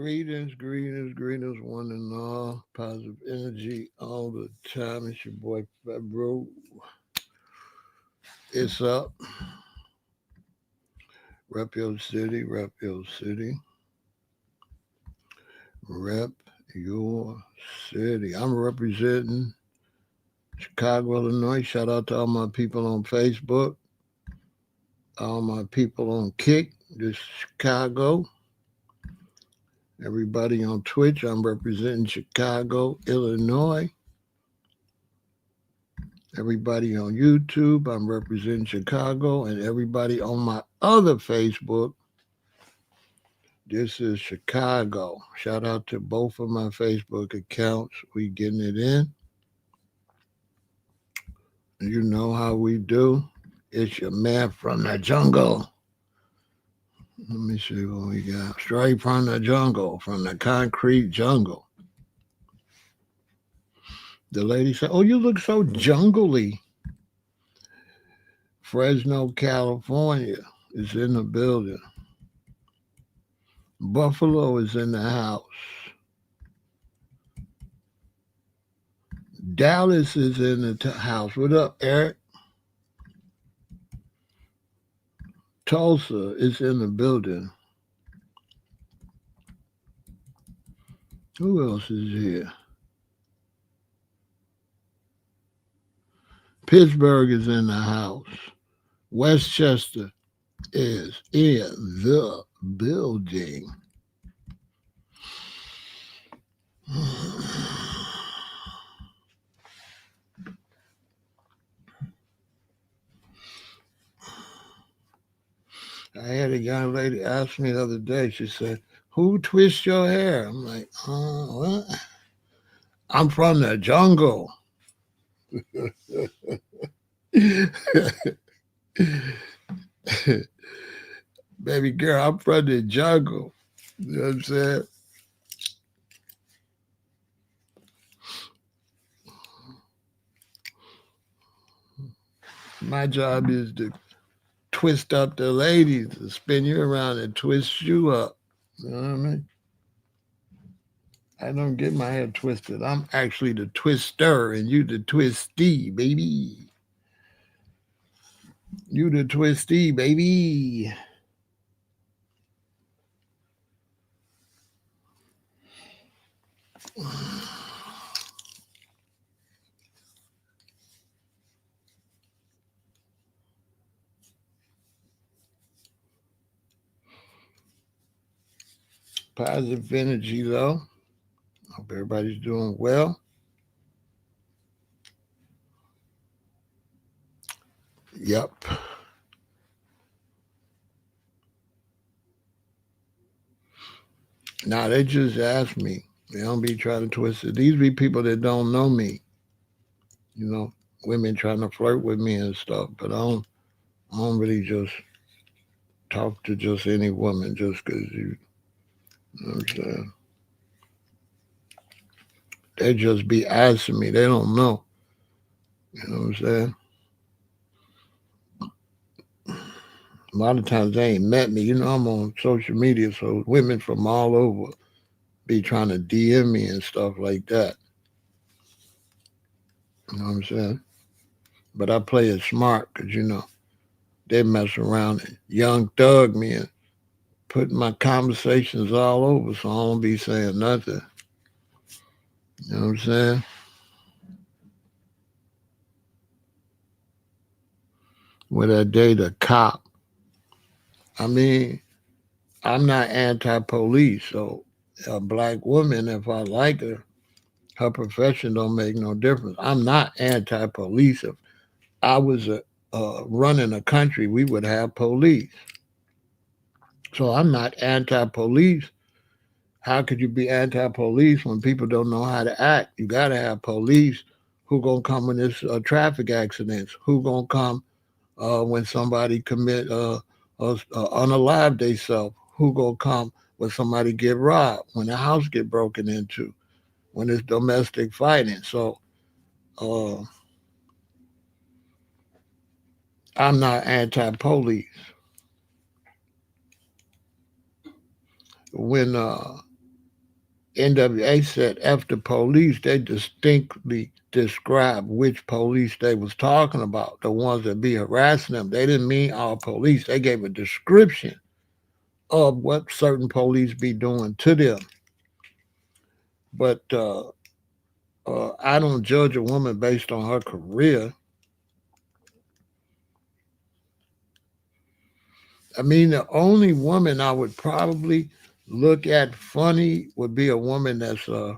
Greetings, one and all. Positive energy all the time. It's your boy Pharaoh. It's up. Rep your city, rep your city, rep your city. I'm representing Chicago, Illinois. Shout out to all my people on Facebook, all my people on Kick, this Chicago. Everybody on Twitch, I'm representing Chicago, Illinois. Everybody on YouTube, I'm representing Chicago, and everybody on my other Facebook, this is Chicago. Shout out to both of my Facebook accounts. We getting it in. You know how we do. It's your man from the jungle. Let me see what we got. Straight from the jungle, from the concrete jungle. The lady said, "Oh, you look so jungly." Fresno, California is in the building. Buffalo is in the house. Dallas is in the house. What up, Eric? Tulsa is in the building. Who else is here? Pittsburgh is in the house. Westchester is in the building. I had a young lady ask me the other day, she said, "Who twists your hair?" I'm like, what? I'm from the jungle. Baby girl, I'm from the jungle. You know what I'm saying? My job is to twist up the ladies, to spin you around and twist you up. You know what I mean? I don't get my hair twisted. I'm actually the twister and you the twisty, baby. You the twisty, baby. Positive energy, though. Hope everybody's doing well. Yep. Now, they just ask me. They don't be trying to twist it. These be people that don't know me. You know, women trying to flirt with me and stuff. But I don't really just talk to just any woman just because you know what I'm saying? They just be asking me. They don't know. You know what I'm saying? A lot of times they ain't met me. You know, I'm on social media, so women from all over be trying to DM me and stuff like that. You know what I'm saying? But I play it smart because, you know, they mess around and young thug me and put my conversations all over, so I don't be saying nothing. You know what I'm saying? With that date a cop. I mean, I'm not anti-police, so a black woman, if I like her profession don't make no difference. I'm not anti-police. If I was running a country, we would have police. So I'm not anti-police. How could you be anti-police when people don't know how to act? You got to have police who gonna come when there's traffic accidents. Who gonna come when somebody commit unalive themselves? Who gonna come when somebody get robbed? When the house get broken into? When it's domestic fighting? So uh, I'm not anti-police. When NWA said after police, they distinctly described which police they was talking about, the ones that be harassing them. They didn't mean all police. They gave a description of what certain police be doing to them. But I don't judge a woman based on her career. I mean, the only woman I would probably look at funny would be a woman that's uh,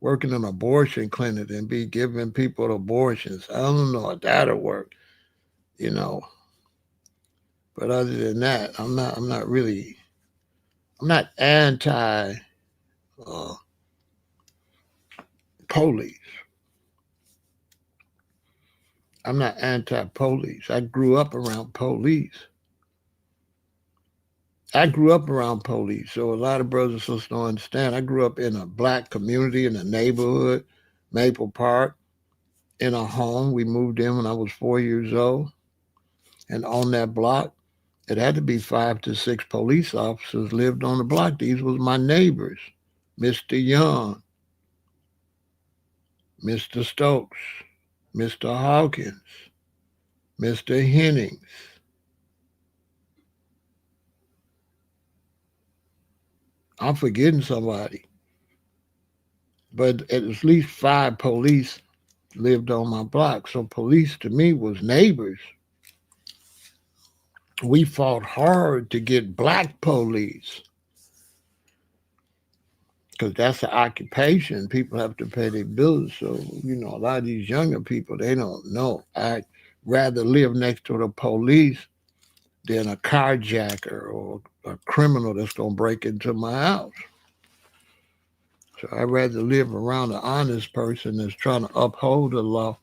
working in an abortion clinic and be giving people abortions. I don't know if that'll work, you know. But other than that, I'm not really. I'm not anti uh, police. I'm not anti police. I grew up around police. I grew up around police, so a lot of brothers and sisters don't understand. I grew up in a black community in a neighborhood, Maple Park, in a home. We moved in when I was 4 years old, and on that block, it had to be 5 to 6 police officers lived on the block. These was my neighbors, Mr. Young, Mr. Stokes, Mr. Hawkins, Mr. Hennings. I'm forgetting somebody, but at least 5 police lived on my block. So police to me was neighbors. We fought hard to get black police because that's an occupation. People have to pay their bills. So, a lot of these younger people, they don't know. I'd rather live next to the police than a carjacker or a criminal that's going to break into my house. So I'd rather live around an honest person that's trying to uphold the law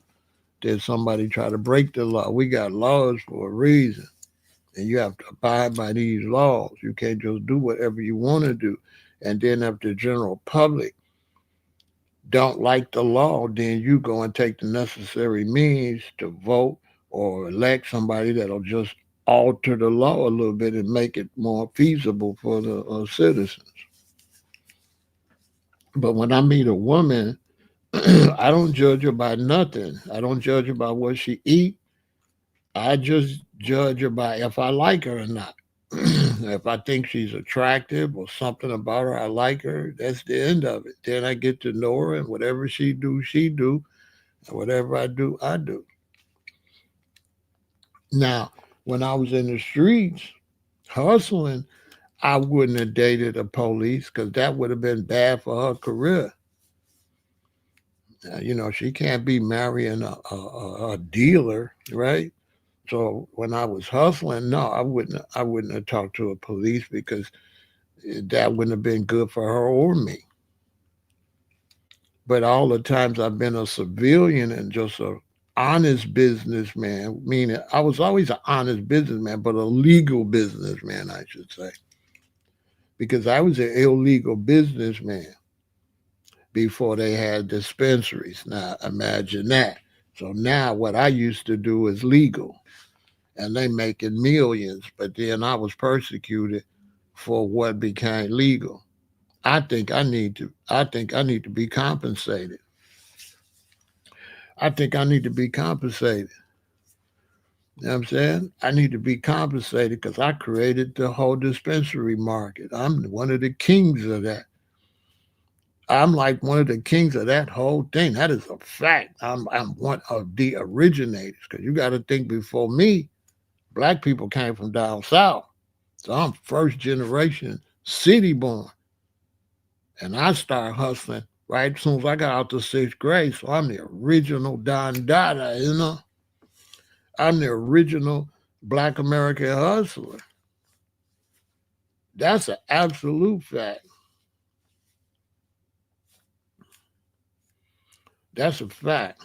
than somebody try to break the law. We got laws for a reason, and you have to abide by these laws. You can't just do whatever you want to do. And then if the general public don't like the law, then you go and take the necessary means to vote or elect somebody that'll just alter the law a little bit and make it more feasible for the citizens. But when I meet a woman, I don't judge her by nothing. I don't judge her by what she eat. I just judge her by if I like her or not. If I think she's attractive or something about her, I like her. That's the end of it. Then I get to know her, and whatever she do, she do. And whatever I do, I do. Now, when I was in the streets hustling, I wouldn't have dated a police because that would have been bad for her career. She can't be marrying a dealer, right? So when I was hustling, no, I wouldn't have talked to a police because that wouldn't have been good for her or me. But all the times I've been a civilian and just a honest businessman, meaning I was always an honest businessman, but a legal businessman, I should say, because I was an illegal businessman before they had dispensaries. Now imagine that. So now what I used to do is legal, and they making millions, but then I was persecuted for what became legal. I think I need to be compensated. I think I need to be compensated. You know what I'm saying? I need to be compensated because I created the whole dispensary market. I'm one of the kings of that. I'm like one of the kings of that whole thing. That is a fact. I'm one of the originators because you got to think before me, black people came from down south. So I'm first generation city born. And I started hustling right as soon as I got out to sixth grade. So I'm the original Don Dada. I'm the original Black American hustler. That's an absolute fact. That's a fact.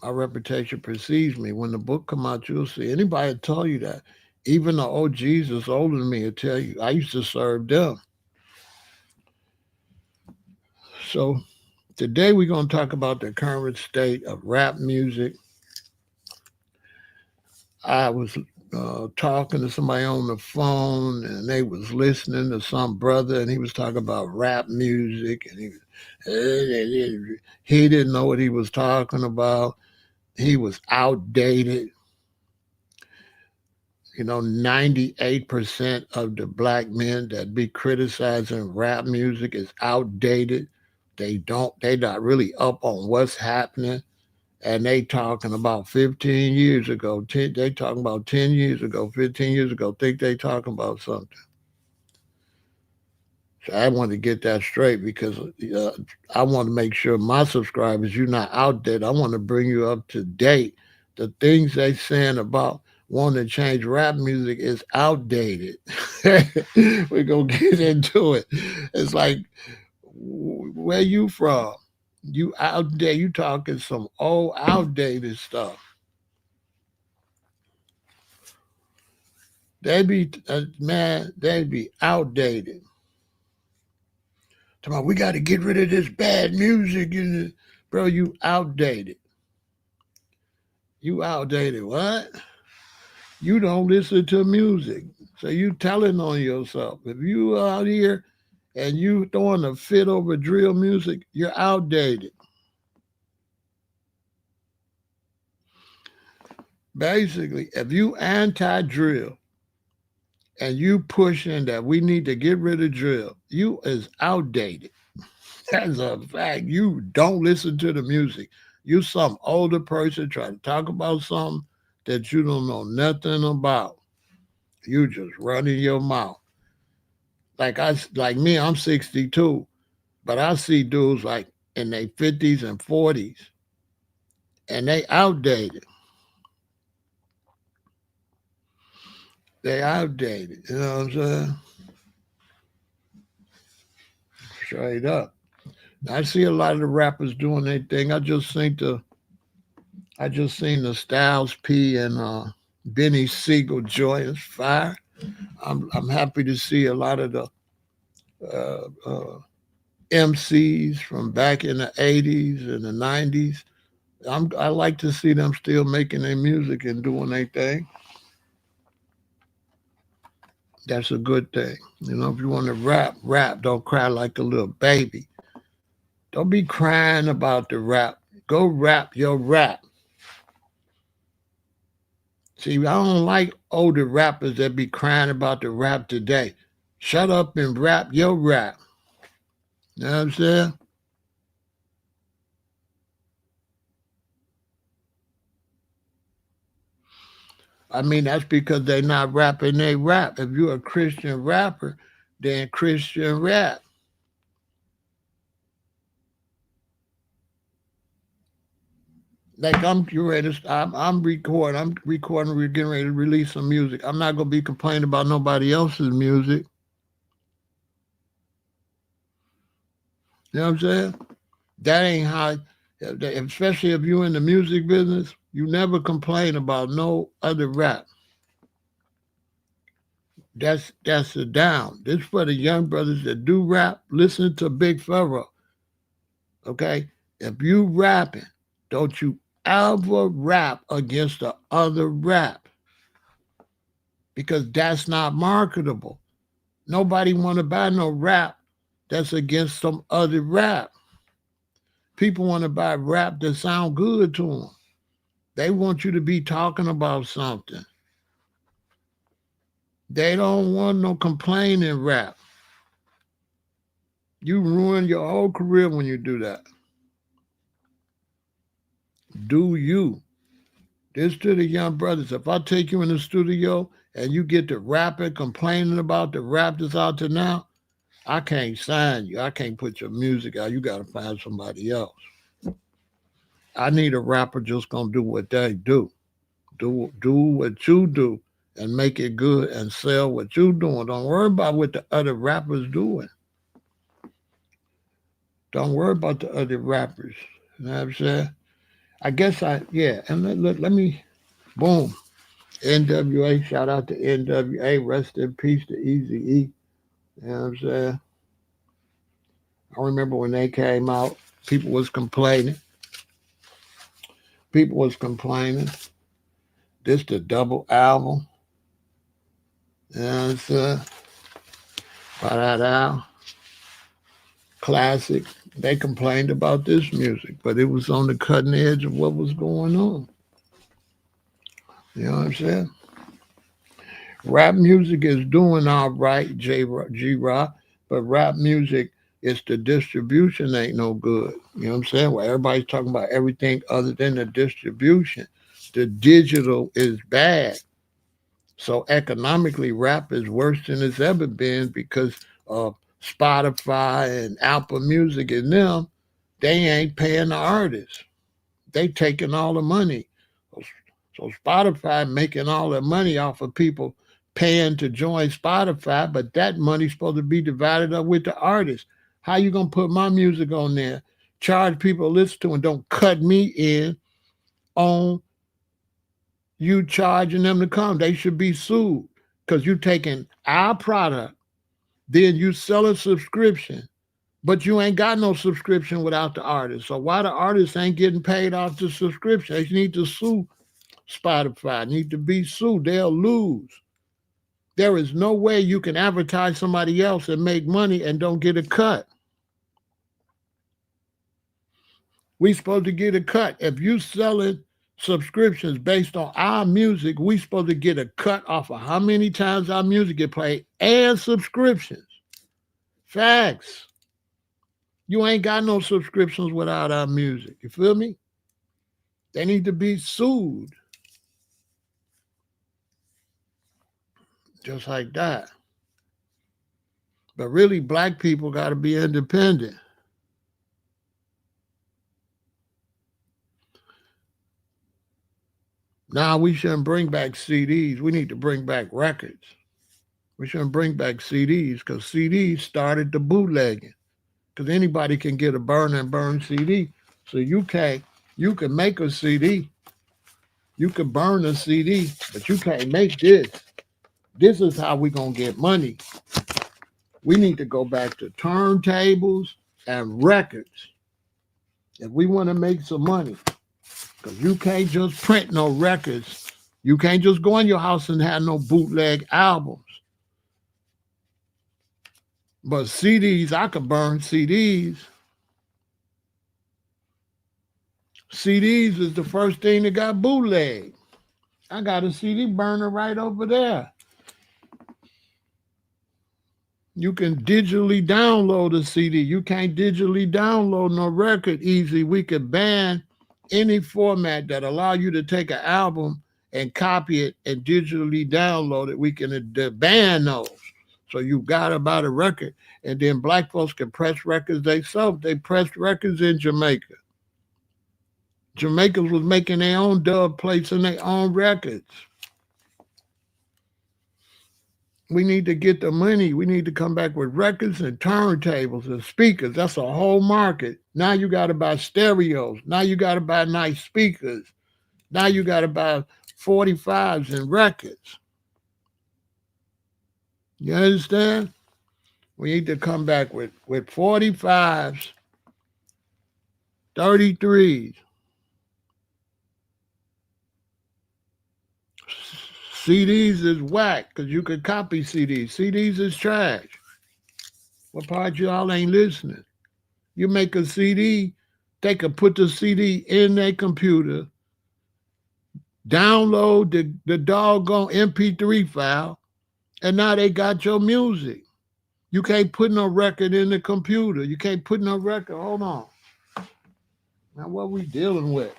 My reputation precedes me. When the book come out, you'll see. Anybody tell you that. Even the OGs that's older than me will tell you. I used to serve them. So today we're going to talk about the current state of rap music. I was talking to somebody on the phone, and they was listening to some brother, and he was talking about rap music, and he didn't know what he was talking about. He was outdated. 98% of the black men that be criticizing rap music is outdated. They not really up on what's happening. And they talking about 15 years ago, they talking about 10 years ago, 15 years ago, think they talking about something. So I want to get that straight because I want to make sure my subscribers, you're not outdated. I want to bring you up to date. The things they saying about wanting to change rap music is outdated. We're going to get into it. It's like, where you from? You out there, you talking some old outdated stuff. They be man, they be outdated. Come on, we got to get rid of this bad music, bro. You outdated. You outdated. What? You don't listen to music, so you telling on yourself. If you out here and you throwing a fit over drill music, you're outdated. Basically, if you anti-drill and you pushing that we need to get rid of drill, you is outdated. That's a fact. You don't listen to the music. You some older person trying to talk about something that you don't know nothing about. You just running your mouth. Like me, I'm 62, but I see dudes like in their 50s and 40s, and they outdated. They outdated. You know what I'm saying? Straight up. I see a lot of the rappers doing their thing. I just seen the Styles P and Benny Siegel joint. It's fire. I'm happy to see a lot of the uh, uh, MCs from back in the '80s and the '90s. I like to see them still making their music and doing their thing. That's a good thing. If you want to rap, rap. Don't cry like a little baby. Don't be crying about the rap. Go rap your rap. See, I don't like older rappers that be crying about the rap today. Shut up and rap your rap. You know what I'm saying? I mean, that's because they not rapping they rap. If you're a Christian rapper, then Christian rap. Like I'm ready. I'm recording. I'm recording. We're getting ready to release some music. I'm not gonna be complaining about nobody else's music. You know what I'm saying? That ain't how. Especially if you're in the music business, you never complain about no other rap. That's the down. This for the young brothers that do rap. Listen to Big Pharaoh. Okay, if you rapping, don't you ever rap against the other rap because that's not marketable. Nobody want to buy no rap that's against some other rap. People want to buy rap that sound good to them. They want you to be talking about something. They don't want no complaining rap. You ruin your whole career when you do that. Do you? This to the young brothers. If I take you in the studio and you get to rapping, complaining about the rap that's out there now, I can't sign you. I can't put your music out. You got to find somebody else. I need a rapper just gonna do what they do. Do what you do and make it good and sell what you doing. Don't worry about what the other rappers doing. Don't worry about the other rappers. You know what I'm saying? Yeah. And let me, boom. NWA, shout out to NWA. Rest in peace to Easy E. You know what I'm saying? I remember when they came out, people was complaining. People was complaining. This the double album. And it's Parada, classic. They complained about this music, but it was on the cutting edge of what was going on. You know what I'm saying? Rap music is doing all right, G Rock, but rap music is the distribution ain't no good. You know what I'm saying? Well, everybody's talking about everything other than the distribution. The digital is bad. So economically, rap is worse than it's ever been because of Spotify and Apple Music and them. They ain't paying the artists. They taking all the money. So Spotify making all the money off of people paying to join Spotify, but that money's supposed to be divided up with the artists. How you gonna put my music on there, charge people to listen to, and don't cut me in on you charging them to come? They should be sued because you taking our product, then you sell a subscription, but you ain't got no subscription without the artist. So why the artists ain't getting paid off the subscription? They need to sue Spotify, need to be sued. They'll lose. There is no way you can advertise somebody else and make money and don't get a cut. We supposed to get a cut. If you selling subscriptions based on our music, we supposed to get a cut off of how many times our music get played and subscriptions. Facts. You ain't got no subscriptions without our music. You feel me? They need to be sued. Just like that. But really, black people got to be independent. Now we shouldn't bring back CDs. We need to bring back records. We shouldn't bring back CDs because CDs started the bootlegging. Because anybody can get a burn CD. So you can make a CD. You can burn a CD, but you can't make this. This is how we going to get money. We need to go back to turntables and records if we want to make some money. Because you can't just print no records. You can't just go in your house and have no bootleg albums. But CDs, I could burn CDs. CDs is the first thing that got bootleg. I got a CD burner right over there. You can digitally download a CD. You can't digitally download no record easy. We could ban any format that allow you to take an album and copy it and digitally download it. We can ban those. So you got to buy the record. And then black folks can press records themselves. They pressed records in Jamaica. Jamaicans was making their own dub plates and their own records. We need to get the money. We need to come back with records and turntables and speakers. That's a whole market. Now you got to buy stereos. Now you got to buy nice speakers. Now you got to buy 45s and records. You understand? We need to come back with 45s, 33s. CDs is whack because you could copy CDs. CDs is trash. What part y'all ain't listening? You make a CD, they could put the CD in their computer, download the doggone MP3 file, and now they got your music. You can't put no record in the computer. You can't put no record. Hold on. Now what we dealing with?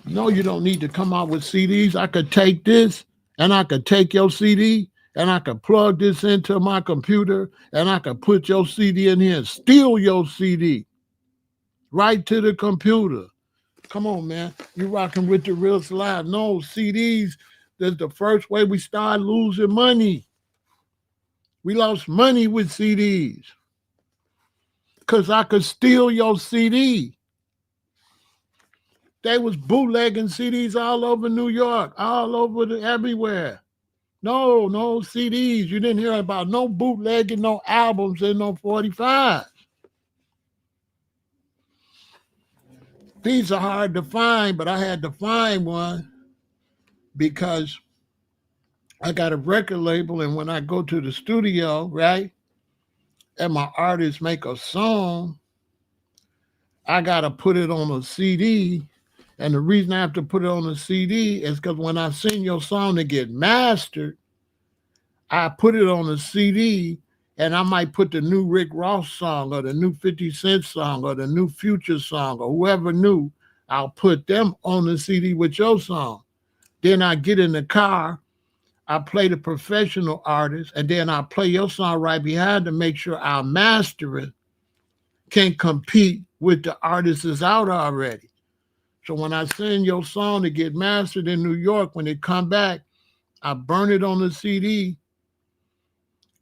No, you don't need to come out with CDs. I could take this and I could take your CD and I could plug this into my computer and I could put your CD in here and steal your CD right to the computer. Come on, man. You rocking with the real slide. No, CDs, that's the first way we started losing money. We lost money with CDs because I could steal your CD. They was bootlegging CDs all over New York, all over everywhere. No CDs. You didn't hear about no bootlegging, no albums, and no 45s. These are hard to find, but I had to find one because I got a record label, and when I go to the studio, right, and my artists make a song, I got to put it on a CD. And the reason I have to put it on a CD is because when I send your song to get mastered, I put it on a CD, and I might put the new Rick Ross song or the new 50 Cent song or the new Future song or whoever new. I'll put them on the CD with your song. Then I get in the car, I play the professional artist, and then I play your song right behind to make sure our mastering can compete with the artists that's out already. So when I send your song to get mastered in New York, when it come back, I burn it on the CD,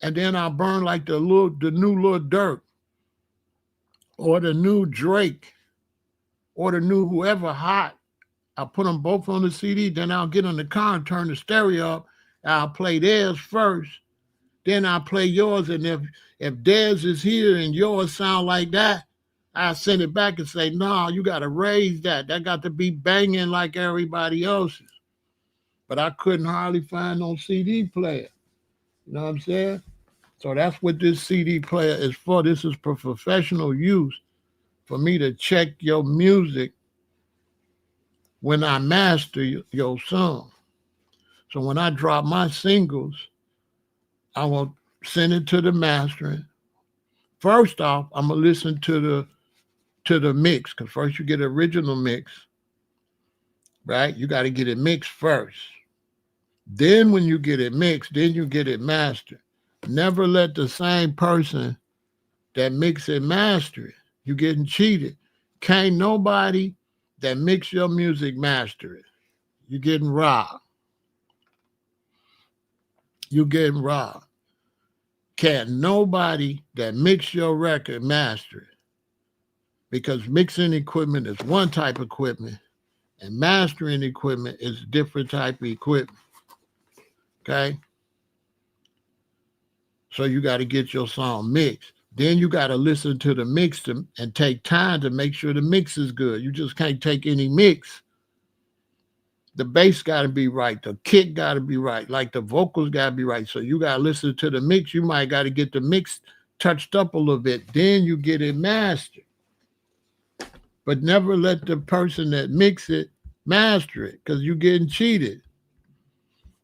and then I burn like the new Lil Durk or the new Drake or the new whoever hot. I put them both on the CD, then I'll get in the car and turn the stereo up. I'll play theirs first, then I'll play yours. And if theirs is here and yours sound like that, I send it back and say, no, you got to raise that. That got to be banging like everybody else's. But I couldn't hardly find no CD player. You know what I'm saying? So that's what this CD player is for. This is for professional use, for me to check your music when I master your song. So when I drop my singles, I will send it to the mastering. First off, I'm gonna listen to the mix, because first you get an original mix, right? You got to get it mixed first. Then when you get it mixed, then you get it mastered. Never let the same person that mix it master it. You're getting cheated. Can't nobody that mix your music master it. You're getting robbed. You're getting robbed. Can't nobody that mix your record master it. Because mixing equipment is one type of equipment, and mastering equipment is a different type of equipment. Okay? So you got to get your song mixed. Then you got to listen to the mix and take time to make sure the mix is good. You just can't take any mix. The bass got to be right. The kick got to be right. Like the vocals got to be right. So you got to listen to the mix. You might got to get the mix touched up a little bit. Then you get it mastered. But never let the person that mix it master it, because you're getting cheated.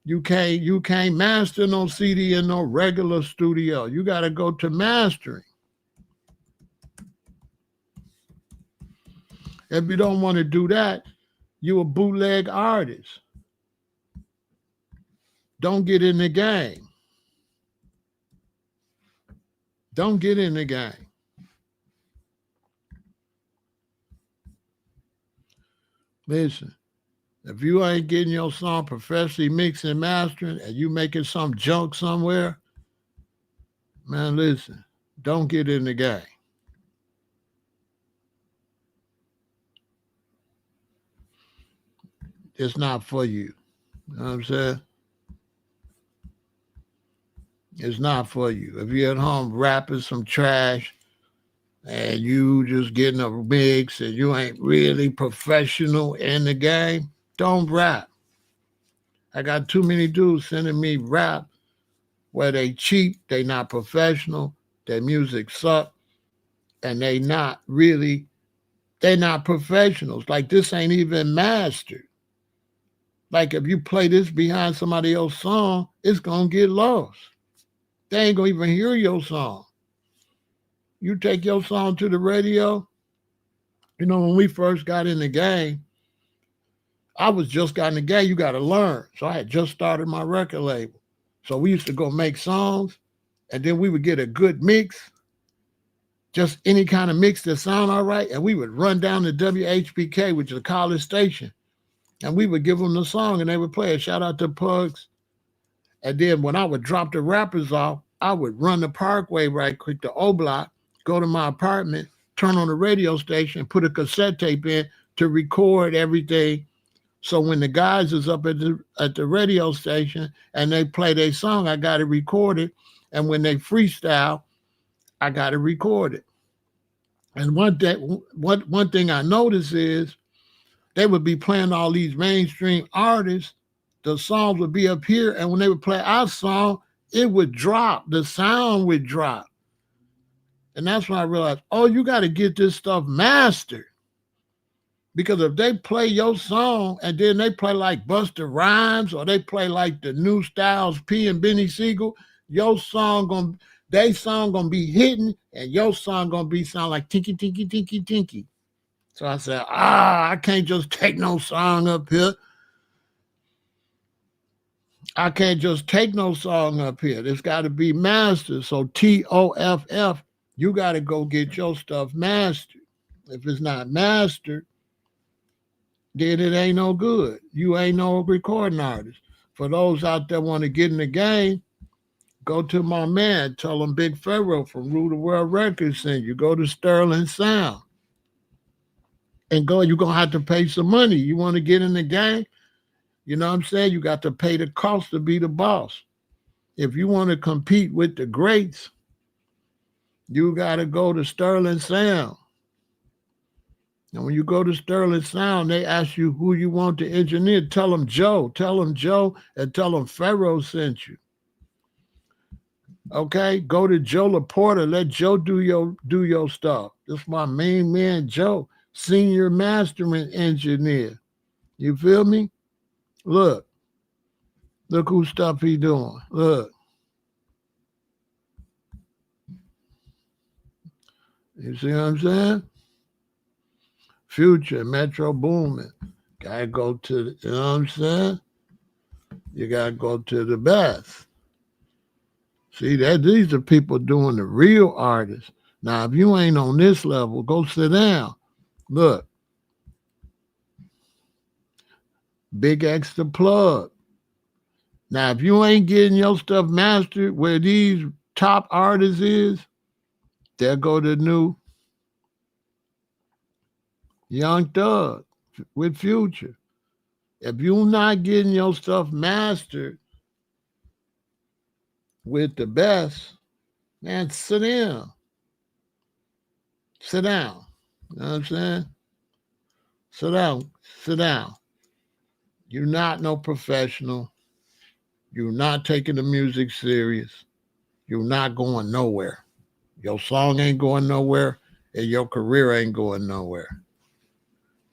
You can't master no CD in no regular studio. You got to go to mastering. If you don't want to do that, you're a bootleg artist. Don't get in the game. Don't get in the game. Listen, if you ain't getting your song professionally mixed and mastering, and you making some junk somewhere, man, listen, don't get in the game. It's not for you. You know what I'm saying? It's not for you. If you're at home rapping some trash and you just getting a mix and you ain't really professional in the game, don't rap. I got too many dudes sending me rap where they cheap, they not professional, their music suck, and they not professionals. Like, this ain't even mastered. Like, if you play this behind somebody else's song, it's gonna get lost. They ain't gonna even hear your song. You take your song to the radio. You know, when we first got in the game, I was just got in the game. You got to learn. So I had just started my record label. So we used to go make songs, and then we would get a good mix, just any kind of mix that sound all right, and we would run down to WHBK, which is a college station, and we would give them the song, and they would play it. Shout out to Pugs. And then when I would drop the rappers off, I would run the Parkway right quick to O-Block, go to my apartment, turn on the radio station, put a cassette tape in to record everything. So when the guys is up at the radio station and they play their song, I got it recorded. And when they freestyle, I got it recorded. And one thing I noticed is they would be playing all these mainstream artists. The songs would be up here, and when they would play our song, it would drop. The sound would drop. And that's when I realized, oh, you got to get this stuff mastered. Because if they play your song and then they play like Busta Rhymes or they play like the New Styles P and Benny Siegel, they song gonna be hitting and your song gonna be sound like tinky tinky tinky tinky. So I said, I can't just take no song up here. I can't just take no song up here. It's got to be mastered. So TOFF, you got to go get your stuff mastered. If it's not mastered, then it ain't no good. You ain't no recording artist. For those out there want to get in the game, go to my man. Tell him Big Pharaoh from Rule the World Records sent you. Go to Sterling Sound. And you're going to have to pay some money. You want to get in the game? You know what I'm saying? You got to pay the cost to be the boss. If you want to compete with the greats, you got to go to Sterling Sound. And when you go to Sterling Sound, they ask you who you want to engineer. Tell them Joe. Tell them Joe and tell them Pharaoh sent you. Okay? Go to Joe Laporta. Let Joe do your stuff. This is my main man, Joe, senior mastering engineer. You feel me? Look who stuff he doing. Look. You see what I'm saying? Future, Metro Boomin. Gotta go to, you know what I'm saying? You gotta go to the best. See, these are people doing the real artists. Now, if you ain't on this level, go sit down. Look. Big X the plug. Now, if you ain't getting your stuff mastered where these top artists is, there go the new Young Thug with Future. If you're not getting your stuff mastered with the best, man, sit down. Sit down. You know what I'm saying? Sit down. Sit down. You're not no professional. You're not taking the music serious. You're not going nowhere. Your song ain't going nowhere, and your career ain't going nowhere.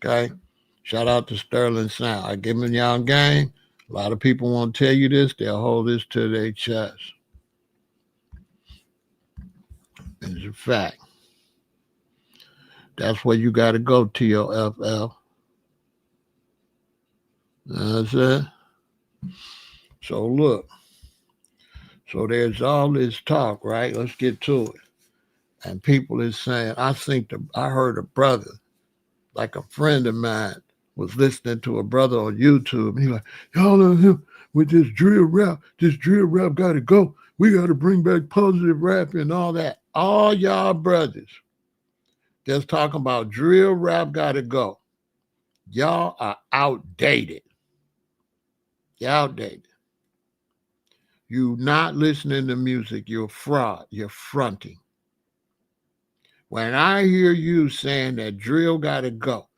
Okay? Shout out to Sterling Sound. I give them y'all game. A lot of people won't tell you this. They'll hold this to their chest. It's a fact. That's where you got to go, TOFL. That's it. So look. So there's all this talk, right? Let's get to it. And people is saying, I heard a brother, like a friend of mine, was listening to a brother on YouTube. He's like, y'all know him with this drill rap. This drill rap got to go. We got to bring back positive rap and all that. All y'all brothers that's talking about drill rap got to go. Y'all are outdated. You're outdated. You're not listening to music. You're a fraud. You're fronting. When I hear you saying that drill got to go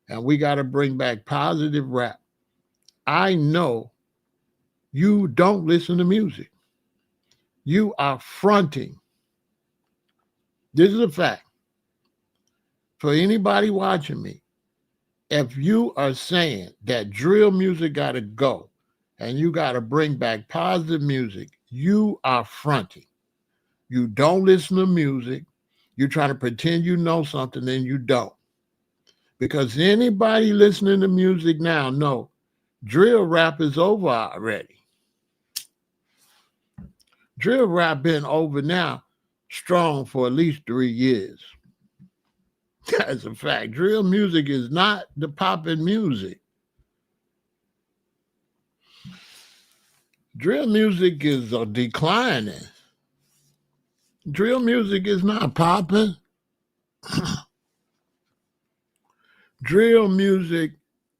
and we got to bring back positive rap, I know you don't listen to music. You are fronting. This is a fact. For anybody watching me, if you are saying that drill music got to go and you got to bring back positive music, you are fronting. You don't listen to music. You're trying to pretend you know something and you don't. Because anybody listening to music now know drill rap is over already. Drill rap been over now strong for at least 3 years. That's a fact. Drill music is not the poppin' music. Drill music is declining. Drill music is not popping. Drill music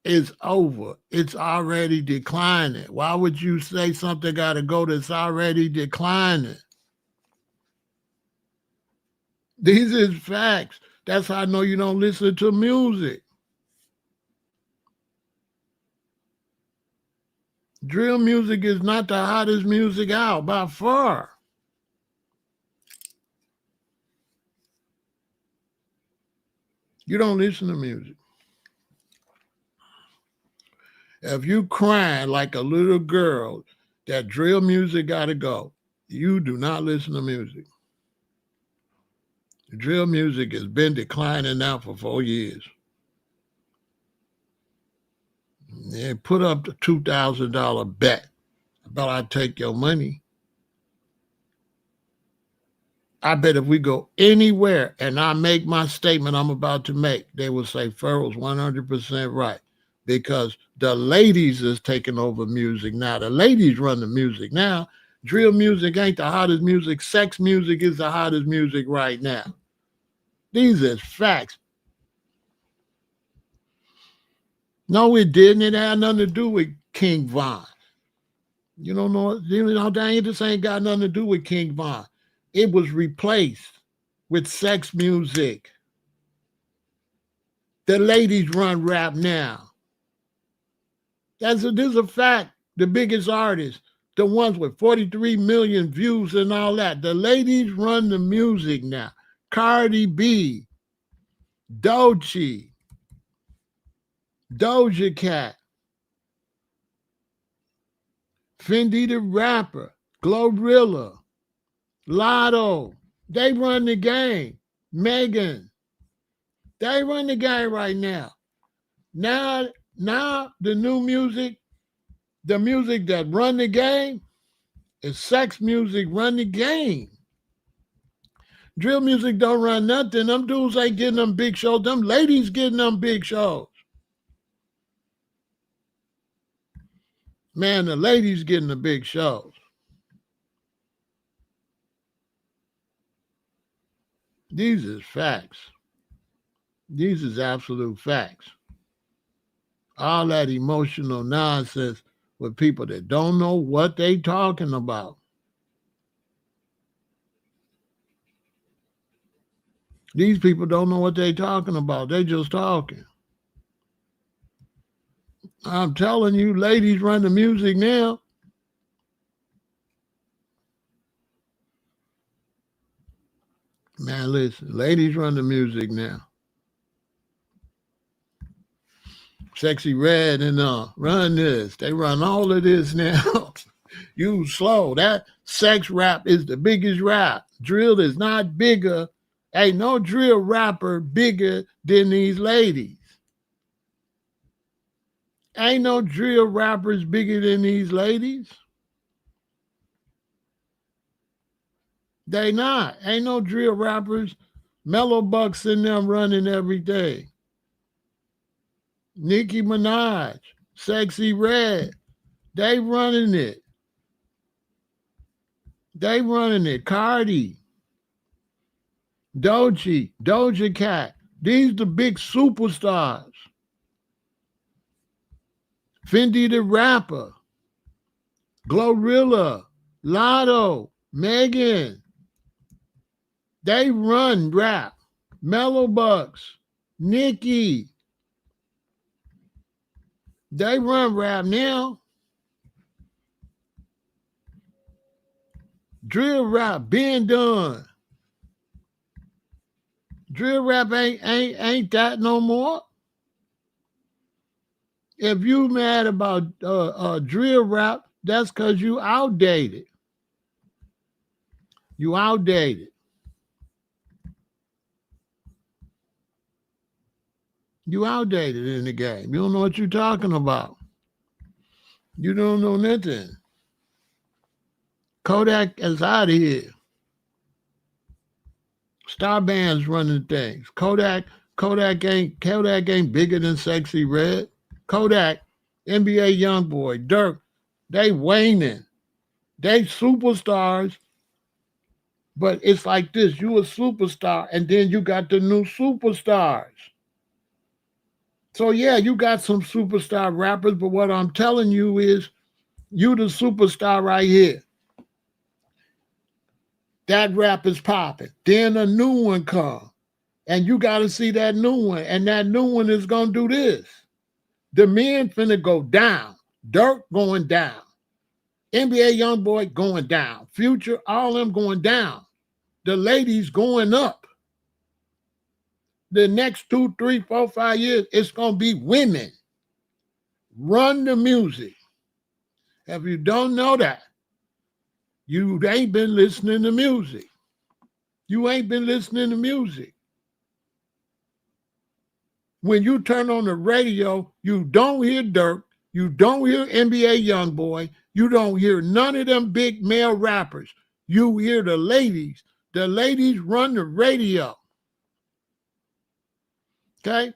is over. It's already declining. Why would you say something got to go that's already declining? These is facts. That's how I know you don't listen to music. Drill music is not the hottest music out by far. You don't listen to music. If you crying like a little girl that drill music gotta go, you do not listen to music. Drill music has been declining now for 4 years. They put up the $2,000 bet. I bet I'd take your money. I bet if we go anywhere and I make my statement I'm about to make, they will say Pharaoh's 100% right. Because the ladies is taking over music now. The ladies run the music now. Drill music ain't the hottest music. Sex music is the hottest music right now. These are facts. No, it didn't. It had nothing to do with King Von. You don't know, dang, this ain't got nothing to do with King Von. It was replaced with sex music. The ladies run rap now. This is a fact. The biggest artists, the ones with 43 million views and all that, the ladies run the music now. Cardi B, Doja Cat, Fendi the Rapper, Glorilla, Lotto, they run the game. Megan, they run the game right now. Now the new music, the music that run the game is sex music run the game. Drill music don't run nothing. Them dudes ain't getting them big shows. Them ladies getting them big shows. Man, the ladies getting the big shows. These is facts. These is absolute facts. All that emotional nonsense with people that don't know what they talking about. These people don't know what they talking about. They just talking. I'm telling you, ladies run the music now. Man, listen, ladies run the music now. Sexy Red and run this. They run all of this now. You slow. That sex rap is the biggest rap. Drill is not bigger. Ain't no drill rapper bigger than these ladies. Ain't no drill rappers bigger than these ladies. They not. Ain't no drill rappers. Mellow Bucks in them running everything. Nicki Minaj, Sexy Red, they running it. They running it. Cardi, Doja Cat. These the big superstars. Fendi the Rapper, Glorilla, Lotto, Megan. They run rap. Mellow Bucks, Nicki. They run rap now. Drill rap been done. Drill rap ain't that no more. If you mad about drill rap, that's because you outdated. You outdated. You outdated in the game. You don't know what you're talking about. You don't know nothing. Kodak is out of here. Star Band's running things. Kodak ain't bigger than Sexy Red. Kodak, NBA Youngboy, Dirk, they waning. They superstars. But it's like this. You a superstar, and then you got the new superstars. So yeah, you got some superstar rappers, but what I'm telling you is you the superstar right here. That rap is popping. Then a new one comes. And you got to see that new one. And that new one is going to do this. The men finna go down. Dirk going down. NBA Youngboy going down. Future, all them going down. The ladies going up. The next 2, 3, 4, 5 years, it's going to be women. Run the music. If you don't know that, you ain't been listening to music. You ain't been listening to music. When you turn on the radio, you don't hear Dirk. You don't hear NBA Youngboy. You don't hear none of them big male rappers. You hear the ladies. The ladies run the radio. Okay?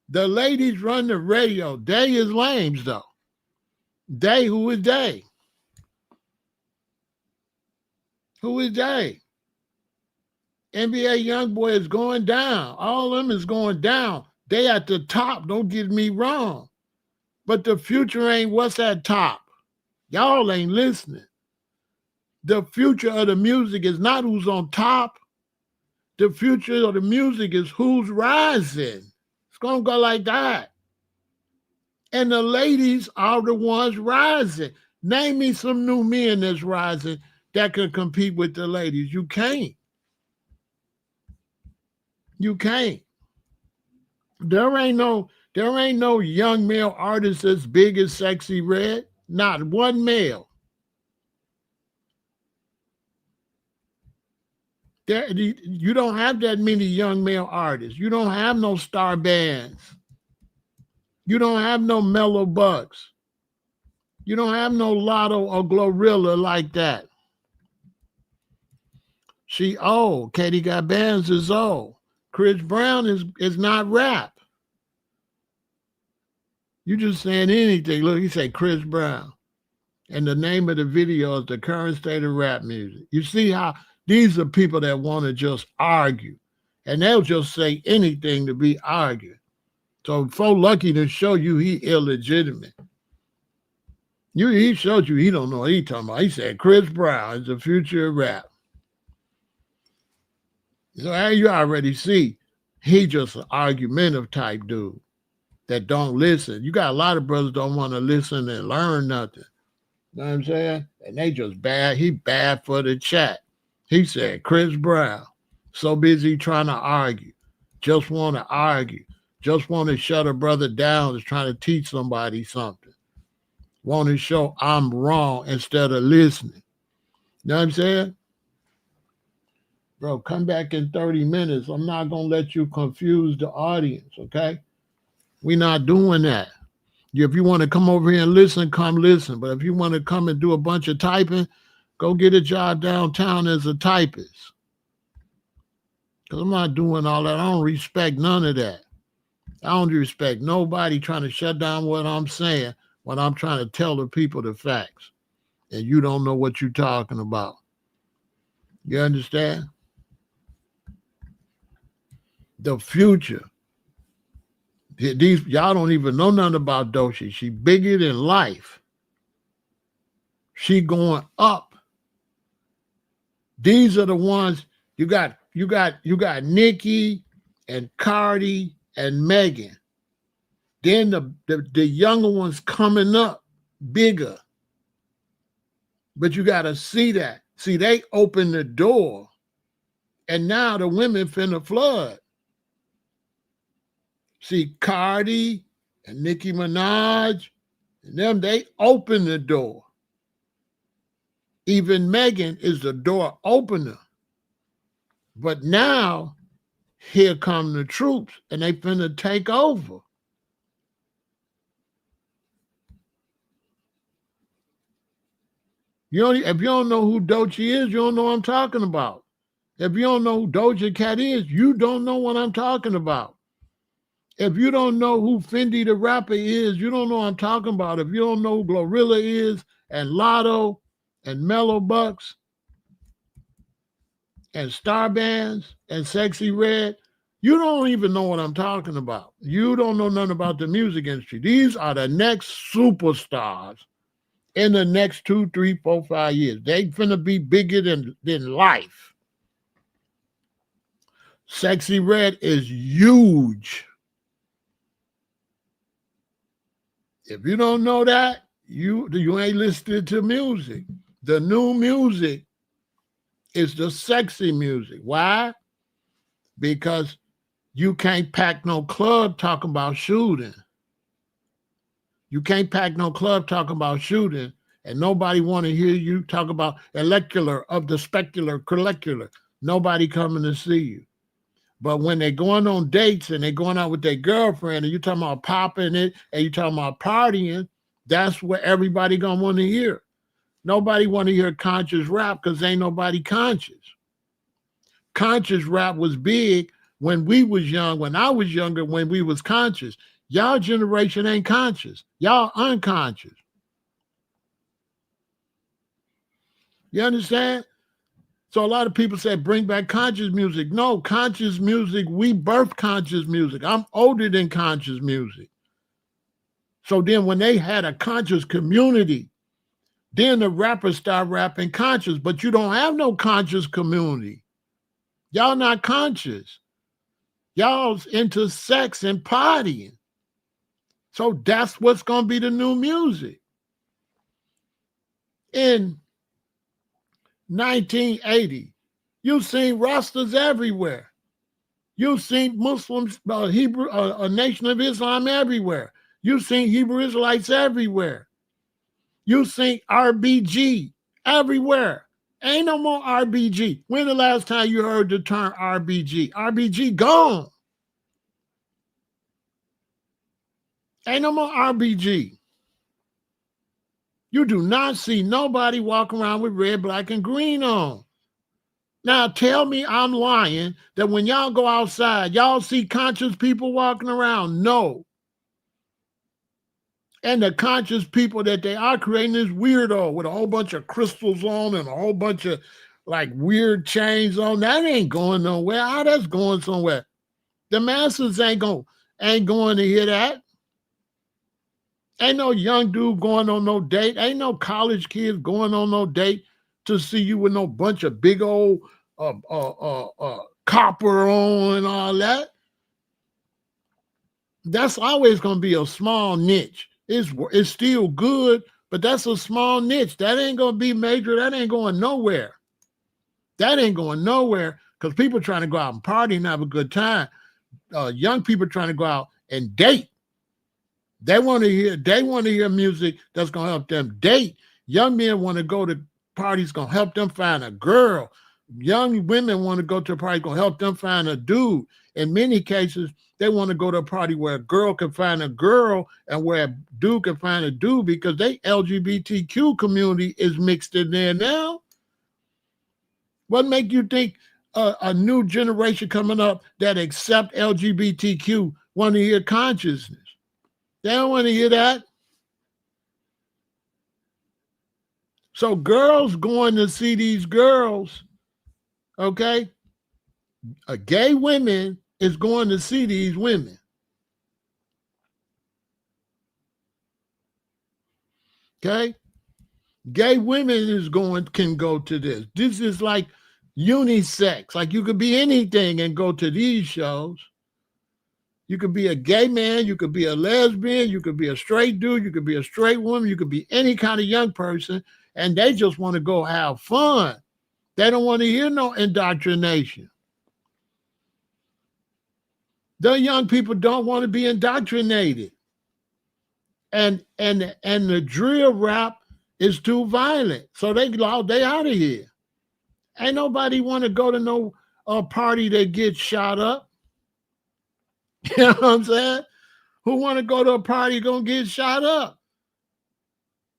The ladies run the radio. They is lames, though. They, who is they? Who is they? NBA Youngboy is going down. All of them is going down. They at the top, don't get me wrong. But the future ain't what's at top. Y'all ain't listening. The future of the music is not who's on top. The future of the music is who's rising. It's going to go like that. And the ladies are the ones rising. Name me some new men that's rising that can compete with the ladies. You can't. You can't. There ain't no young male artist as big as Sexy Red. Not one male. You don't have that many young male artists. You don't have no star bands. You don't have no Mellow Bucks. You don't have no Lotto or Glorilla like that. She old. Katie got bands is old. Chris Brown is not rap. You just saying anything. Look, he said Chris Brown. And the name of the video is The Current State of Rap Music. You see how these are people that want to just argue. And they'll just say anything to be argued. So folk lucky to show you he illegitimate. He showed you he don't know what he talking about. He said Chris Brown is the future of rap. So you already see he just an argumentative type dude that don't listen. You got a lot of brothers don't want to listen and learn nothing. You know what I'm saying? And they just bad. He bad for the chat. He said Chris Brown, so busy trying to argue, just want to argue, just want to shut a brother down, is trying to teach somebody something. Want to show I'm wrong instead of listening. You know what I'm saying? Bro, come back in 30 minutes. I'm not going to let you confuse the audience, okay? We're not doing that. If you want to come over here and listen, come listen. But if you want to come and do a bunch of typing, go get a job downtown as a typist. Because I'm not doing all that. I don't respect none of that. I don't respect nobody trying to shut down what I'm saying when I'm trying to tell the people the facts. And you don't know what you're talking about. You understand? The future. Y'all don't even know nothing about Doshi. She bigger than life. She going up. These are the ones you got Nicki and Cardi and Megan. Then the younger ones coming up bigger. But you got to see that. See, they open the door. And now the women finna flood. See, Cardi and Nicki Minaj and them, they open the door. Even Megan is the door opener. But now, here come the troops, and they finna take over. If you don't know who Doechii is, you don't know what I'm talking about. If you don't know who Doja Cat is, you don't know what I'm talking about. If you don't know who Fendi the rapper is, you don't know what I'm talking about. If you don't know who Glorilla is, and Lotto, and Mellow Bucks, and Star Bands, and Sexy Red, you don't even know what I'm talking about. You don't know nothing about the music industry. These are the next superstars in the next 2, 3, 4, 5 years. They finna be bigger than life. Sexy Red is huge. If you don't know that, you ain't listening to music. The new music is the sexy music. Why? Because you can't pack no club talking about shooting. You can't pack no club talking about shooting, and nobody want to hear you talk about electrical of the specular, molecular. Nobody coming to see you. But when they're going on dates and they're going out with their girlfriend and you talking about popping it and you talking about partying, that's what everybody gonna want to hear. Nobody want to hear conscious rap because ain't nobody conscious. Conscious rap was big when we was young, when I was younger, when we was conscious. Y'all generation ain't conscious. Y'all unconscious. You understand? So a lot of people say, bring back conscious music. No, conscious music, we birthed conscious music. I'm older than conscious music. So then when they had a conscious community, then the rappers start rapping conscious, but you don't have no conscious community. Y'all not conscious. Y'all's into sex and partying. So that's what's going to be the new music. In 1980, you've seen Rastas everywhere. You've seen Muslims, Hebrew, a Nation of Islam everywhere. You've seen Hebrew Israelites everywhere. You've seen RBG everywhere. Ain't no more RBG. When the last time you heard the term RBG? RBG gone. Ain't no more RBG. You do not see nobody walking around with red, black, and green on. Now tell me I'm lying that when y'all go outside, y'all see conscious people walking around? No. And the conscious people that they are creating is weirdo with a whole bunch of crystals on and a whole bunch of like weird chains on. That ain't going nowhere. How that's going somewhere? The masses ain't going to hear that. Ain't no young dude going on no date. Ain't no college kids going on no date to see you with no bunch of big old copper on and all that. That's always going to be a small niche. It's still good, but that's a small niche. That ain't going to be major. That ain't going nowhere. That ain't going nowhere because people trying to go out and party and have a good time. Young people trying to go out and date. They want to hear music that's going to help them date. Young men want to go to parties going to help them find a girl. Young women want to go to a party going to help them find a dude. In many cases, they want to go to a party where a girl can find a girl and where a dude can find a dude because they LGBTQ community is mixed in there now. What make you think a new generation coming up that accept LGBTQ want to hear consciousness? They don't want to hear that. So girls going to see these girls, okay? Gay women is going to see these women. Okay? Gay women can go to this. This is like unisex. Like you could be anything and go to these shows. You could be a gay man, you could be a lesbian, you could be a straight dude, you could be a straight woman, you could be any kind of young person, and they just want to go have fun. They don't want to hear no indoctrination. The young people don't want to be indoctrinated. And the drill rap is too violent. So they out of here. Ain't nobody want to go to no party that gets shot up. You know what I'm saying? Who want to go to a party gonna get shot up?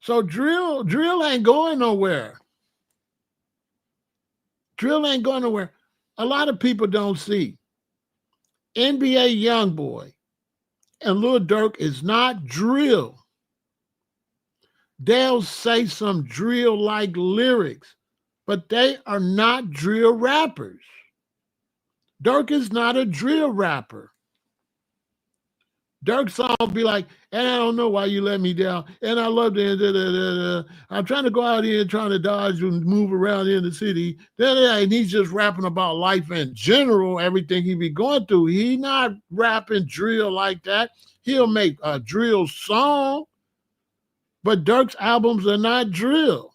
So drill ain't going nowhere. Drill ain't going nowhere. A lot of people don't see NBA Youngboy and Lil Durk is not drill. They'll say some drill-like lyrics, but they are not drill rappers. Durk is not a drill rapper. Dirk's song be like, and I don't know why you let me down. And I love the I'm trying to go out here and trying to dodge and move around in the city. And he's just rapping about life in general, everything he be going through. He not rapping drill like that. He'll make a drill song, but Dirk's albums are not drill.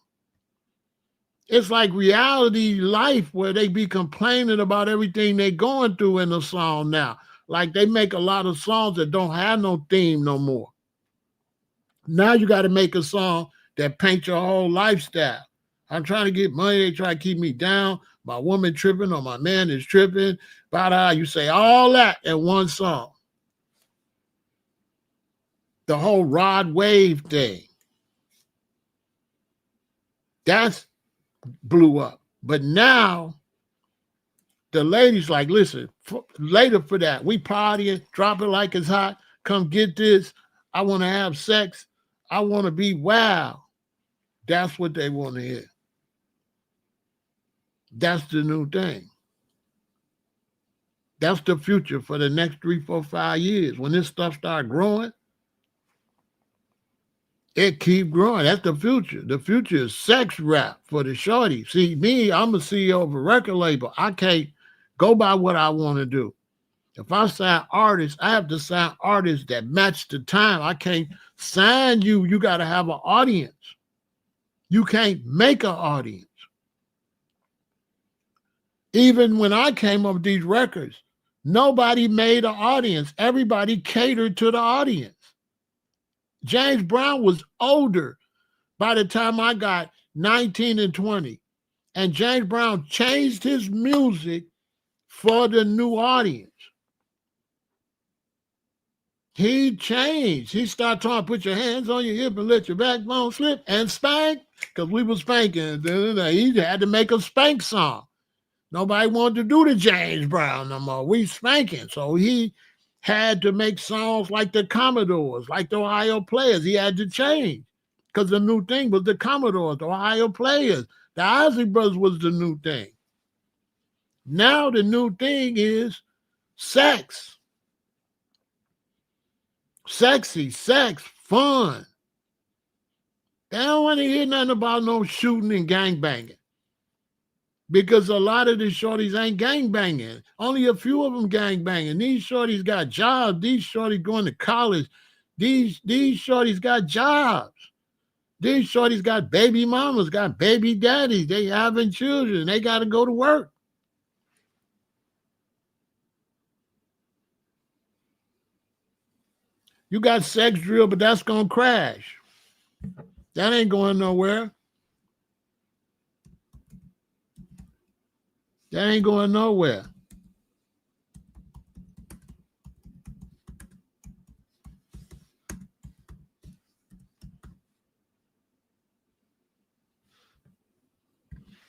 It's like reality life where they be complaining about everything they going through in the song now. Like they make a lot of songs that don't have no theme no more. Now you got to make a song that paints your whole lifestyle. I'm trying to get money. They try to keep me down. My woman tripping or my man is tripping. Bada, you say all that in one song. The whole Rod Wave thing. That's blew up. But now the ladies like, listen, later for that, we partying, drop it like it's hot. Come get this. I want to have sex. I want to be wild. That's what they want to hear. That's the new thing. That's the future for the next 3, 4, 5 years. When this stuff start growing, it keep growing. That's the future. The future is sex rap for the shorty. See, me, I'm a CEO of a record label. I can't go by what I want to do. If I sign artists, I have to sign artists that match the time. I can't sign you. You got to have an audience. You can't make an audience. Even when I came up with these records, nobody made an audience. Everybody catered to the audience. James Brown was older by the time I got 19 and 20. And James Brown changed his music for the new audience. He changed. He started talking, put your hands on your hip and let your backbone slip and spank, because we were spanking. He had to make a spank song. Nobody wanted to do the James Brown no more. We spanking. So he had to make songs like the Commodores, like the Ohio Players. He had to change because the new thing was the Commodores, the Ohio Players. The Isley Brothers was the new thing. Now the new thing is sex. Sexy, sex, fun. They don't want to hear nothing about no shooting and gangbanging. Because a lot of these shorties ain't gangbanging. Only a few of them gangbanging. These shorties got jobs. These shorties going to college. These shorties got jobs. These shorties got baby mamas, got baby daddies. They having children. They got to go to work. You got sex drill, but that's going to crash. That ain't going nowhere. That ain't going nowhere.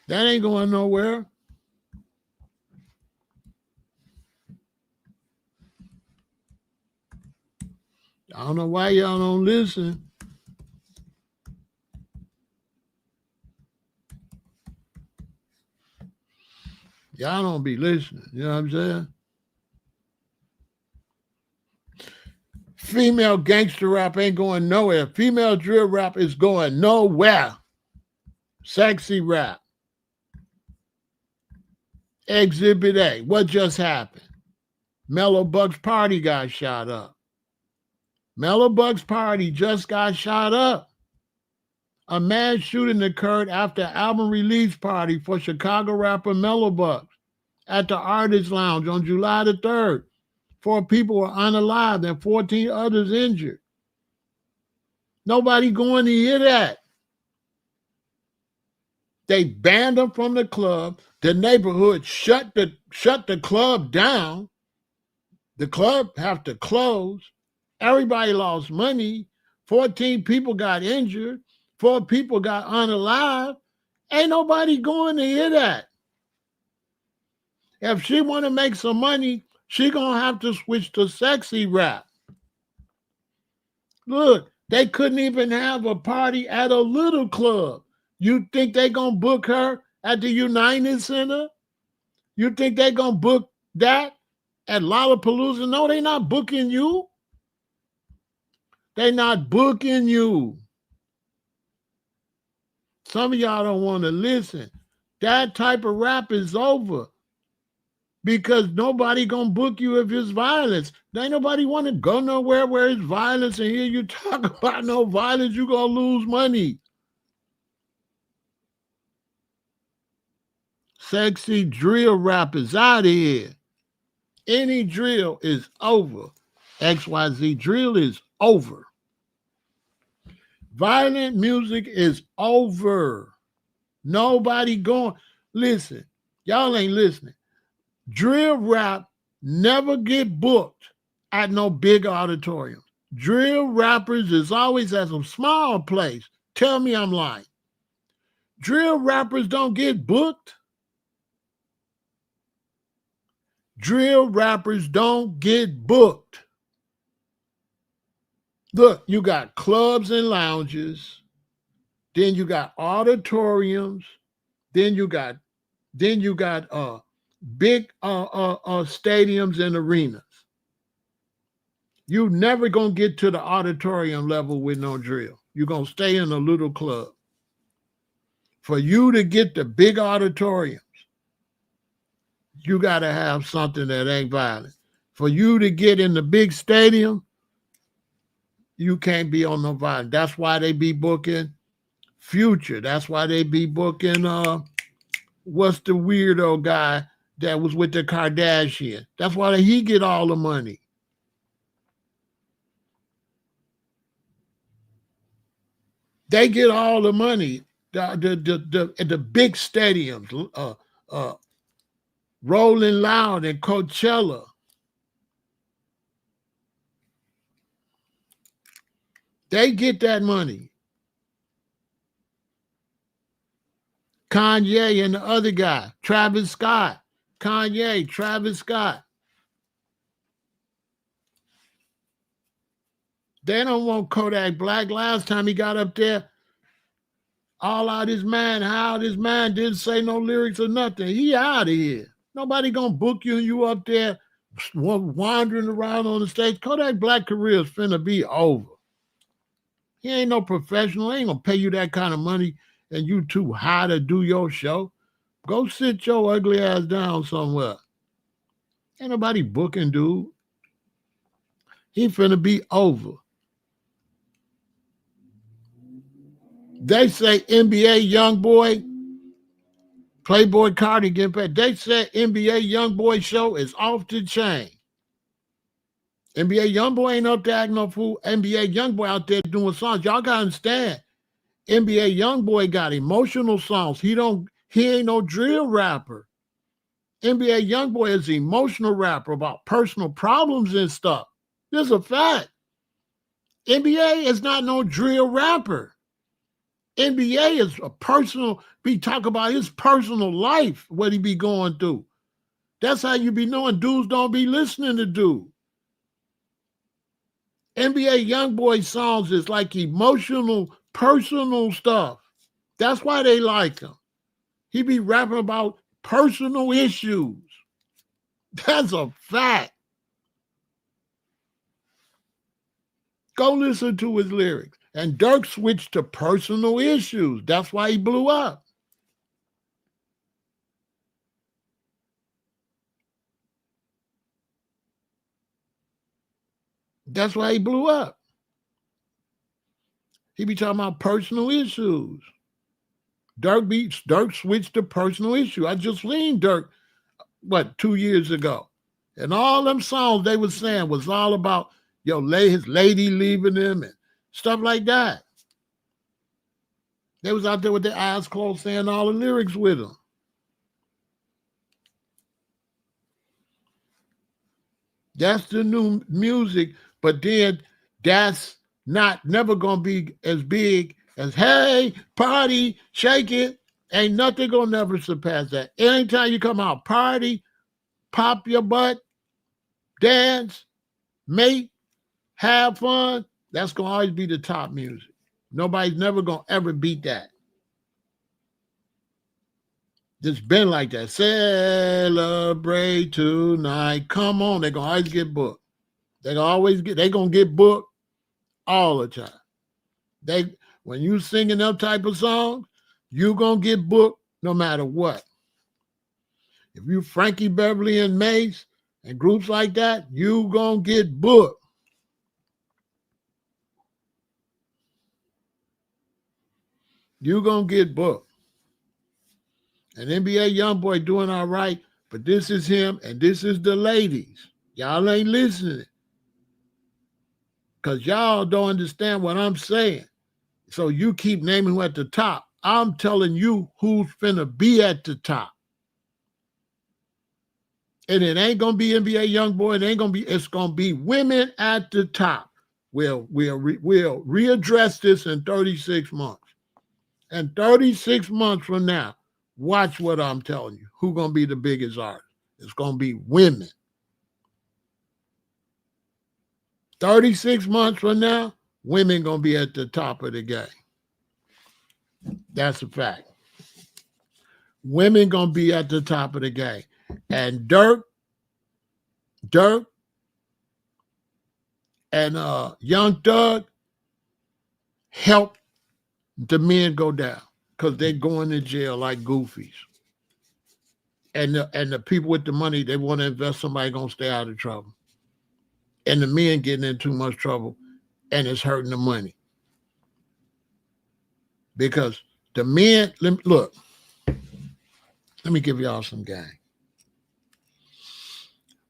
That ain't going nowhere. I don't know why y'all don't listen. Y'all don't be listening. You know what I'm saying? Female gangster rap ain't going nowhere. Female drill rap is going nowhere. Sexy rap. Exhibit A. What just happened? Mellow Buck's party got shot up. Mellow Buck's party just got shot up. A mass shooting occurred after an album release party for Chicago rapper Mellow Buck at the Artist Lounge on July the 3rd. 4 people were unalived and 14 others injured. Nobody going to hear that. They banned them from the club. The neighborhood shut the club down. The club have to close. Everybody lost money. 14 people got injured. 4 people got unalived. Ain't nobody going to hear that. If she want to make some money, she going to have to switch to sexy rap. Look, they couldn't even have a party at a little club. You think they going to book her at the United Center? You think they going to book that at Lollapalooza? No, they not booking you. They not booking you. Some of y'all don't want to listen. That type of rap is over because nobody gonna book you if it's violence. Ain't nobody want to go nowhere where it's violence and hear you talk about no violence. You gonna lose money. Sexy drill rappers out of here. Any drill is over. XYZ drill is over. Violent music is over. Nobody going. Listen, y'all ain't listening. Drill rap never get booked at no big auditorium. Drill rappers is always at some small place. Tell me I'm lying. Drill rappers don't get booked. Drill rappers don't get booked. Look, you got clubs and lounges, then you got auditoriums, then you got big stadiums and arenas. You never gonna get to the auditorium level with no drill. You're gonna stay in a little club. For you to get the big auditoriums, you gotta have something that ain't violent. For you to get in the big stadium, you can't be on no violence. That's why they be booking Future. That's why they be booking what's the weirdo guy that was with the Kardashian? That's why he get all the money. They get all the money. The big stadiums, Rolling Loud and Coachella. They get that money. Kanye and the other guy, Travis Scott. Kanye, Travis Scott. They don't want Kodak Black. Last time he got up there, all out his mind, how this man didn't say no lyrics or nothing. He out of here. Nobody gonna book you and you up there wandering around on the stage. Kodak Black career is finna be over. He ain't no professional. He ain't gonna pay you that kind of money and you too high to do your show. Go sit your ugly ass down somewhere. Ain't nobody booking, dude. He finna be over. They say NBA YoungBoy, Playboy Cardi getting paid. They said NBA YoungBoy show is off the chain. NBA YoungBoy ain't up there acting no fool. NBA YoungBoy out there doing songs. Y'all gotta understand. NBA YoungBoy got emotional songs. He ain't no drill rapper. NBA YoungBoy is an emotional rapper about personal problems and stuff. This is a fact. NBA is not no drill rapper. NBA is a personal, be talk about his personal life, what he be going through. That's how you be knowing dudes don't be listening to dude. NBA YoungBoy songs is like emotional, personal stuff. That's why they like him. He be rapping about personal issues. That's a fact. Go listen to his lyrics. And Dirk switched to personal issues. That's why he blew up. That's why he blew up. He be talking about personal issues. Dirk switched to personal issue. I just seen Dirk, 2 years ago. And all them songs they was saying was all about his lady leaving him and stuff like that. They was out there with their eyes closed saying all the lyrics with him. That's the new music, but then that's never gonna be as big as hey, party, shake it. Ain't nothing gonna never surpass that. Anytime you come out, party, pop your butt, dance, mate, have fun, that's gonna always be the top music. Nobody's never gonna ever beat that. It's been like that. Celebrate tonight. Come on, they're gonna always get booked. They gonna get booked all the time. When you singing them type of songs, you gonna get booked no matter what. If you Frankie Beverly and Mace and groups like that, you gonna get booked. You gonna get booked. An NBA young boy doing all right, but this is him and this is the ladies. Y'all ain't listening because y'all don't understand what I'm saying. So you keep naming who at the top. I'm telling you who's finna be at the top. And it ain't gonna be NBA young boy. It's gonna be women at the top. We'll readdress this in 36 months. And 36 months from now, watch what I'm telling you. Who's gonna be the biggest artist? It's gonna be women. 36 months from now, women gonna be at the top of the game. That's a fact. Women gonna be at the top of the game. And Dirk and Young Thug help the men go down because they're going to jail like goofies. And the people with the money, they want to invest, somebody gonna stay out of trouble. And the men getting in too much trouble, and it's hurting the money. Because the men, look, let me give y'all some game.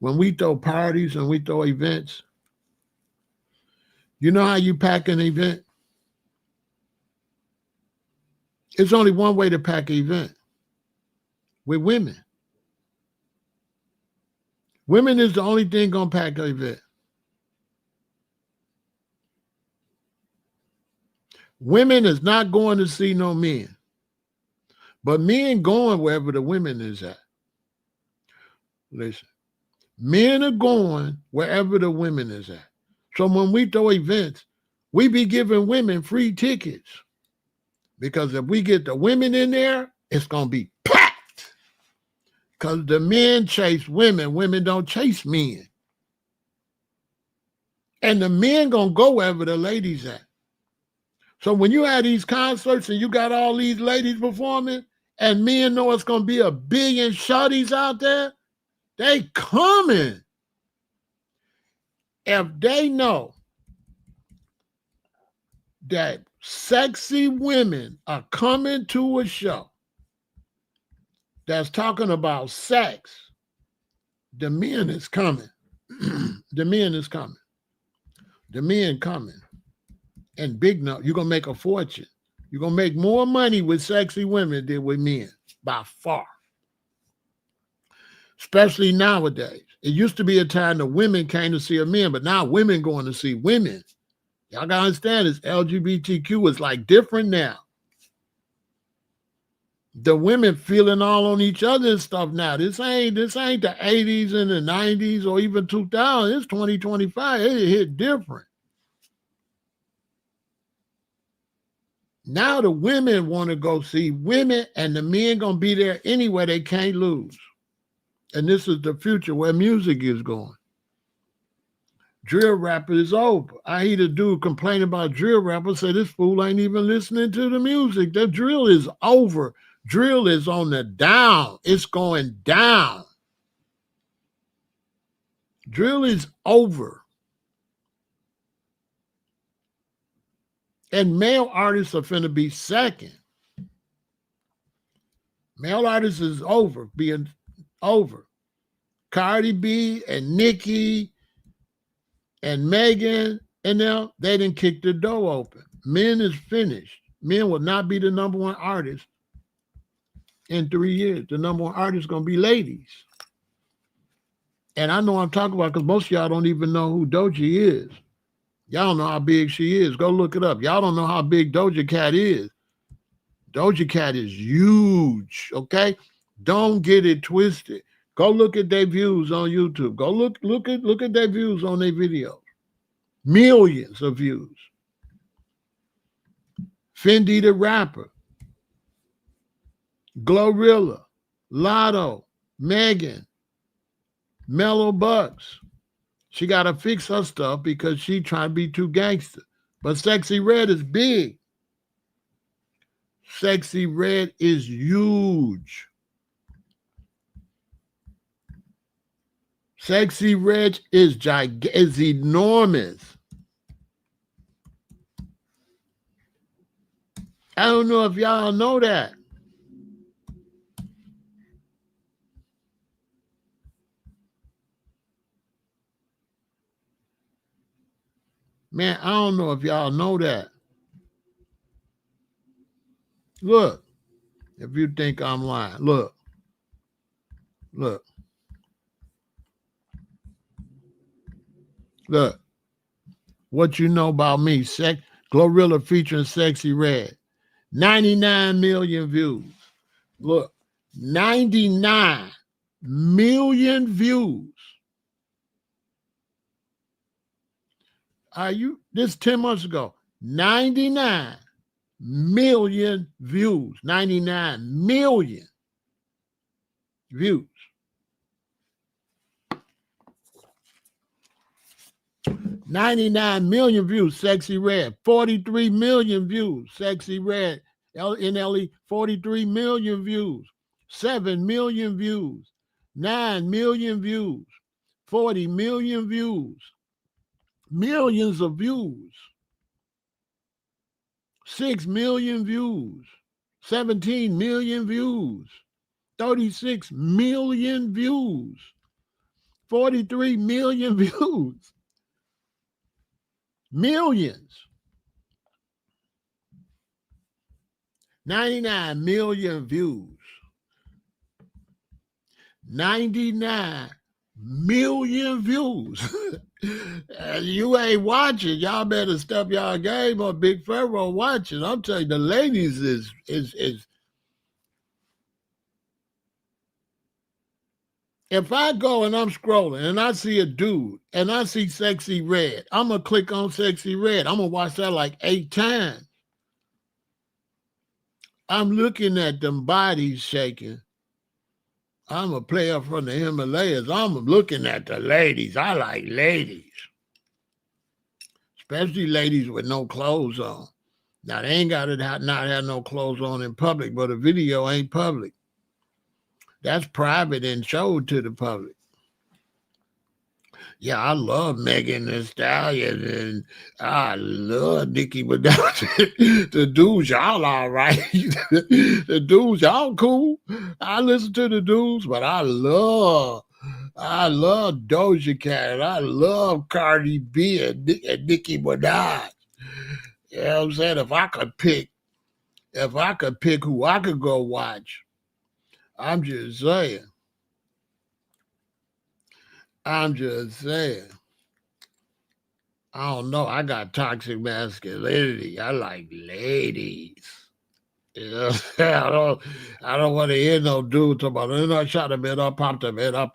When we throw parties and we throw events, you know how you pack an event? It's only one way to pack an event, with women. Women is the only thing gonna pack an event. Women is not going to see no men, but men going wherever the women is at. Listen, men are going wherever the women is at. So when we throw events, we be giving women free tickets. Because if we get the women in there, it's going to be packed. Because the men chase women. Women don't chase men. And the men going to go wherever the ladies at. So when you have these concerts and you got all these ladies performing and men know it's going to be a billion shorties out there, they coming. If they know that sexy women are coming to a show that's talking about sex, the men is coming. The men is coming. The men coming. And big no, you're going to make a fortune. You're going to make more money with sexy women than with men, by far. Especially nowadays. It used to be a time the women came to see a man, but now women going to see women. Y'all got to understand this. LGBTQ is like different now. The women feeling all on each other and stuff now. This ain't the 80s and the 90s or even 2000. It's 2025. It hit different. Now the women want to go see women and the men going to be there anyway. They can't lose. And this is the future where music is going. Drill rapper is over. I hear the dude complain about drill rapper, say this fool ain't even listening to the music. The drill is over. Drill is on the down. It's going down. Drill is over. And male artists are finna be second. Male artists is over, being over. Cardi B and Nicki and Megan and them, they didn't kick the door open. Men is finished. Men will not be the number one artist in 3 years. The number one artist is going to be ladies. And I know what I'm talking about because most of y'all don't even know who Doja is. Y'all don't know how big she is. Go look it up. Y'all don't know how big Doja Cat is. Doja Cat is huge, okay? Don't get it twisted. Go look at their views on YouTube. Go look at their views on their videos. Millions of views. Fendi the rapper. Glorilla. Lotto. Megan. Mellow Bucks. She got to fix her stuff because she trying to be too gangster. But Sexy Red is big. Sexy Red is huge. Sexy Red is is enormous. I don't know if y'all know that. Man, I don't know if y'all know that. Look, if you think I'm lying, look. Look. Look. What you know about me? Glorilla featuring Sexy Red. 99 million views. Look, 99 million views. This 10 months ago? 99 million views. 99 million views. 99 million views, Sexy Red. 43 million views, Sexy Red. NLE, 43 million views. 7 million views. 9 million views. 40 million views. Millions of views. 6 million views. 17 million views. 36 million views. 43 million views. Millions. 99 million views. 99 million views. You ain't watching. Y'all better step y'all game on Big Pharaoh watching. I'm telling you, the ladies is if I go and I'm scrolling and I see a dude and I see Sexy Red, I'm going to click on Sexy Red. I'm going to watch that like 8 times. I'm looking at them bodies shaking. I'm a player from the Himalayas. I'm looking at the ladies. I like ladies. Especially ladies with no clothes on. Now, they ain't got to not have no clothes on in public, but a video ain't public. That's private and showed to the public. Yeah, I love Megan Thee Stallion, and I love Nicki Minaj. The dudes, y'all all right. The dudes, y'all cool. I listen to the dudes, but I love Doja Cat. I love Cardi B and Nicki Minaj. You know what I'm saying? If I could pick who I could go watch, I'm just saying. I don't know. I got toxic masculinity. I like ladies. You know, I don't want to hear no dude talking about, I shot him in, I popped him in, I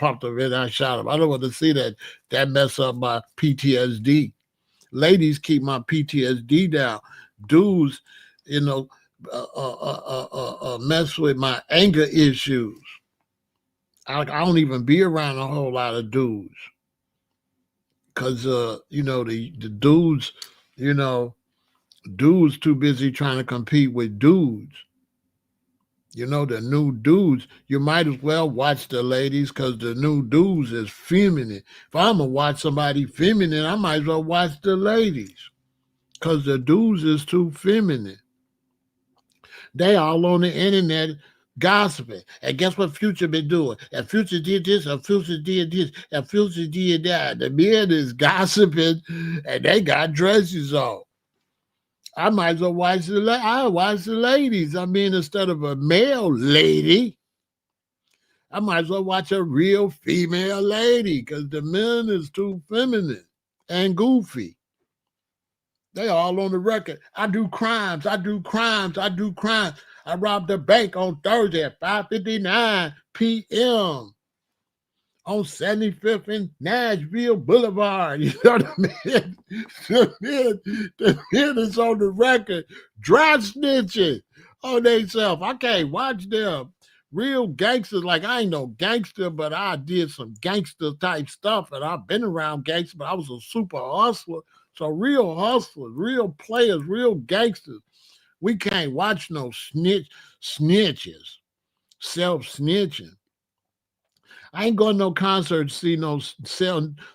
shot him. I don't want to see that. That mess up my PTSD. Ladies keep my PTSD down. Dudes, mess with my anger issues. I don't even be around a whole lot of dudes. Because, the dudes, dudes too busy trying to compete with dudes. The new dudes, you might as well watch the ladies because the new dudes is feminine. If I'm going to watch somebody feminine, I might as well watch the ladies because the dudes is too feminine. They all on the internet gossiping. And guess what Future been doing? And Future did this, and Future did this, and Future did that. The men is gossiping, and they got dresses on. I might as well watch the ladies. I mean, instead of a male lady, I might as well watch a real female lady because the men is too feminine and goofy. They all on the record. I do crimes. I robbed a bank on Thursday at 5:59 p.m. on 75th and Nashville Boulevard. You know what I mean? The men is on the record dry snitching on themselves. I can't watch them. Real gangsters, like I ain't no gangster, but I did some gangster type stuff, and I've been around gangsters, but I was a super hustler. So real hustlers, real players, real gangsters. We can't watch no snitches, self-snitching. I ain't going to no concert to see no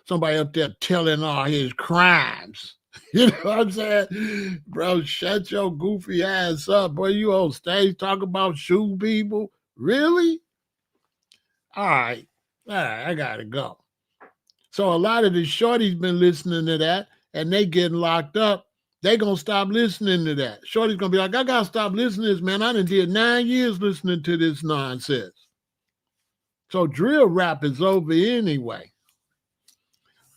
somebody up there telling all his crimes. You know what I'm saying? Bro, shut your goofy ass up. Boy, you on stage talking about shooting people? Really? All right. All right, I got to go. So a lot of the shorties been listening to that and they getting locked up. They going to stop listening to that. Shorty's going to be like, I got to stop listening to this, man. I done did 9 years listening to this nonsense. So drill rap is over anyway.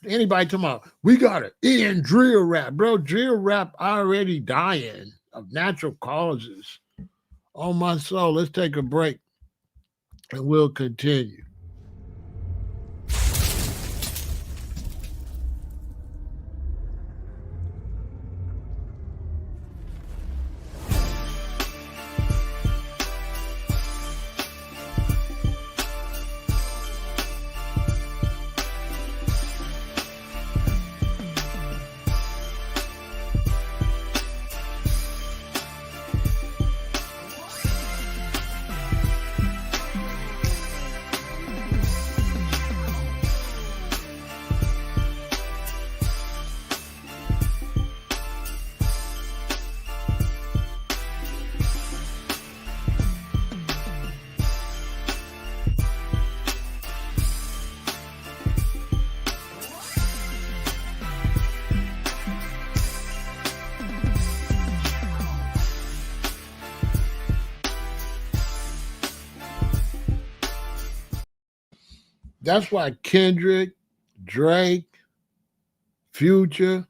Anybody talking about, we got to end drill rap. Bro, drill rap already dying of natural causes. On my soul, let's take a break and we'll continue. That's why Kendrick, Drake, Future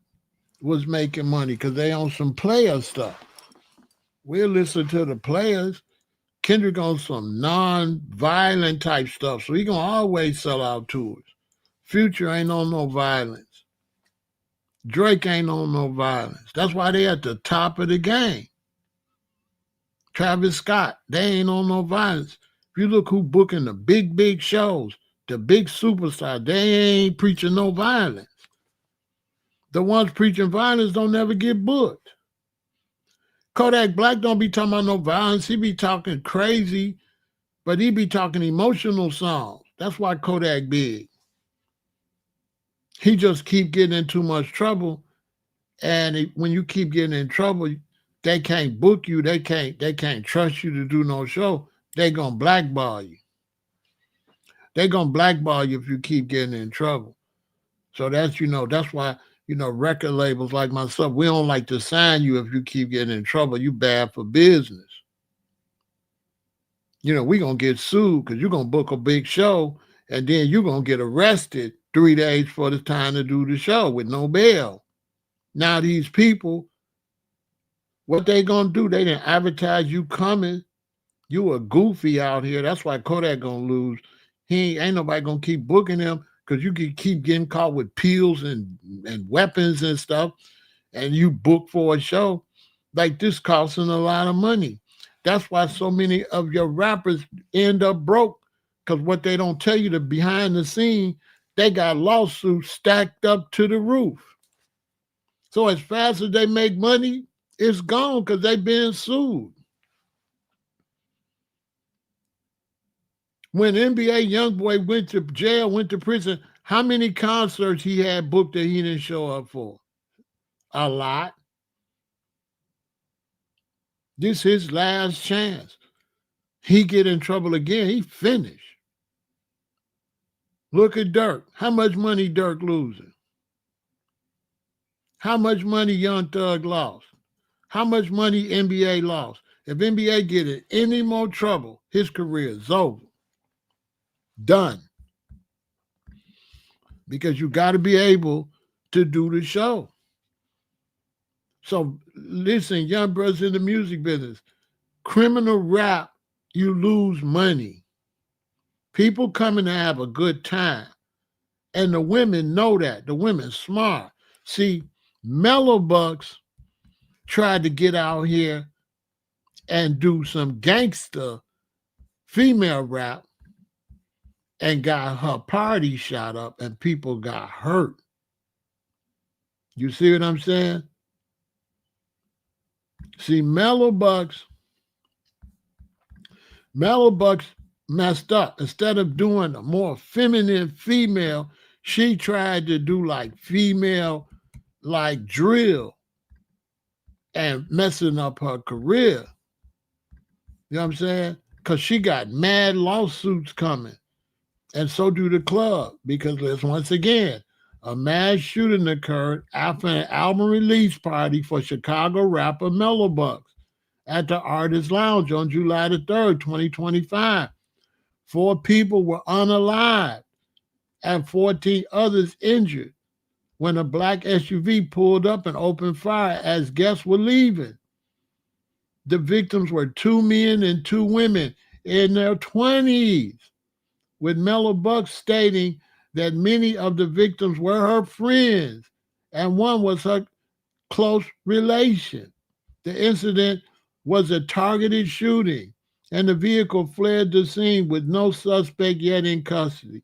was making money because they on some player stuff. We'll listen to the players. Kendrick on some non-violent type stuff, so he gonna always sell out tours. Future ain't on no violence. Drake ain't on no violence. That's why they at the top of the game. Travis Scott, they ain't on no violence. If you look who booking the big shows, the big superstars, they ain't preaching no violence. The ones preaching violence don't never get booked. Kodak Black don't be talking about no violence. He be talking crazy, but he be talking emotional songs. That's why Kodak big. He just keep getting in too much trouble. And when you keep getting in trouble, they can't book you. They can't trust you to do no show. They gonna blackball you. They gonna blackball you if you keep getting in trouble. So that's why, record labels like myself, we don't like to sign you if you keep getting in trouble. You bad for business. We gonna get sued because you're gonna book a big show and then you're gonna get arrested 3 days for the time to do the show with no bail. Now these people, what they gonna do? They didn't advertise you coming. You a goofy out here. That's why Kodak gonna lose. Ain't nobody gonna keep booking him because you can keep getting caught with pills and weapons and stuff, and you book for a show. Like this costing a lot of money. That's why so many of your rappers end up broke, because what they don't tell you, the behind the scene, they got lawsuits stacked up to the roof. So as fast as they make money, it's gone because they've been sued. When NBA Youngboy went to jail, went to prison, how many concerts he had booked that he didn't show up for? A lot. This his last chance. He get in trouble again, he finished. Look at Dirk. How much money Dirk losing? How much money Young Thug lost? How much money NBA lost? If NBA get in any more trouble, his career is over. Done. Because you got to be able to do the show. So listen, young brothers in the music business, criminal rap, you lose money. People coming to have a good time. And the women know that. The women smart. See, Mellow Bucks tried to get out here and do some gangster female rap and got her party shot up and people got hurt. You see what I'm saying? See, Mellow Bucks messed up. Instead of doing a more feminine female, she tried to do like female, like drill and messing up her career. You know what I'm saying? Because she got mad lawsuits coming. And so do the club. Because there's once again, a mass shooting occurred after an album release party for Chicago rapper Mellow Bucks at the Artist Lounge on July the 3rd, 2025. 4 people were unalive and 14 others injured when a black SUV pulled up and opened fire as guests were leaving. The victims were 2 men and 2 women in their 20s, with Mellow Bucks stating that many of the victims were her friends and one was her close relation. The incident was a targeted shooting, and the vehicle fled the scene with no suspect yet in custody.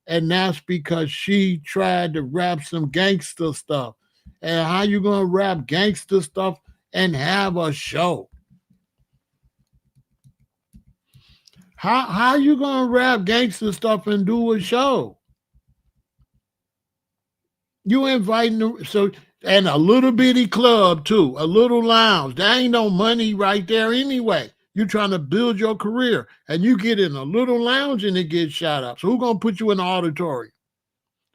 And that's because she tried to rap some gangster stuff. And how you gonna rap gangster stuff and have a show? How you gonna rap gangster stuff and do a show? You inviting and a little bitty club too, a little lounge. There ain't no money right there anyway. You trying to build your career, and you get in a little lounge and it gets shot up. So who gonna put you in the auditorium?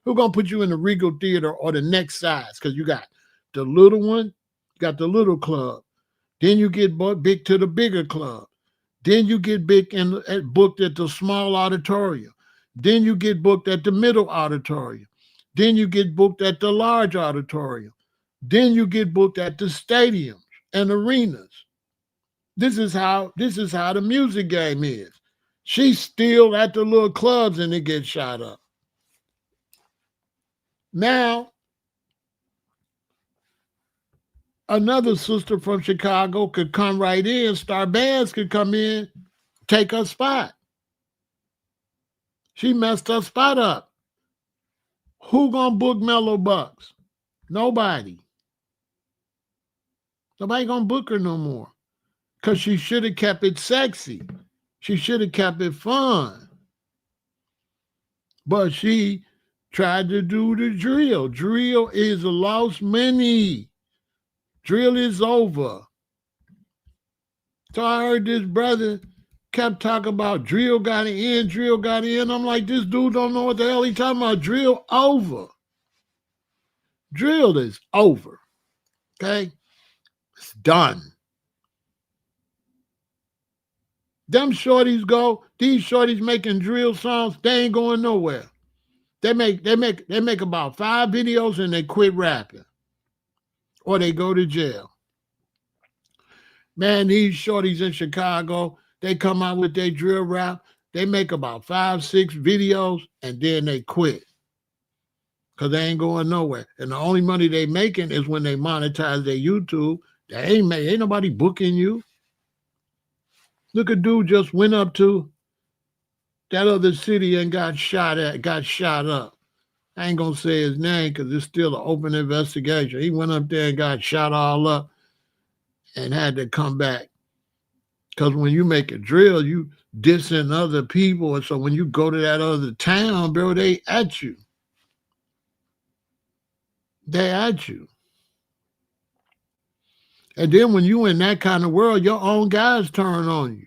Who gonna put you in the Regal Theater or the next size? Because you got the little one, you got the little club. Then you get big to the bigger club. Then you get big and booked at the small auditorium. Then you get booked at the middle auditorium. Then you get booked at the large auditorium. Then you get booked at the stadiums and arenas. This is how the music game is. She's still at the little clubs and it gets shot up. Now, another sister from Chicago could come right in. Star Bands could come in, take her spot. She messed her spot up. Who gonna book Mellow Bucks? Nobody. Nobody gonna book her no more. Because she should have kept it sexy. She should have kept it fun. But she tried to do the drill. Drill is lost money. Drill is over. So I heard this brother kept talking about drill got in, drill got in. I'm like, this dude don't know what the hell he talking about. Drill over. Drill is over. Okay? It's done. Them shorties these shorties making drill songs, they ain't going nowhere. They make about 5 videos and they quit rapping. Or they go to jail. Man, these shorties in Chicago, they come out with their drill rap. They make about 5, 6 videos and then they quit. Because they ain't going nowhere. And the only money they making is when they monetize their YouTube. They ain't nobody booking you. Look, a dude just went up to that other city and got shot up. I ain't gonna say his name because it's still an open investigation. He went up there and got shot all up and had to come back. Because when you make a drill, you dissing other people. And so when you go to that other town, bro, they at you. They at you. And then when you in that kind of world, your own guys turn on you.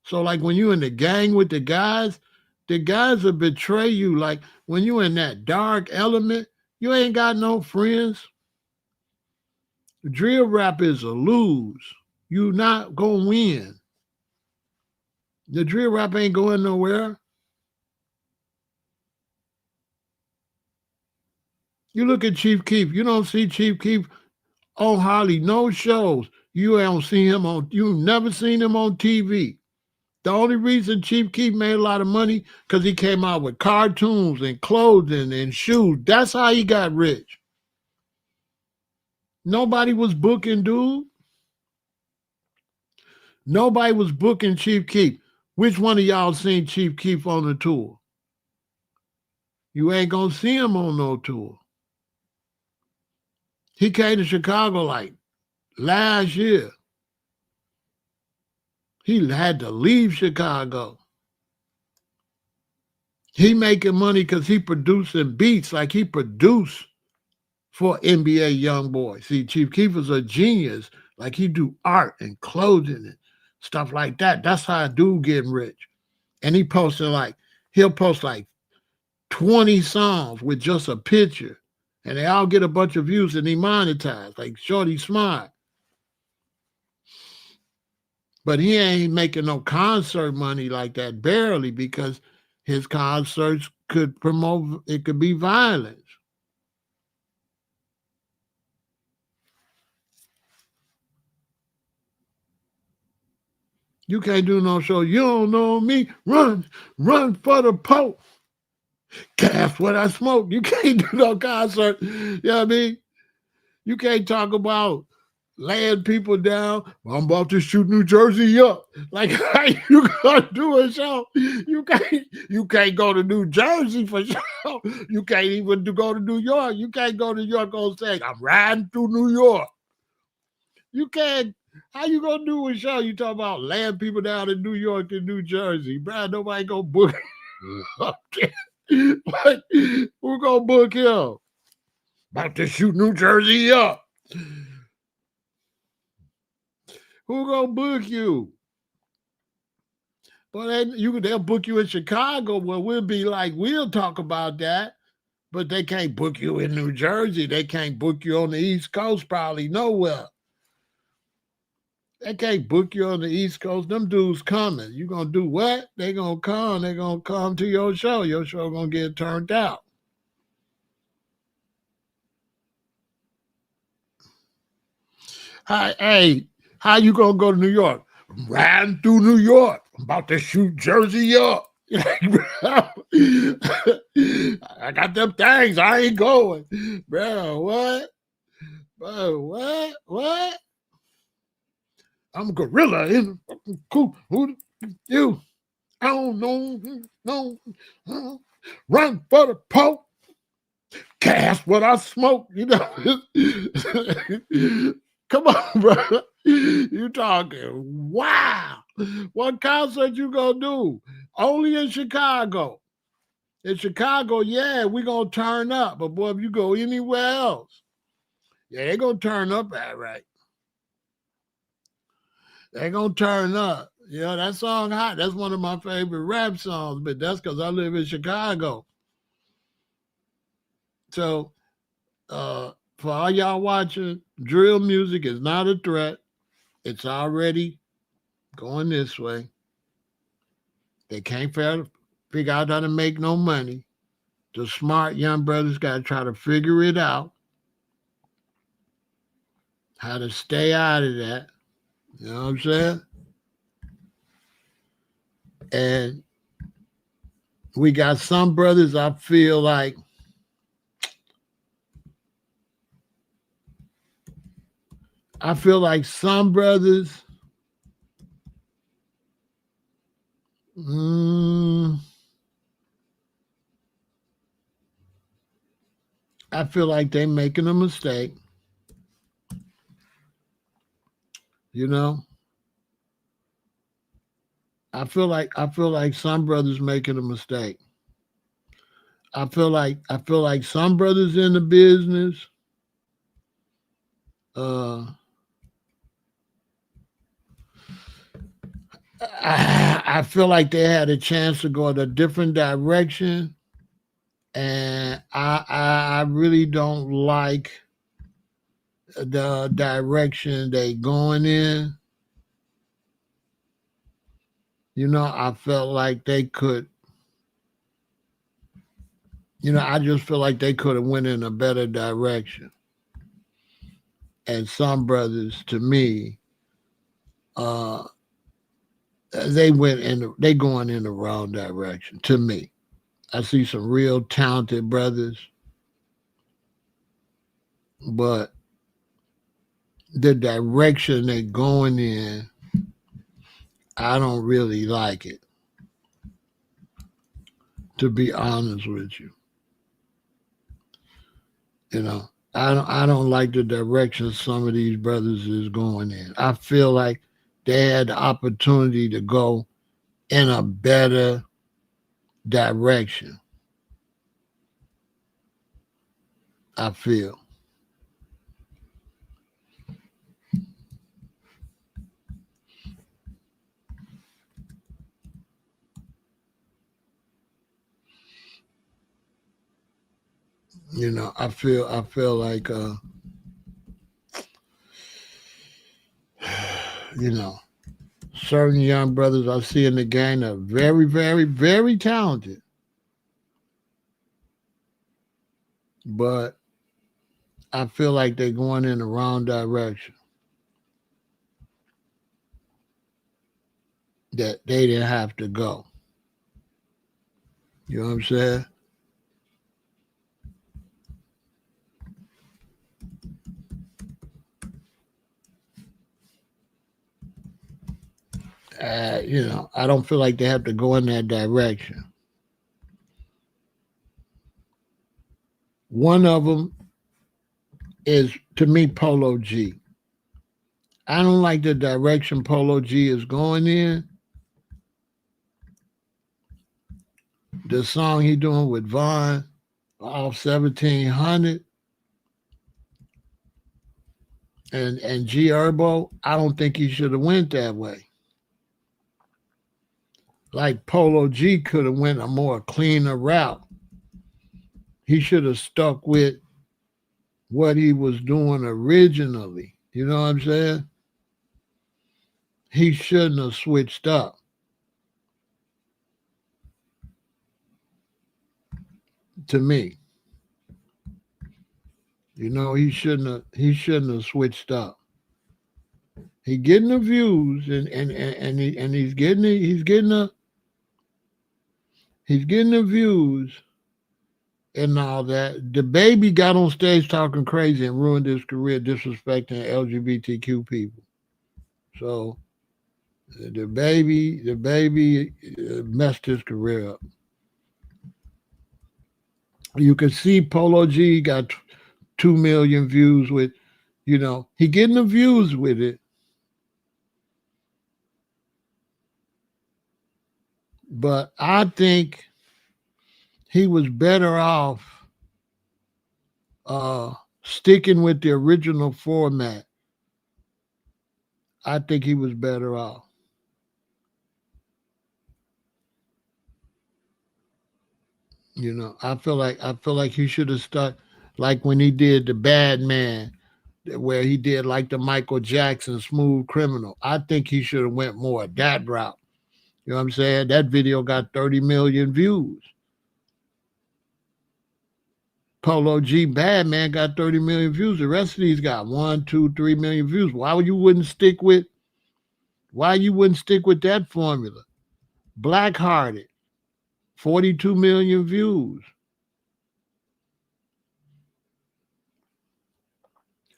So like when you in the gang with the guys will betray you. Like when you in that dark element, you ain't got no friends. Drill rap is a lose. You not gonna win. The drill rap ain't going nowhere. You look at Chief Keef. You don't see Chief Keef on hardly no shows. You never seen him on TV. The only reason Chief Keef made a lot of money because he came out with cartoons and clothing and shoes. That's how he got rich. Nobody was booking, dude. Nobody was booking Chief Keef. Which one of y'all seen Chief Keef on the tour? You ain't gonna see him on no tour. He came to Chicago like last year. He had to leave Chicago. He making money because he producing beats like he produced for NBA young boy. See, Chief Keefer's a genius. Like he do art and clothing and stuff like that. That's how a dude getting rich. And he'll post like 20 songs with just a picture. And they all get a bunch of views and he monetized. Like Shorty Smart. But he ain't making no concert money like that, barely, because his concerts could be violence. You can't do no show. You don't know me. Run for the Pope. Gas what I smoke. You can't do no concert. You know what I mean? You can't talk about laying people down. I'm about to shoot New Jersey up. Like how you gonna do a show? You can't go to New Jersey for sure. You can't even go to New York. You can't go to New York on stage. I'm riding through New York. You can't. How you gonna do a show? You talk about laying people down in New York and New Jersey, bro. Nobody gonna book up there. Like, who gonna book him? About to shoot New Jersey up. Who gonna book you? But they'll book you in Chicago. Well, we'll talk about that. But they can't book you in New Jersey. They can't book you on the East Coast, probably nowhere. They can't book you on the East Coast. Them dudes coming. You gonna do what? They gonna come. They gonna come to your show. Your show gonna get turned out. Hey, how you gonna go to New York? I'm riding through New York. I'm about to shoot Jersey up. I got them things. I ain't going. Bro, what? Bro, what? I'm a gorilla in cool. Who you? I don't know. No. Run for the Pope. Gas what I smoke. You know. Come on, bro. You talking? Wow. What concert you gonna do? Only in Chicago. In Chicago, yeah, we gonna turn up. But boy, if you go anywhere else, yeah, they gonna turn up at right. They gonna turn up. You know, that song hot. That's one of my favorite rap songs, but that's because I live in Chicago. So for all y'all watching, drill music is not a threat. It's already going this way. They can't figure out how to make no money. The smart young brothers got to try to figure it out, how to stay out of that. You know what I'm saying? And we got some brothers I feel like some brothers I feel like they making a mistake. You know? I feel like some brothers making a mistake. I feel like some brothers in the business I feel like they had a chance to go in a different direction, and I really don't like the direction they going in. You know, I felt like they could. You know, I just feel like they could have went in a better direction. And some brothers, to me, they going in the wrong direction. To me, I see some real talented brothers, but the direction they going in, I don't really like it. To be honest with you, you know, I don't like the direction some of these brothers is going in. I feel like they had the opportunity to go in a better direction. I feel. I feel like you know, certain young brothers I see in the game are very, very, very talented. But I feel like they're going in the wrong direction. That they didn't have to go. You know what I'm saying? I don't feel like they have to go in that direction. One of them is, to me, Polo G. I don't like the direction Polo G is going in. The song he doing with Vaughn off 1700 and G Herbo, I don't think he should have went that way. Like Polo G could have went a more cleaner route. He should have stuck with what he was doing originally. You know what I'm saying? He shouldn't have switched up. To me, he shouldn't have switched up. He getting the views and he's getting the views and all that. The baby got on stage talking crazy and ruined his career disrespecting LGBTQ people. So the baby messed his career up. You can see Polo G got 2 million views with, he getting the views with it, but I think he was better off uh, sticking with the original format. I think he was better off. I feel like he should have stuck like when he did the Bad Man, where he did like the Michael Jackson Smooth Criminal. I think he should have went more that route. You know what I'm saying? That video got 30 million views. Polo G Bad Man got 30 million views. The rest of these got 1, 2, 3 million views. Why you wouldn't stick with that formula? Blackhearted, 42 million views.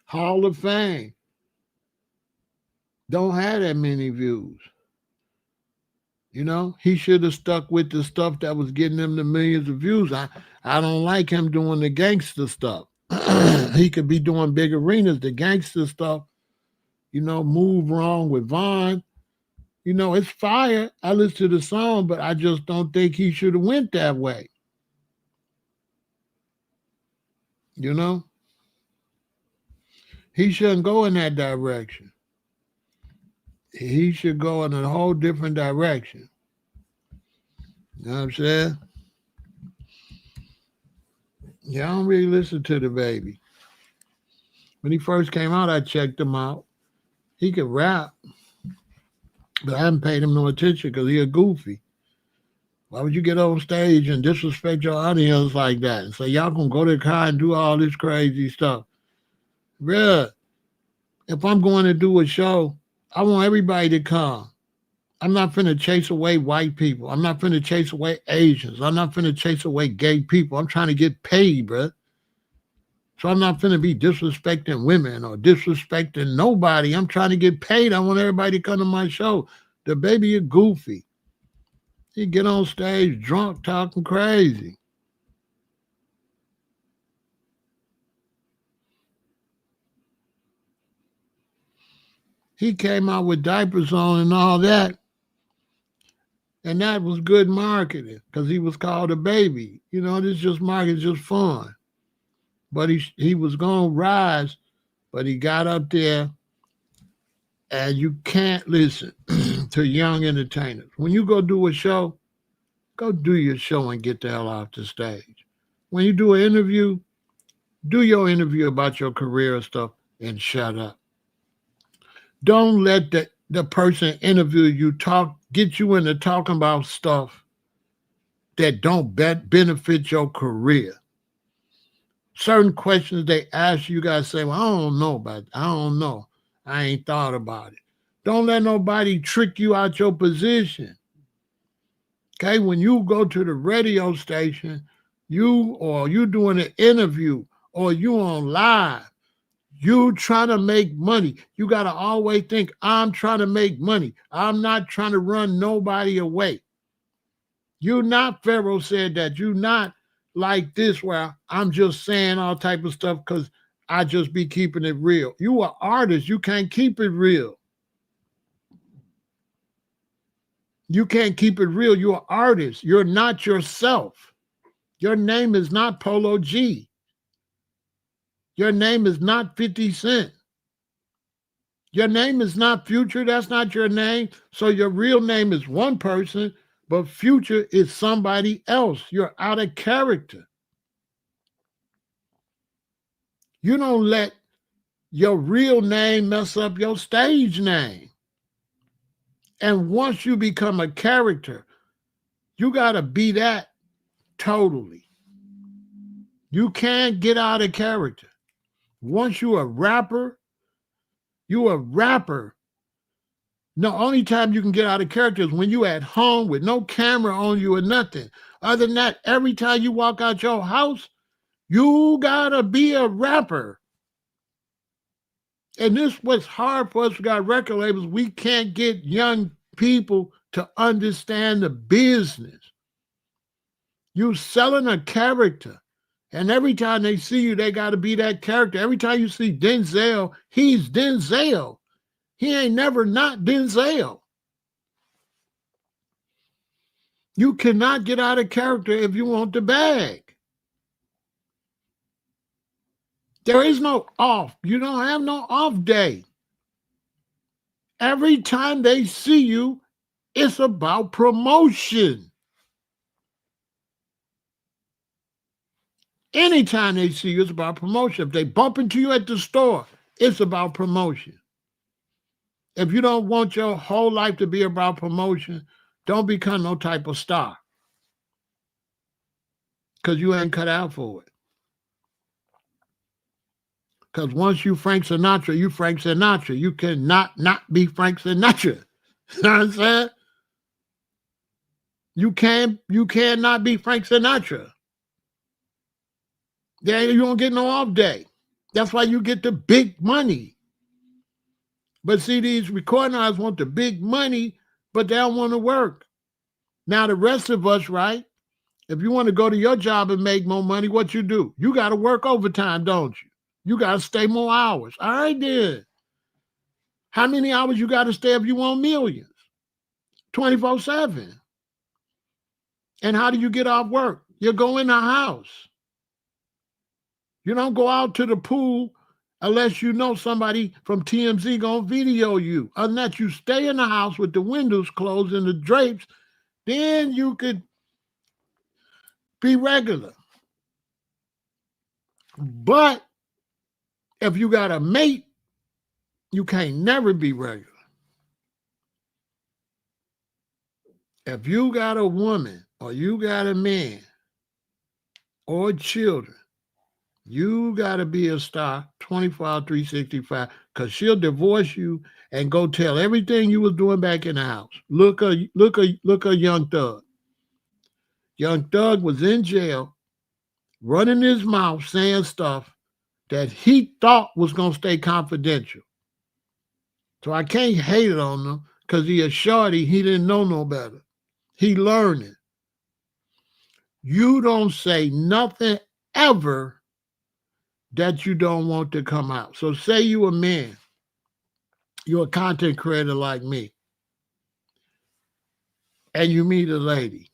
Hall of Fame, don't have that many views. He should have stuck with the stuff that was getting him the millions of views. I don't like him doing the gangster stuff. He could be doing big arenas. The gangster stuff, Move Wrong with Vaughn. It's fire. I listen to the song, but I just don't think he should have went that way. You know, he shouldn't go in that direction. He should go in a whole different direction. You know what I'm saying? Yeah, I don't really listen to the baby. When he first came out, I checked him out. He could rap, but I haven't paid him no attention because he a goofy. Why would you get on stage and disrespect your audience like that and say y'all gonna go to the car and do all this crazy stuff? Bruh, if I'm going to do a show, I want everybody to come. I'm not finna chase away white people. I'm not finna chase away Asians. I'm not finna chase away gay people. I'm trying to get paid, bruh. So I'm not finna be disrespecting women or disrespecting nobody. I'm trying to get paid. I want everybody to come to my show. The baby is goofy. He get on stage drunk, talking crazy. He came out with diapers on and all that. And that was good marketing because he was called a baby. You know, this just marketing, just fun. But he was going to rise, but he got up there, and you can't listen to young entertainers. When you go do a show, go do your show and get the hell off the stage. When you do an interview, do your interview about your career and stuff and shut up. Don't let the person interview you get you into talking about stuff that don't benefit your career. Certain questions they ask you, gotta say, well, I don't know about it. I don't know. I ain't thought about it. Don't let nobody trick you out your position. Okay, when you go to the radio station, you doing an interview or you on live, you trying to make money. You gotta always think, I'm trying to make money. I'm not trying to run nobody away. You're not, Pharaoh said that. You're not like this where I'm just saying all type of stuff because I just be keeping it real. You are artist. You can't keep it real. You can't keep it real. You're an artist. You're not yourself. Your name is not Polo G. Your name is not 50 Cent. Your name is not Future. That's not your name. So your real name is one person, but Future is somebody else. You're out of character. You don't let your real name mess up your stage name. And once you become a character, you got to be that totally. You can't get out of character. Once you're a rapper, you're a rapper. The only time you can get out of character is when you at home with no camera on you or nothing. Other than that, every time you walk out your house, you got to be a rapper. And this was hard for us. We got record labels. We can't get young people to understand the business. You're selling a character. And every time they see you, they got to be that character. Every time you see Denzel, he's Denzel. He ain't never not Denzel. You cannot get out of character if you want the bag. There is no off. You don't have no off day. Every time they see you, it's about promotion. Anytime they see you, it's about promotion. If they bump into you at the store, it's about promotion. If you don't want your whole life to be about promotion, don't become no type of star. Because you ain't cut out for it. Because once you Frank Sinatra, you Frank Sinatra. You cannot not be Frank Sinatra. You know what I'm saying? You cannot be Frank Sinatra. Then you don't get no off day. That's why you get the big money. But see, these recording artists want the big money, but they don't want to work. Now the rest of us, right? If you want to go to your job and make more money, what you do? You got to work overtime, don't you? You got to stay more hours. All right, then. How many hours you got to stay if you want millions? 24/7. And how do you get off work? You go in the house. You don't go out to the pool unless you know somebody from TMZ gonna video you. Unless you stay in the house with the windows closed and the drapes, then you could be regular. But if you got a mate, you can't never be regular. If you got a woman or you got a man or children, you got to be a star 24 365 because she'll divorce you and go tell everything you was doing back in the house. Look a Young Thug. Young Thug was in jail running his mouth saying stuff that he thought was going to stay confidential. So I can't hate it on him because he a shorty. He didn't know no better. He learned it. You don't say nothing ever that you don't want to come out. So say you a man. you're a content creator like me, and you meet a lady,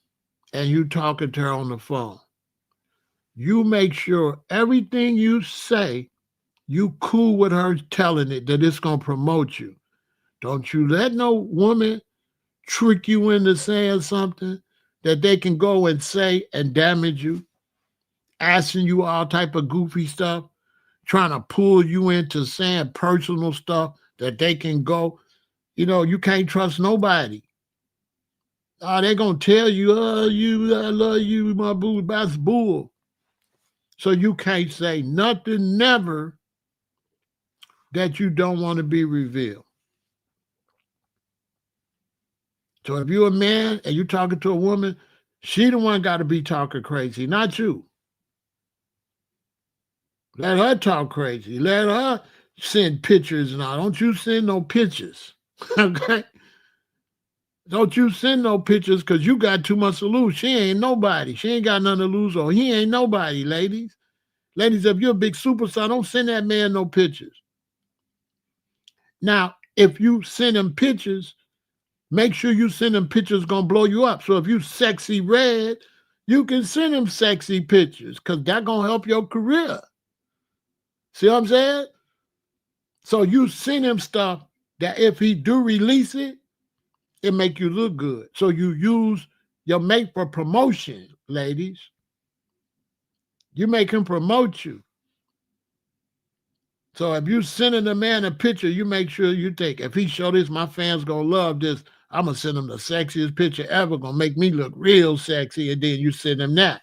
and you talking to her on the phone, you make sure everything you say, you cool with her telling it that it's going to promote you. Don't you let no woman trick you into saying something that they can go and say and damage you, asking you all type of goofy stuff, trying to pull you into saying personal stuff that they can go, you can't trust nobody. Oh, they're going to tell you, I love you, my boo, that's bull. So you can't say nothing never that you don't want to be revealed. So if you're a man and you're talking to a woman, she the one got to be talking crazy, not you. Let her talk crazy. Let her send pictures and all. Don't you send no pictures. Okay? Don't you send no pictures because you got too much to lose. She ain't nobody. She ain't got nothing to lose, or he ain't nobody, ladies. Ladies, if you're a big superstar, don't send that man no pictures. Now, if you send him pictures, make sure you send him pictures gonna blow you up. So if you sexy red, you can send him sexy pictures because that gonna help your career. See what I'm saying? So you send him stuff that if he do release it, it make you look good. So you use your mate for promotion, ladies. You make him promote you. So if you sending a man a picture, you make sure you take, if he show this, my fans gonna love this, I'm gonna send him the sexiest picture ever, gonna make me look real sexy, and then you send him that.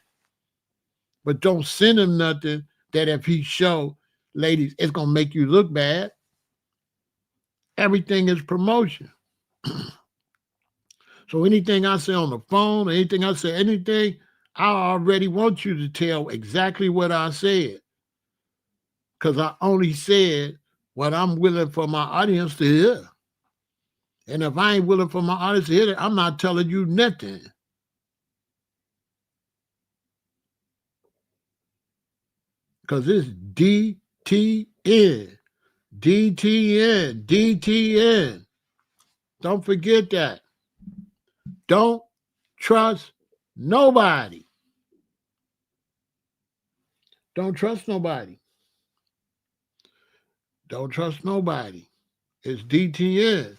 But don't send him nothing that if he show, ladies, it's gonna make you look bad. Everything is promotion. So anything I say on the phone, anything I say, anything, I already want you to tell exactly what I said. Because I only said what I'm willing for my audience to hear. And if I ain't willing for my audience to hear it, I'm not telling you nothing. Because it's DTN. DTN. DTN. Don't forget that. Don't trust nobody. Don't trust nobody. Don't trust nobody. It's DTN.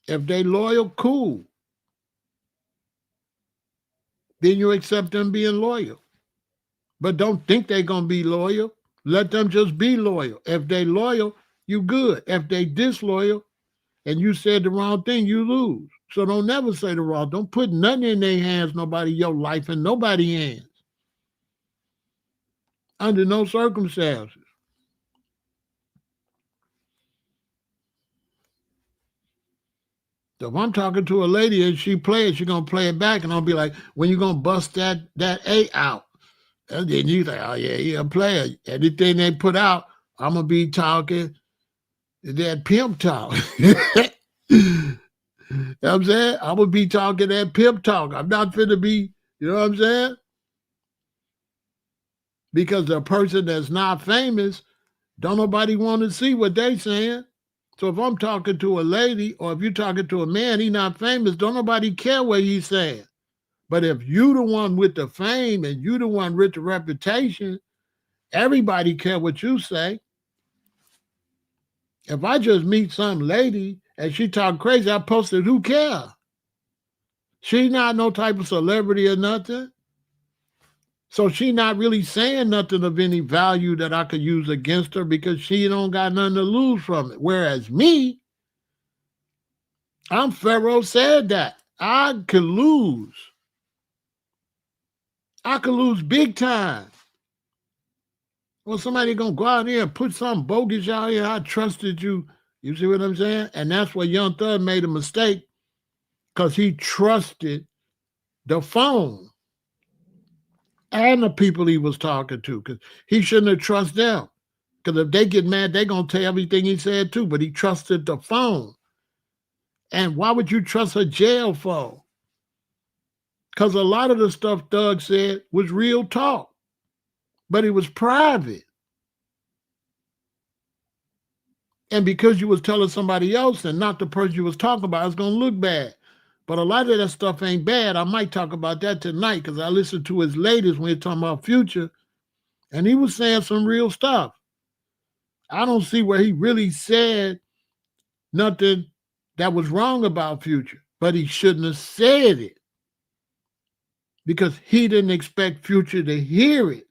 If they loyal, cool. Then you accept them being loyal. But don't think they're going to be loyal. Let them just be loyal. If they loyal, you good. If they disloyal and you said the wrong thing, you lose. So don't never say the wrong. Don't put nothing in their hands, nobody, your life in nobody's hands. Under no circumstances. So if I'm talking to a lady and she play it, she's going to play it back, and I'll be like, when you going to bust that A out? And then you think, oh, yeah, he a player. Anything they put out, I'm going to be talking that pimp talk. You know what I'm saying? I'm going to be talking that pimp talk. I'm not finna be, you know what I'm saying? Because the person that's not famous, don't nobody want to see what they saying. So if I'm talking to a lady or if you're talking to a man, he not famous, don't nobody care what he's saying. But if you the one with the fame and you the one with the reputation, everybody care what you say. If I just meet some lady and she talk crazy, I posted, who care? She not no type of celebrity or nothing. So she not really saying nothing of any value that I could use against her because she don't got nothing to lose from it. Whereas me, I'm Pharaoh said that. I could lose. I could lose big time. Well, somebody gonna go out there and put something bogus out here. I trusted you. You see what I'm saying? And that's where Young Thug made a mistake because he trusted the phone and the people he was talking to, because he shouldn't have trusted them. Because if they get mad, they're going to tell everything he said too, but he trusted the phone. And why would you trust a jail phone? Because a lot of the stuff Thug said was real talk, but it was private. And because you was telling somebody else and not the person you was talking about, it's going to look bad. But a lot of that stuff ain't bad. I might talk about that tonight because I listened to his latest when he was talking about Future, and he was saying some real stuff. I don't see where he really said nothing that was wrong about Future, but he shouldn't have said it because he didn't expect Future to hear it.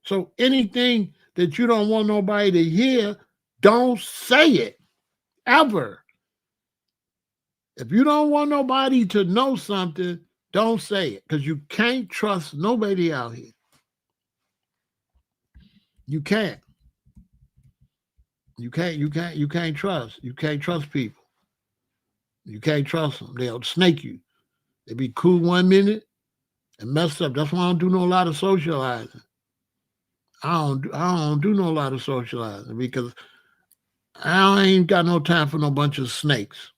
So anything that you don't want nobody to hear, don't say it ever. If you don't want nobody to know something, don't say it because you can't trust nobody out here. You can't. You can't trust. You can't trust people. You can't trust them. They'll snake you. They be cool 1 minute and mess up. That's why I don't do no lot of socializing. I don't do no lot of socializing because I ain't got no time for no bunch of snakes.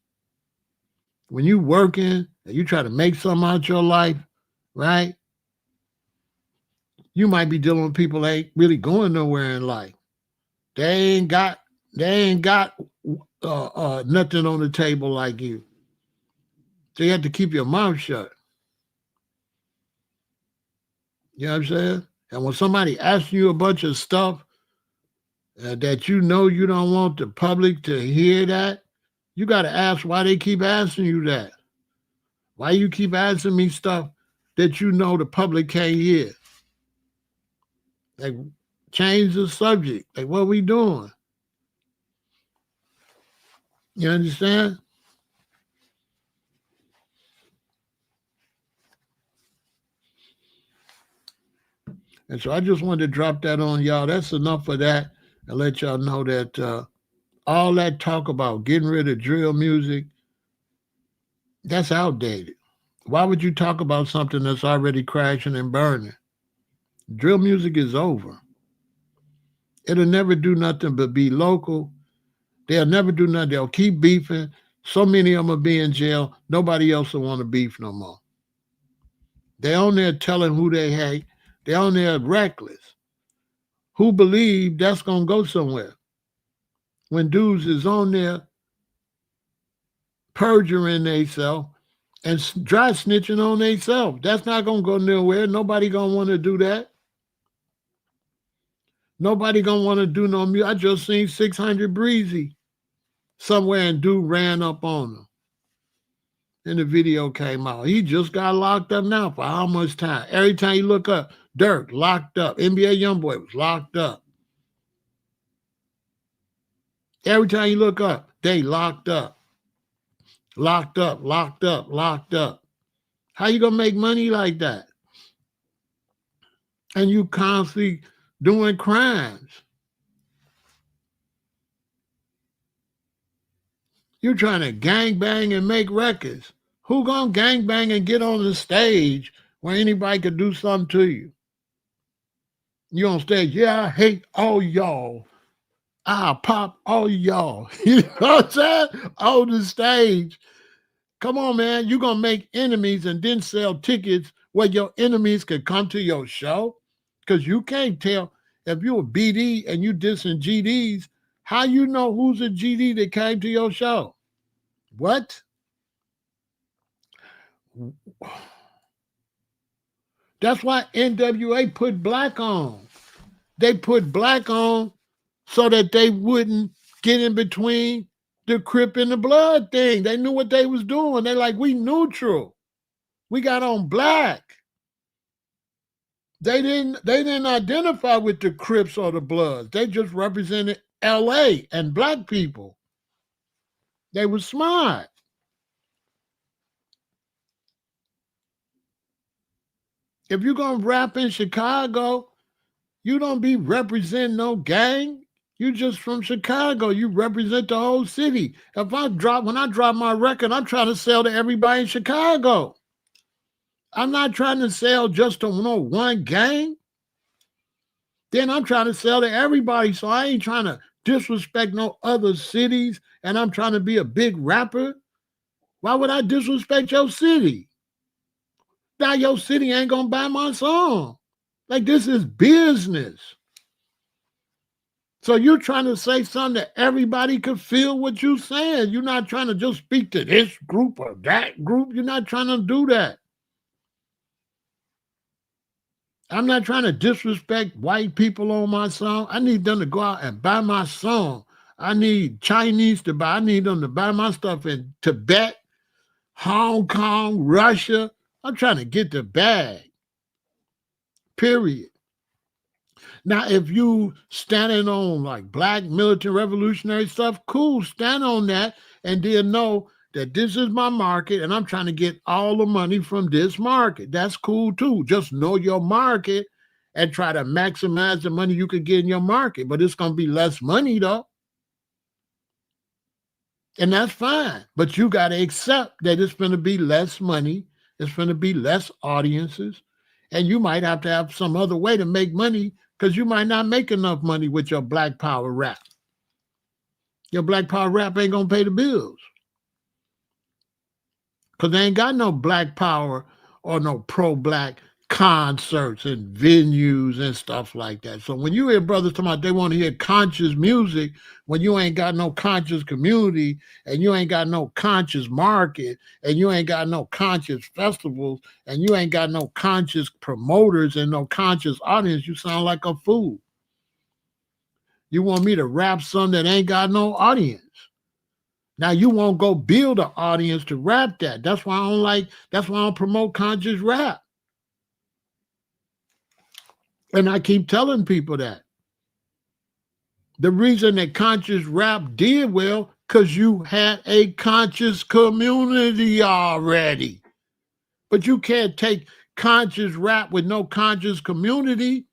When you working and you try to make something out your life, right? You might be dealing with people that ain't really going nowhere in life. They ain't got nothing on the table like you. So you have to keep your mouth shut. You know what I'm saying? And when somebody asks you a bunch of stuff that you know you don't want the public to hear that, you got to ask why they keep asking you that. Why you keep asking me stuff that you know the public can't hear? Like, change the subject. Like, what we doing? You understand? And so I just wanted to drop that on y'all. That's enough of that and let y'all know that all that talk about getting rid of drill music, that's outdated. Why would you talk about something that's already crashing and burning? Drill music is over. It'll never do nothing but be local. They'll never do nothing. They'll keep beefing. So many of them will be in jail. Nobody else will want to beef no more. They're on there telling who they hate. They're on there reckless. Who believe that's going to go somewhere? When dudes is on there perjuring themselves and dry snitching on themselves. That's not going to go nowhere. Nobody going to want to do that. Nobody going to want to do no music. I just seen 600 Breezy somewhere and dude ran up on him. And the video came out. He just got locked up now for how much time? Every time you look up, Dirk locked up. NBA Youngboy was locked up. Every time you look up, they locked up. Locked up, locked up, locked up. How you gonna make money like that? And you constantly doing crimes. You're trying to gangbang and make records. Who gonna gangbang and get on the stage where anybody could do something to you? You on stage, yeah, I hate all y'all. I'll pop all y'all. You know what I'm saying? On the stage. Come on, man. You're going to make enemies and then sell tickets where your enemies could come to your show? Because you can't tell if you're a BD and you dissing GDs, how you know who's a GD that came to your show? What? That's why NWA put black on. They put black on so that they wouldn't get in between the Crip and the Blood thing. They knew what they was doing. They like, we neutral. We got on black. They didn't identify with the Crips or the Bloods. They just represented LA and black people. They were smart. If you're going to rap in Chicago, you don't be representing no gang. You just from Chicago. You represent the whole city. When I drop my record, I'm trying to sell to everybody in Chicago. I'm not trying to sell just to no one gang. Then I'm trying to sell to everybody. So I ain't trying to disrespect no other cities. And I'm trying to be a big rapper. Why would I disrespect your city? Now your city ain't gonna buy my song. Like, this is business. So you're trying to say something that everybody could feel what you're saying. You're not trying to just speak to this group or that group. You're not trying to do that. I'm not trying to disrespect white people on my song. I need them to go out and buy my song. I need Chinese to buy. I need them to buy my stuff in Tibet, Hong Kong, Russia. I'm trying to get the bag. Period. Now, if you standing on like black military revolutionary stuff, cool, stand on that and then know that this is my market and I'm trying to get all the money from this market. That's cool too. Just know your market and try to maximize the money you could get in your market. But it's going to be less money though. And that's fine. But you got to accept that it's going to be less money. It's going to be less audiences. And you might have to have some other way to make money because you might not make enough money with your black power rap. Your black power rap ain't going to pay the bills. Because they ain't got no black power or no pro-black concerts and venues and stuff like that. So when you hear brothers talking about they want to hear conscious music, when you ain't got no conscious community and you ain't got no conscious market and you ain't got no conscious festivals and you ain't got no conscious promoters and no conscious audience, you sound like a fool. You want me to rap something that ain't got no audience. Now you won't go build an audience to rap that. That's why I don't promote conscious rap. And I keep telling people that. The reason that conscious rap did well, because you had a conscious community already. But you can't take conscious rap with no conscious community.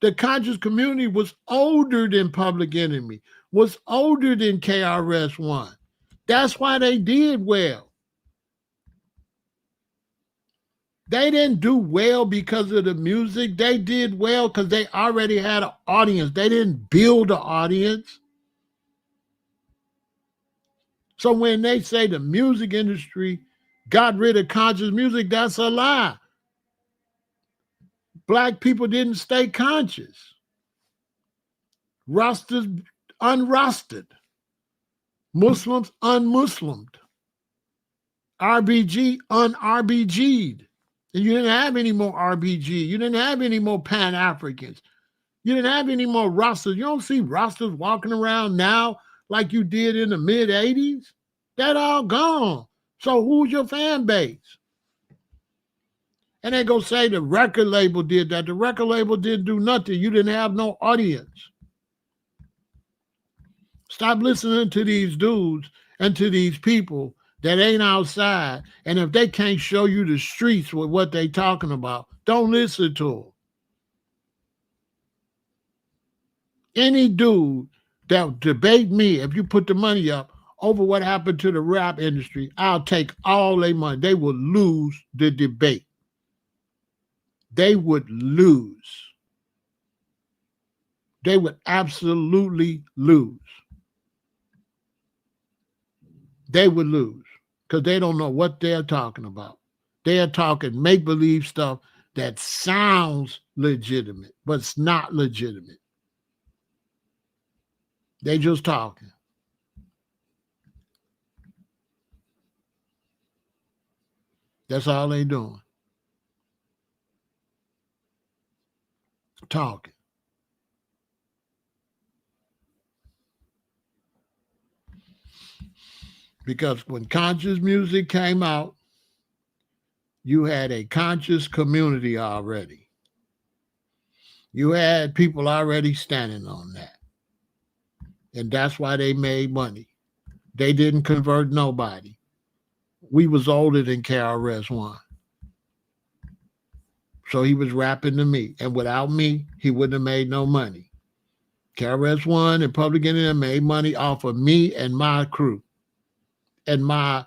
The conscious community was older than Public Enemy, was older than KRS-One. That's why they did well. They didn't do well because of the music. They did well because they already had an audience. They didn't build an audience. So when they say the music industry got rid of conscious music, that's a lie. Black people didn't stay conscious. Rastas unrasted. Muslims unmuslimed. RBG un-RBG'd. And you didn't have any more RBG. You didn't have any more Pan-Africans. You didn't have any more Rastas. You don't see Rastas walking around now like you did in the mid-'80s. That all gone. So who's your fan base? And they go say the record label did that. The record label didn't do nothing. You didn't have no audience. Stop listening to these dudes and to these people that ain't outside. And if they can't show you the streets with what they talking about, don't listen to them. Any dude that debate me, if you put the money up over what happened to the rap industry, I'll take all their money. They will lose the debate. They would lose. They would absolutely lose. They would lose because they don't know what they're talking about. They are talking make-believe stuff that sounds legitimate, but it's not legitimate. They just talking. That's all they doing. Talking. Because when conscious music came out, you had a conscious community already. You had people already standing on that. And that's why they made money. They didn't convert nobody. We was older than KRS-One. So he was rapping to me. And without me, he wouldn't have made no money. KRS-One and Public Enemy made money off of me and my crew and my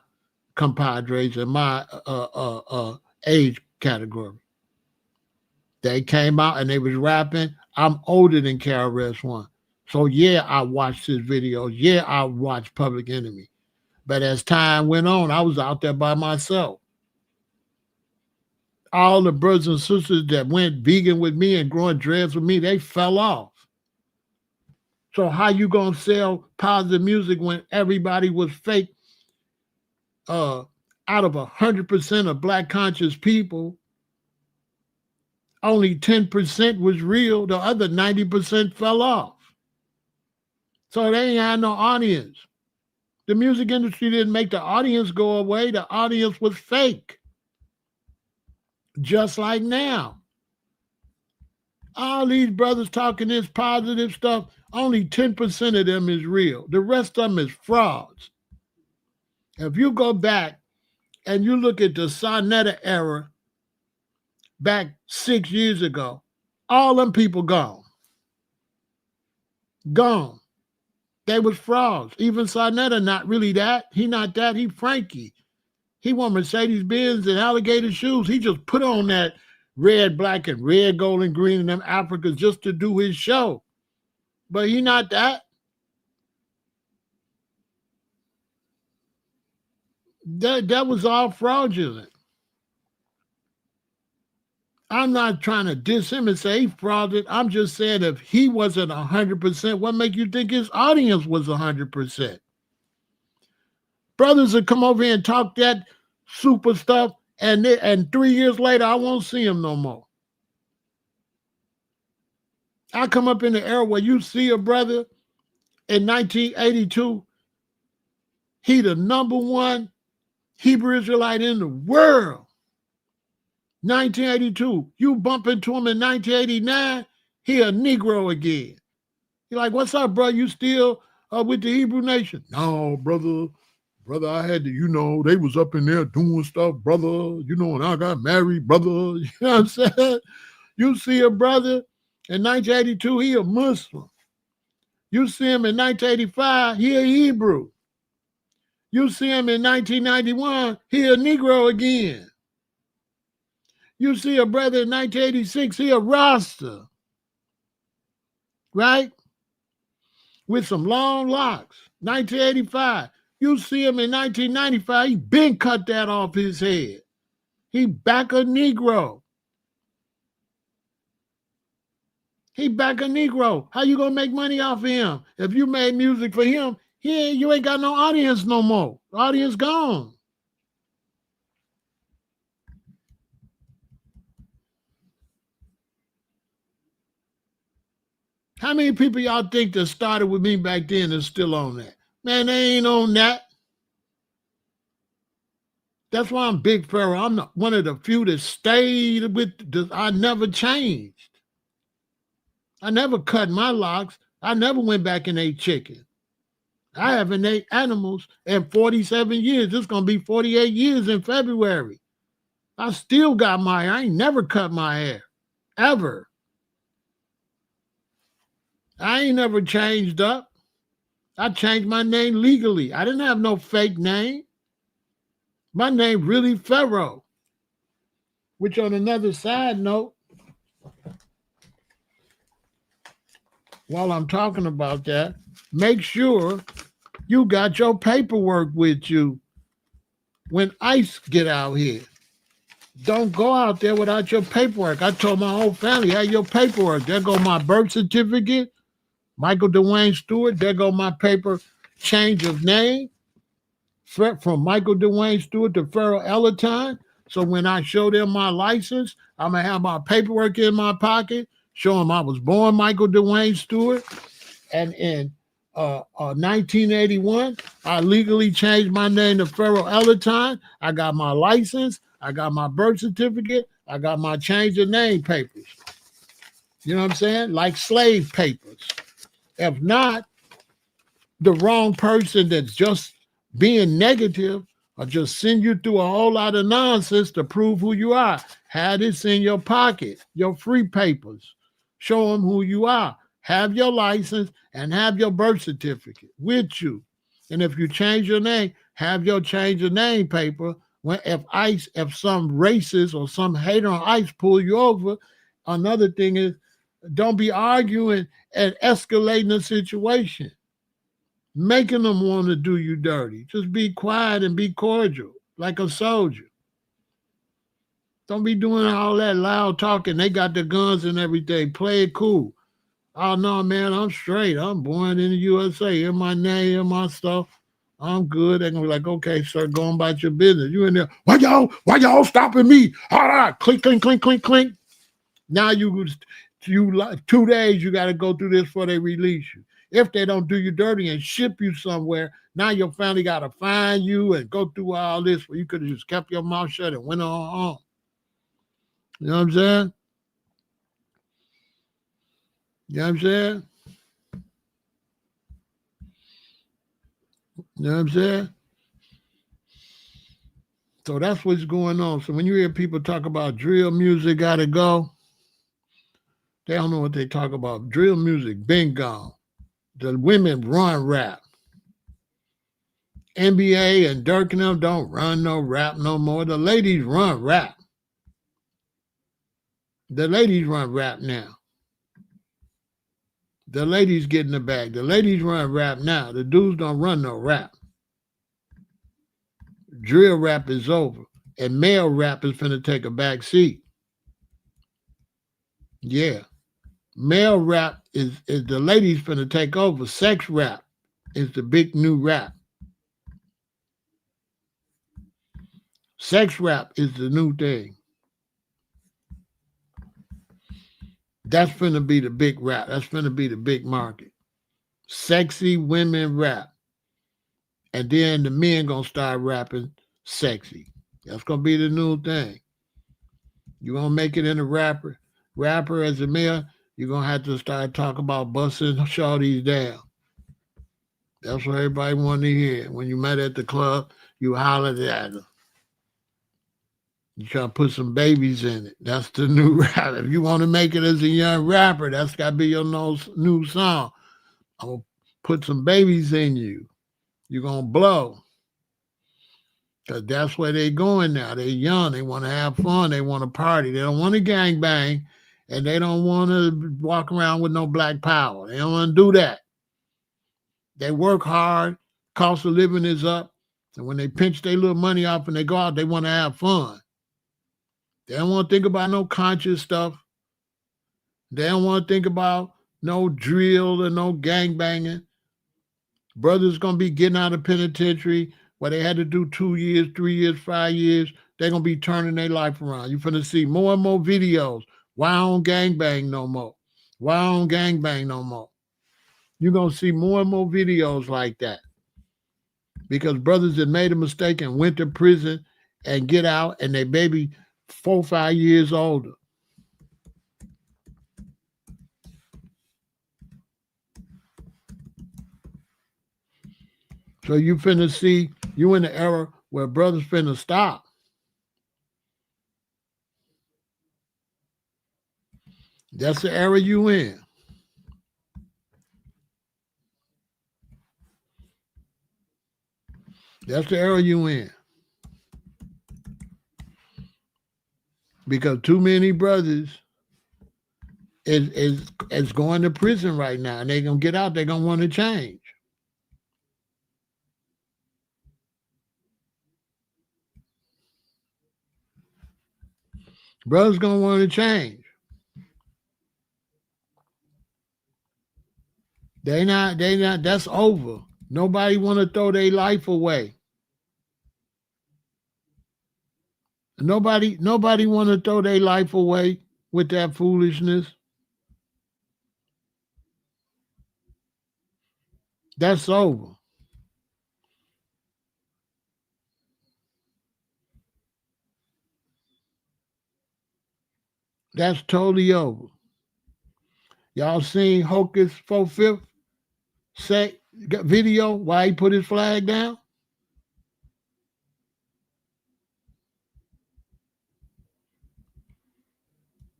compadres and my age category. They came out and they was rapping. I'm older than KRS-One. So yeah, I watched his videos. Yeah, I watched Public Enemy. But as time went on, I was out there by myself. All the brothers and sisters that went vegan with me and growing dreads with me, they fell off. So how you gonna sell positive music when everybody was fake? Out of 100% of black conscious people, only 10% was real. The other 90% fell off. So they ain't had no audience. The music industry didn't make the audience go away. The audience was fake. Just like now. All these brothers talking this positive stuff, only 10% of them is real. The rest of them is frauds. If you go back and you look at the Sonetta era back 6 years ago, all them people gone. Gone. They was frauds. Even Sonetta not really that. He not that. He Frankie. He want Mercedes-Benz and alligator shoes. He just put on that red, black, and red, gold, and green in them Africas just to do his show. But he not that. That was all fraudulent. I'm not trying to diss him and say he frauded. I'm just saying if he wasn't 100%, what make you think his audience was 100%? Brothers would come over here and talk that super stuff, and 3 years later, I won't see him no more. I come up in the era where you see a brother in 1982, he the number one Hebrew Israelite in the world. 1982, you bump into him in 1989, he a Negro again. You're like, what's up, bro? You still with the Hebrew Nation? No, brother, I had to, they was up in there doing stuff, brother, and I got married, brother. You know what I'm saying? You see a brother in 1982, he a Muslim. You see him in 1985, he a Hebrew. You see him in 1991, he a Negro again. You see a brother in 1986, he a Rasta, right? With some long locks. 1985, you see him in 1995, he been cut that off his head. He back a Negro. He back a Negro. How you gonna make money off of him? If you made music for him, you ain't got no audience no more. The audience gone. How many people y'all think that started with me back then is still on that? Man, they ain't on that. That's why I'm Big Pharaoh. I'm one of the few that stayed with I never changed. I never cut my locks. I never went back and ate chicken. I haven't ate animals in 47 years. It's going to be 48 years in February. I still got my hair. I ain't never cut my hair. Ever. I ain't never changed up. I changed my name legally. I didn't have no fake name. My name really Pharaoh. Which on another side note, while I'm talking about that, make sure you got your paperwork with you when ICE get out here. Don't go out there without your paperwork. I told my whole family, have your paperwork. There go my birth certificate, Michael Dwayne Stewart. There go my paper change of name from Michael Dwayne Stewart to Pharaoh El-Aton. So when I show them my license, I'm going to have my paperwork in my pocket, show them I was born Michael Dwayne Stewart. And in 1981, I legally changed my name to Pharaoh El-Aton. I got my license. I got my birth certificate. I got my change of name papers. You know what I'm saying? Like slave papers. If not, the wrong person that's just being negative or just send you through a whole lot of nonsense to prove who you are. Have this in your pocket, your free papers. Show them who you are. Have your license and have your birth certificate with you. And if you change your name, have your change of name paper. If some racist or some hater on ICE pull you over, another thing is don't be arguing and escalating the situation, making them want to do you dirty. Just be quiet and be cordial, like a soldier. Don't be doing all that loud talking. They got the guns and everything. Play it cool. Oh no, man, I'm straight. I'm born in the USA. In my name, in my stuff. I'm good. They're gonna be like, okay, sir, go on about your business. You in there? Why y'all stopping me? Clink, clink, clink, clink, clink. Now you 2 days you got to go through this before they release you. If they don't do you dirty and ship you somewhere, now your family got to find you and go through all this. Where you could have just kept your mouth shut and went on home. You know what I'm saying? You know what I'm saying? You know what I'm saying? So that's what's going on. So when you hear people talk about drill music gotta go, they don't know what they talk about. Drill music been gone. The women run rap. NBA and Dirk and them don't run no rap no more. The ladies run rap. The ladies run rap now. The ladies get in the bag. The ladies run rap now. The dudes don't run no rap. Drill rap is over. And male rap is finna take a back seat. Yeah. Male rap is the ladies finna take over. Sex rap is the big new rap. Sex rap is the new thing. That's finna be the big rap. That's finna be the big market. Sexy women rap. And then the men gonna start rapping sexy. That's gonna be the new thing. You gonna make it in a rapper as a male, you're gonna have to start talking about busting shorties down. That's what everybody wanted to hear. When you met at the club, you hollered at them. You try to put some babies in it. That's the new rap. If you want to make it as a young rapper, that's got to be your new song. I'm going to put some babies in you. You're going to blow. Because that's where they're going now. They're young. They want to have fun. They want to party. They don't want to gang bang. And they don't want to walk around with no black power. They don't want to do that. They work hard. Cost of living is up. And when they pinch their little money off and they go out, they want to have fun. They don't want to think about no conscious stuff. They don't want to think about no drill or no gang banging. Brothers gonna be getting out of penitentiary where they had to do 2 years, 3 years, 5 years. They're gonna be turning their life around. You're gonna see more and more videos. Why I don't gang bang no more? Why I don't gang bang no more? You're gonna see more and more videos like that. Because brothers that made a mistake and went to prison and get out and they baby 4, 5 years older. So you finna see you in the era where brothers finna stop. That's the era you in. That's the era you in. Because too many brothers is going to prison right now, and they gonna get out. They gonna want to change. Brothers gonna want to change. They not. They not. That's over. Nobody want to throw their life away. Nobody want to throw their life away with that foolishness. That's over. That's totally over. Y'all seen Hocus 4/5 say video why he put his flag down?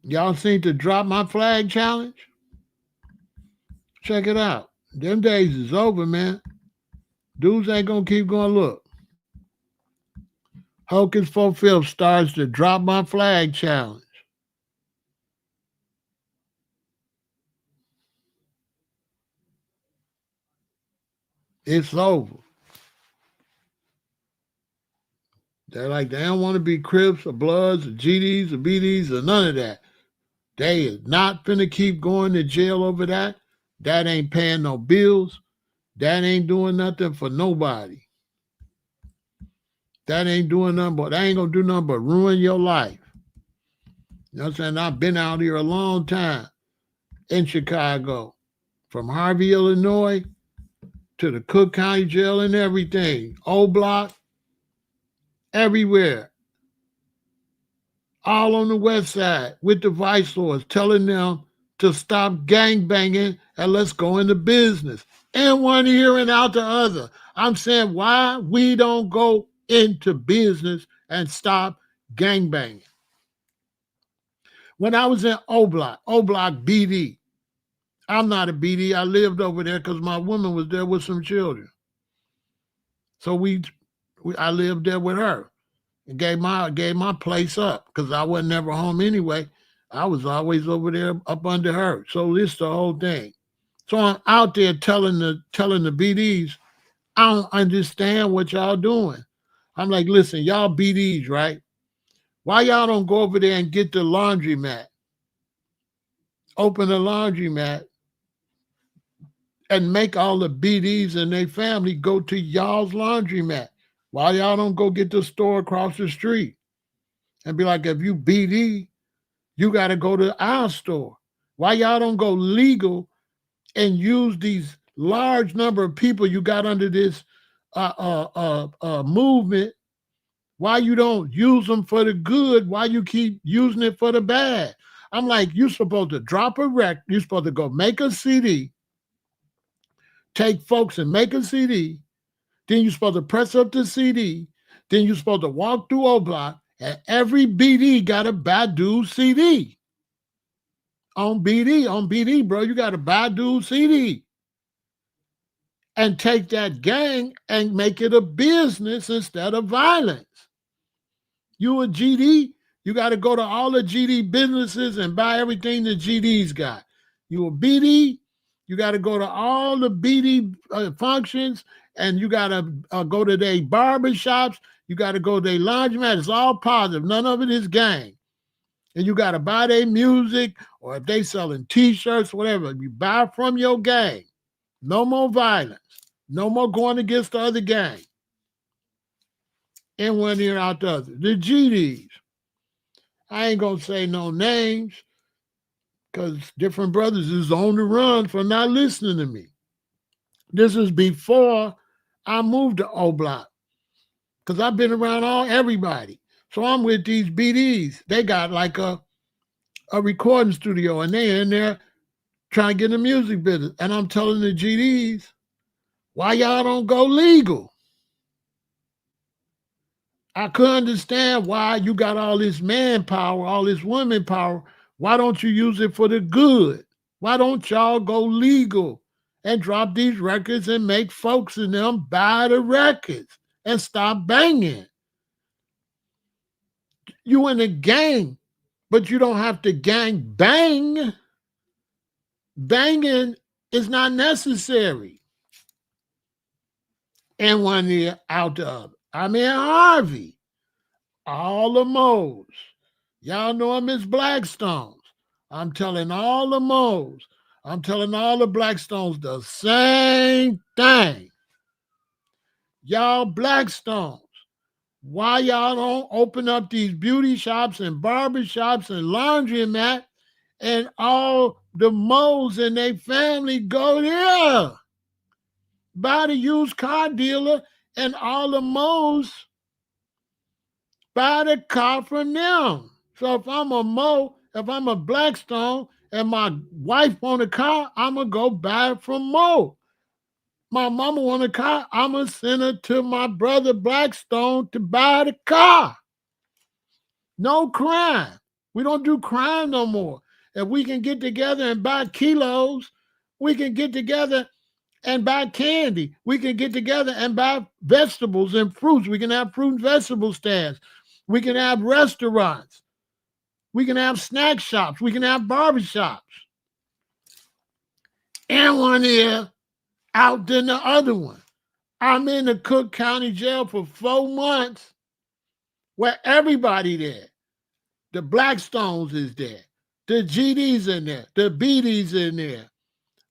Y'all seen the drop my flag challenge? Check it out. Them days is over, man. Dudes ain't gonna keep going. Look, Hocus 4/5 starts the drop my flag challenge. It's over. They're like they don't want to be Crips or Bloods or GDs or BDs or none of that. They is not finna keep going to jail over that. That ain't paying no bills. That ain't doing nothing for nobody. That ain't doing nothing but, that ain't gonna do nothing but ruin your life. You know what I'm saying? I've been out here a long time in Chicago, from Harvey, Illinois to the Cook County Jail and everything. Old Block, everywhere. All on the west side with the vice lords telling them to stop gang banging and let's go into business. In one ear and out the other. I'm saying, why we don't go into business and stop gang banging. When I was in O Block BD, I'm not a BD. I lived over there because my woman was there with some children. So I lived there with her. And gave my place up because I wasn't never home anyway. I was always over there up under her. So this the whole thing. So I'm out there telling the BDs, I don't understand what y'all doing. I'm like, listen, y'all BDs, right? Why y'all don't go over there and get the laundromat? Open the laundromat and make all the BDs and their family go to y'all's laundromat. Why y'all don't go get the store across the street? And be like, if you BD, you got to go to our store. Why y'all don't go legal and use these large number of people you got under this movement? Why you don't use them for the good? Why you keep using it for the bad? I'm like, you're supposed to drop a record. You're supposed to go make a CD, take folks and make a CD. Then you're supposed to press up the CD. Then you're supposed to walk through O Block, and every BD got a Badu CD. On BD, bro, you got a Badu CD. And take that gang and make it a business instead of violence. You a GD, you got to go to all the GD businesses and buy everything the GD's got. You a BD, you got to go to all the BD functions, and you got to go to their barbershops. You got to go to their laundromat. It's all positive. None of it is gang. And you got to buy their music, or if they selling T-shirts, whatever, you buy from your gang. No more violence. No more going against the other gang. And one ear out the other. The GDs. I ain't going to say no names because different brothers is on the run for not listening to me. This is before I moved to O Block because I've been around everybody. So I'm with these BDs. They got like a recording studio and they in there trying to get in the music business. And I'm telling the GDs, why y'all don't go legal? I couldn't understand why you got all this manpower, all this women power. Why don't you use it for the good? Why don't y'all go legal and drop these records and make folks in them buy the records and stop banging? You in a gang, but you don't have to gang bang. Banging is not necessary. And one ear out the other. I'm in Harvey. All the moles. Y'all know I'm Miss Blackstones. I'm telling all the moles. I'm telling all the Blackstones the same thing. Y'all Blackstones, why y'all don't open up these beauty shops and barber shops and laundromat and all the moles and their family go there? Buy the used car dealer and all the moles buy the car from them. So if I'm a Mo, if I'm a Blackstone and my wife want a car, I'm going to go buy it from Mo. My mama want a car, I'm going to send her to my brother Blackstone to buy the car. No crime. We don't do crime no more. If we can get together and buy kilos, we can get together and buy candy. We can get together and buy vegetables and fruits. We can have fruit and vegetable stands. We can have restaurants. We can have snack shops. We can have barbershops. And one ear out than the other one. I'm in the Cook County Jail for 4 months where everybody there. The Blackstones is there. The GDs in there, the BDs in there,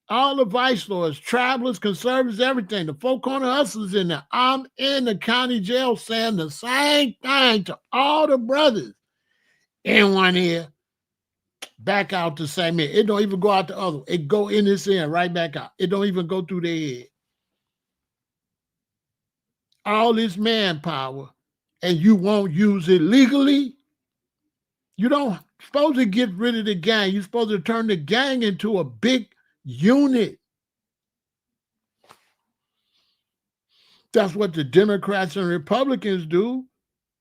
all the vice lords, travelers, conservatives, everything. The four corner hustlers in there. I'm in the county jail saying the same thing to all the brothers. In one ear, back out the same ear. It don't even go out the other. It go in this ear, right back out. It don't even go through their head. All this manpower, and you won't use it legally. You don't supposed to get rid of the gang. You're supposed to turn the gang into a big unit. That's what the Democrats and Republicans do.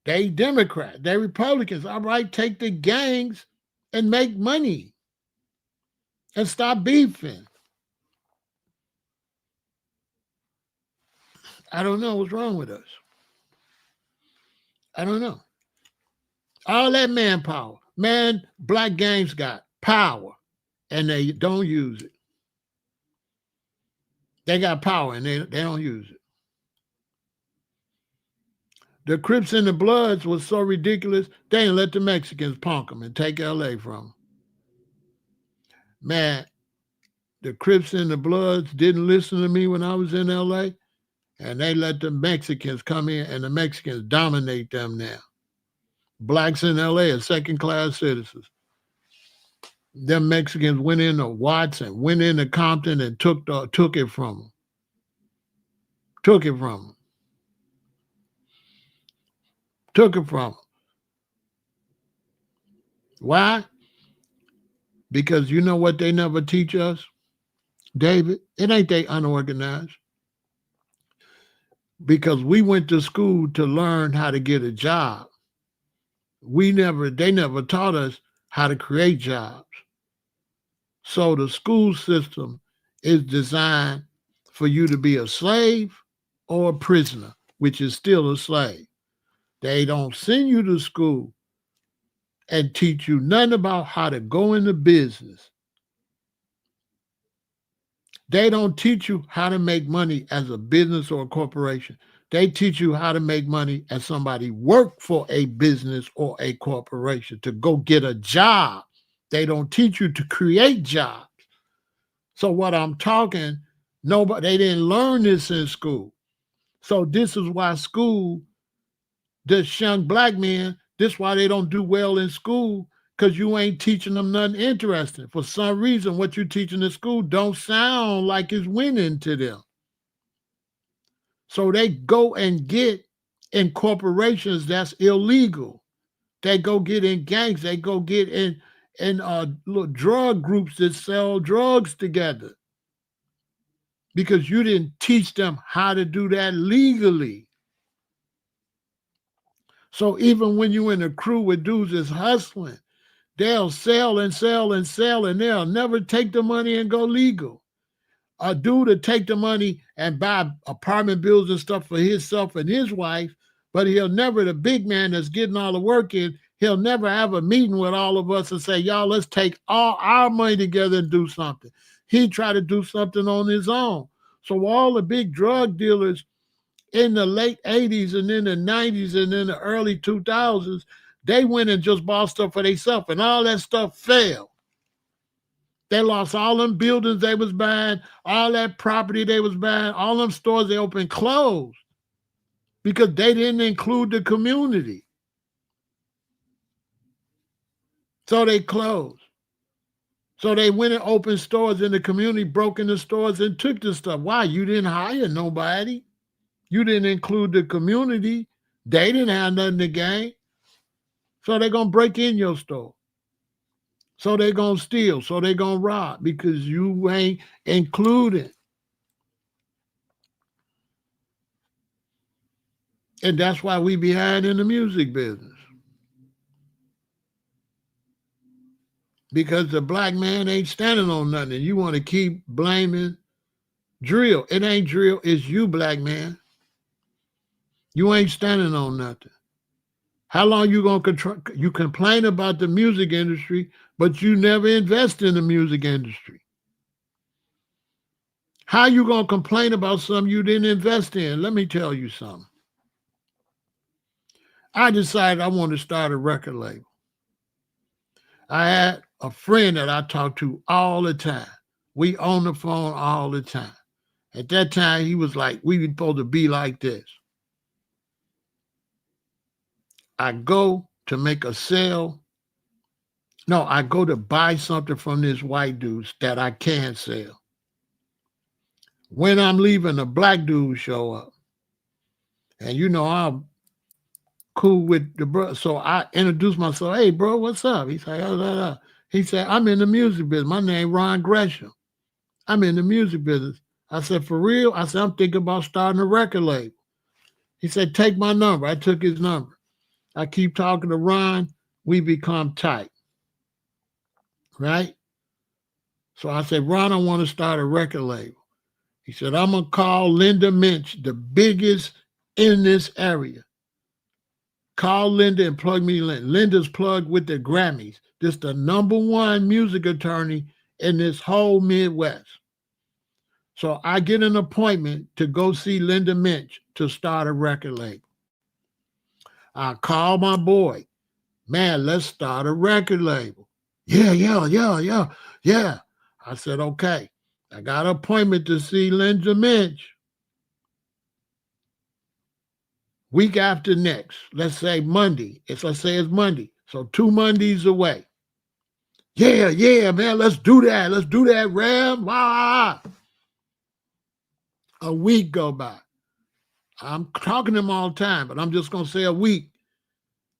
They Democrats, they Republicans. All right, take the gangs and make money and stop beefing. I don't know what's wrong with us. I don't know. All that manpower. Man, black gangs got power and they don't use it. They got power and they don't use it. The Crips and the Bloods was so ridiculous, they didn't let the Mexicans punk them and take LA from them. Man, the Crips and the Bloods didn't listen to me when I was in LA, and they let the Mexicans come in, and the Mexicans dominate them now. Blacks in LA are second-class citizens. Them Mexicans went into Watts and went into Compton and took it from them. Took it from them. Took it from them. Why? Because you know what they never teach us, David? It ain't they unorganized. Because we went to school to learn how to get a job. They never taught us how to create jobs. So the school system is designed for you to be a slave or a prisoner, which is still a slave. They don't send you to school and teach you nothing about how to go into business. They don't teach you how to make money as a business or a corporation. They teach you how to make money as somebody work for a business or a corporation, to go get a job. They don't teach you to create jobs. So what I'm talking, they didn't learn this in school. So this is why school, this young black men, this is why they don't do well in school, because you ain't teaching them nothing interesting. For some reason, what you're teaching in school don't sound like it's winning to them. So they go and get in corporations that's illegal. They go get in gangs. They go get in little drug groups that sell drugs together, because you didn't teach them how to do that legally. So even when you in a crew with dudes that's hustling, they'll sell and sell and sell, and they'll never take the money and go legal. A dude to take the money and buy apartment bills and stuff for himself and his wife, but he'll never, the big man that's getting all the work in, he'll never have a meeting with all of us and say, y'all, let's take all our money together and do something. He tried to do something on his own. So all the big drug dealers in the late 80s and in the 90s and in the early 2000s, they went and just bought stuff for themselves, and all that stuff failed. They lost all them buildings they was buying, all that property they was buying, all them stores they opened closed because they didn't include the community. So they closed. So they went and opened stores in the community, broke into stores and took the stuff. Why? You didn't hire nobody. You didn't include the community. They didn't have nothing to gain. So they're going to break in your store. So they're going to steal. So they're going to rob because you ain't included. And that's why we behind in the music business. Because the black man ain't standing on nothing. You want to keep blaming drill. It ain't drill. It's you, black man. You ain't standing on nothing. How long you going to you complain about the music industry, but you never invest in the music industry? How you going to complain about something you didn't invest in? Let me tell you something. I decided I wanted to start a record label. I had a friend that I talk to all the time. We on the phone all the time. At that time, he was like, we were supposed to be like this. I go to make a sale. No, I go to buy something from this white dude that I can't sell. When I'm leaving, a black dude show up. And you know, I'm cool with the bro. So I introduced myself. Hey, bro, what's up? He said, He said, I'm in the music business. My name Ron Gresham. I'm in the music business. I said, for real? I said, I'm thinking about starting a record label. He said, take my number. I took his number. I keep talking to Ron. We become tight. Right? So I said, Ron, I want to start a record label. He said, I'm going to call Linda Minch, the biggest in this area. Call Linda and plug me in. Linda's plugged with the Grammys. This the #1 music attorney in this whole Midwest. So I get an appointment to go see Linda Minch to start a record label. I call my boy. Man, let's start a record label. Yeah. I said, okay. I got an appointment to see Linda Minch. Week after next, let's say Monday. Let's say it's Monday. So 2 Mondays away. Yeah, man, let's do that. Let's do that, Ram. Wow. A week go by. I'm talking to him all the time, but I'm just going to say a week.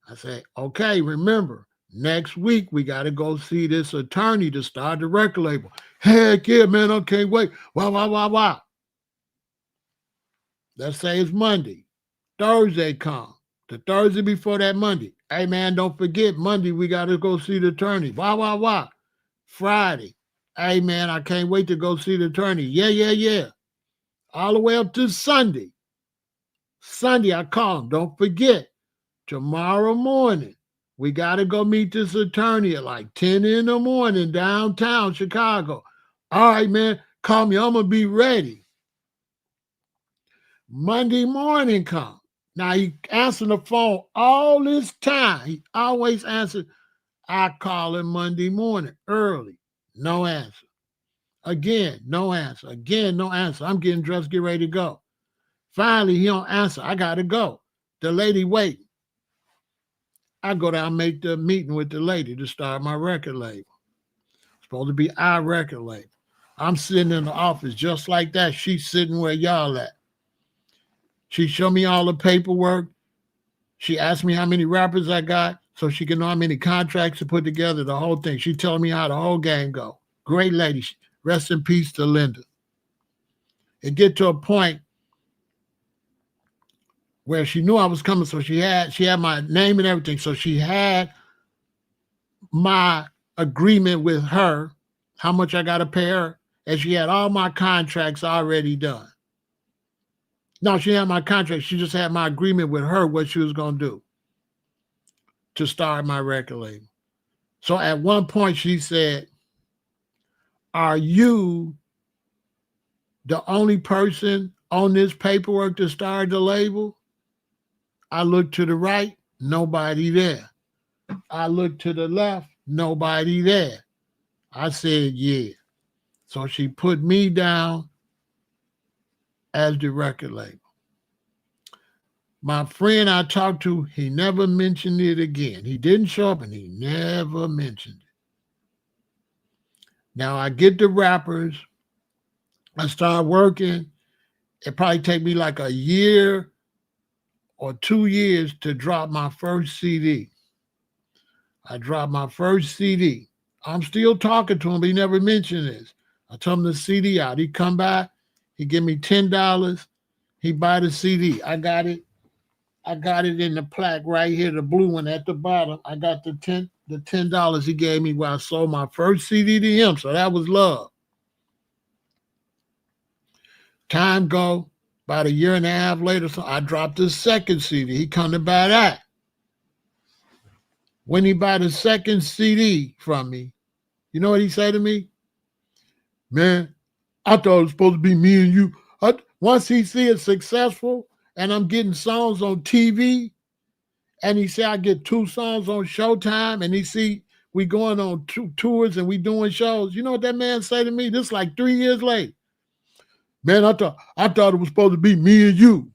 I say, okay, remember, next week we got to go see this attorney to start the record label. Heck yeah, man, I can't wait. Wow. Let's say it's Monday. Thursday come. The Thursday before that Monday. Hey, man, don't forget, Monday we got to go see the attorney. Wow. Friday. Hey, man, I can't wait to go see the attorney. Yeah. All the way up to Sunday. Sunday, I call him. Don't forget, tomorrow morning, we got to go meet this attorney at like 10 in the morning downtown Chicago. All right, man, call me. I'm going to be ready. Monday morning come. Now, he answered the phone all this time. He always answered. I call him Monday morning early. No answer. Again, no answer. Again, no answer. I'm getting dressed, get ready to go. Finally, he don't answer. I got to go. The lady waiting. I go down and make the meeting with the lady to start my record label. It's supposed to be our record label. I'm sitting in the office just like that. She's sitting where y'all at. She showed me all the paperwork. She asked me how many rappers I got so she can know how many contracts to put together, the whole thing. She telling me how the whole game go. Great lady. Rest in peace to Linda. It get to a point where she knew I was coming, so she had my name and everything. So she had my agreement with her, how much I got to pay her, and she had all my contracts already done. No, she had my contract. She just had my agreement with her, what she was going to do to start my record label. So at one point she said, are you the only person on this paperwork to start the label? I looked to the right, nobody there. I looked to the left, nobody there. I said, yeah. So she put me down as the record label. My friend I talked to, he never mentioned it again. He didn't show up and he never mentioned it. Now I get the rappers. I start working. It probably take me like a year or 2 years to drop my first CD. I dropped my first CD. I'm still talking to him, but he never mentioned this. I told him the CD out. He come back. He give me $10. He buy the CD. I got it in the plaque right here, the blue one at the bottom. I got the $10 he gave me when I sold my first CD to him. So that was love. Time go, about a year and a half later, so I dropped the second CD. He come to buy that. When he buy the second CD from me, you know what he say to me? Man, I thought it was supposed to be me and you. Once he see it successful and I'm getting songs on TV, and he said I get 2 songs on Showtime, and he see We going on tours and we doing shows. You know what that man say to me? This like 3 years later. Man, I thought it was supposed to be me and you.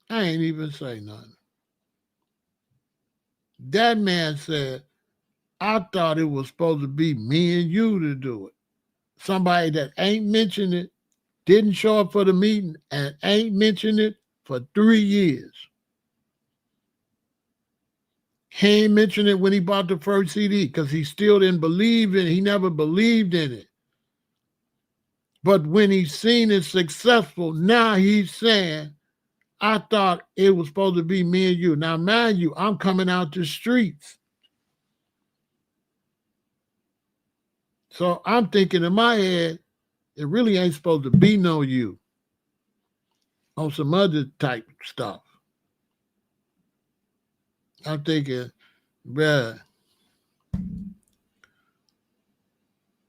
I ain't even say nothing. That man said, I thought it was supposed to be me and you to do it. Somebody that ain't mentioned it, didn't show up for the meeting, and ain't mentioned it for 3 years. He ain't mentioned it when he bought the first CD because he still didn't believe in it. He never believed in it. But when he's seen it successful, now he's saying, I thought it was supposed to be me and you. Now, mind you, I'm coming out the streets. So I'm thinking in my head, it really ain't supposed to be no you on some other type stuff. I'm thinking, bruh,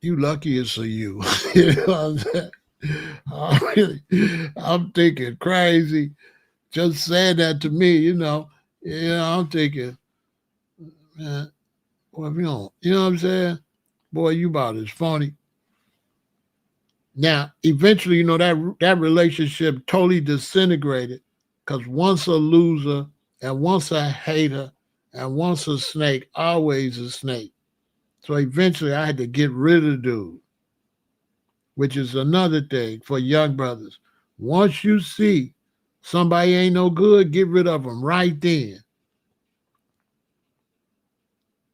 you lucky it's a you. You know what I'm saying? I'm thinking crazy. Just saying that to me, I'm thinking, man, well, you know what I'm saying? Boy, you about as funny. Now, eventually, that relationship totally disintegrated because once a loser and once a hater and once a snake, always a snake. So eventually I had to get rid of the dude, which is another thing for young brothers. Once you see somebody ain't no good, get rid of them right then.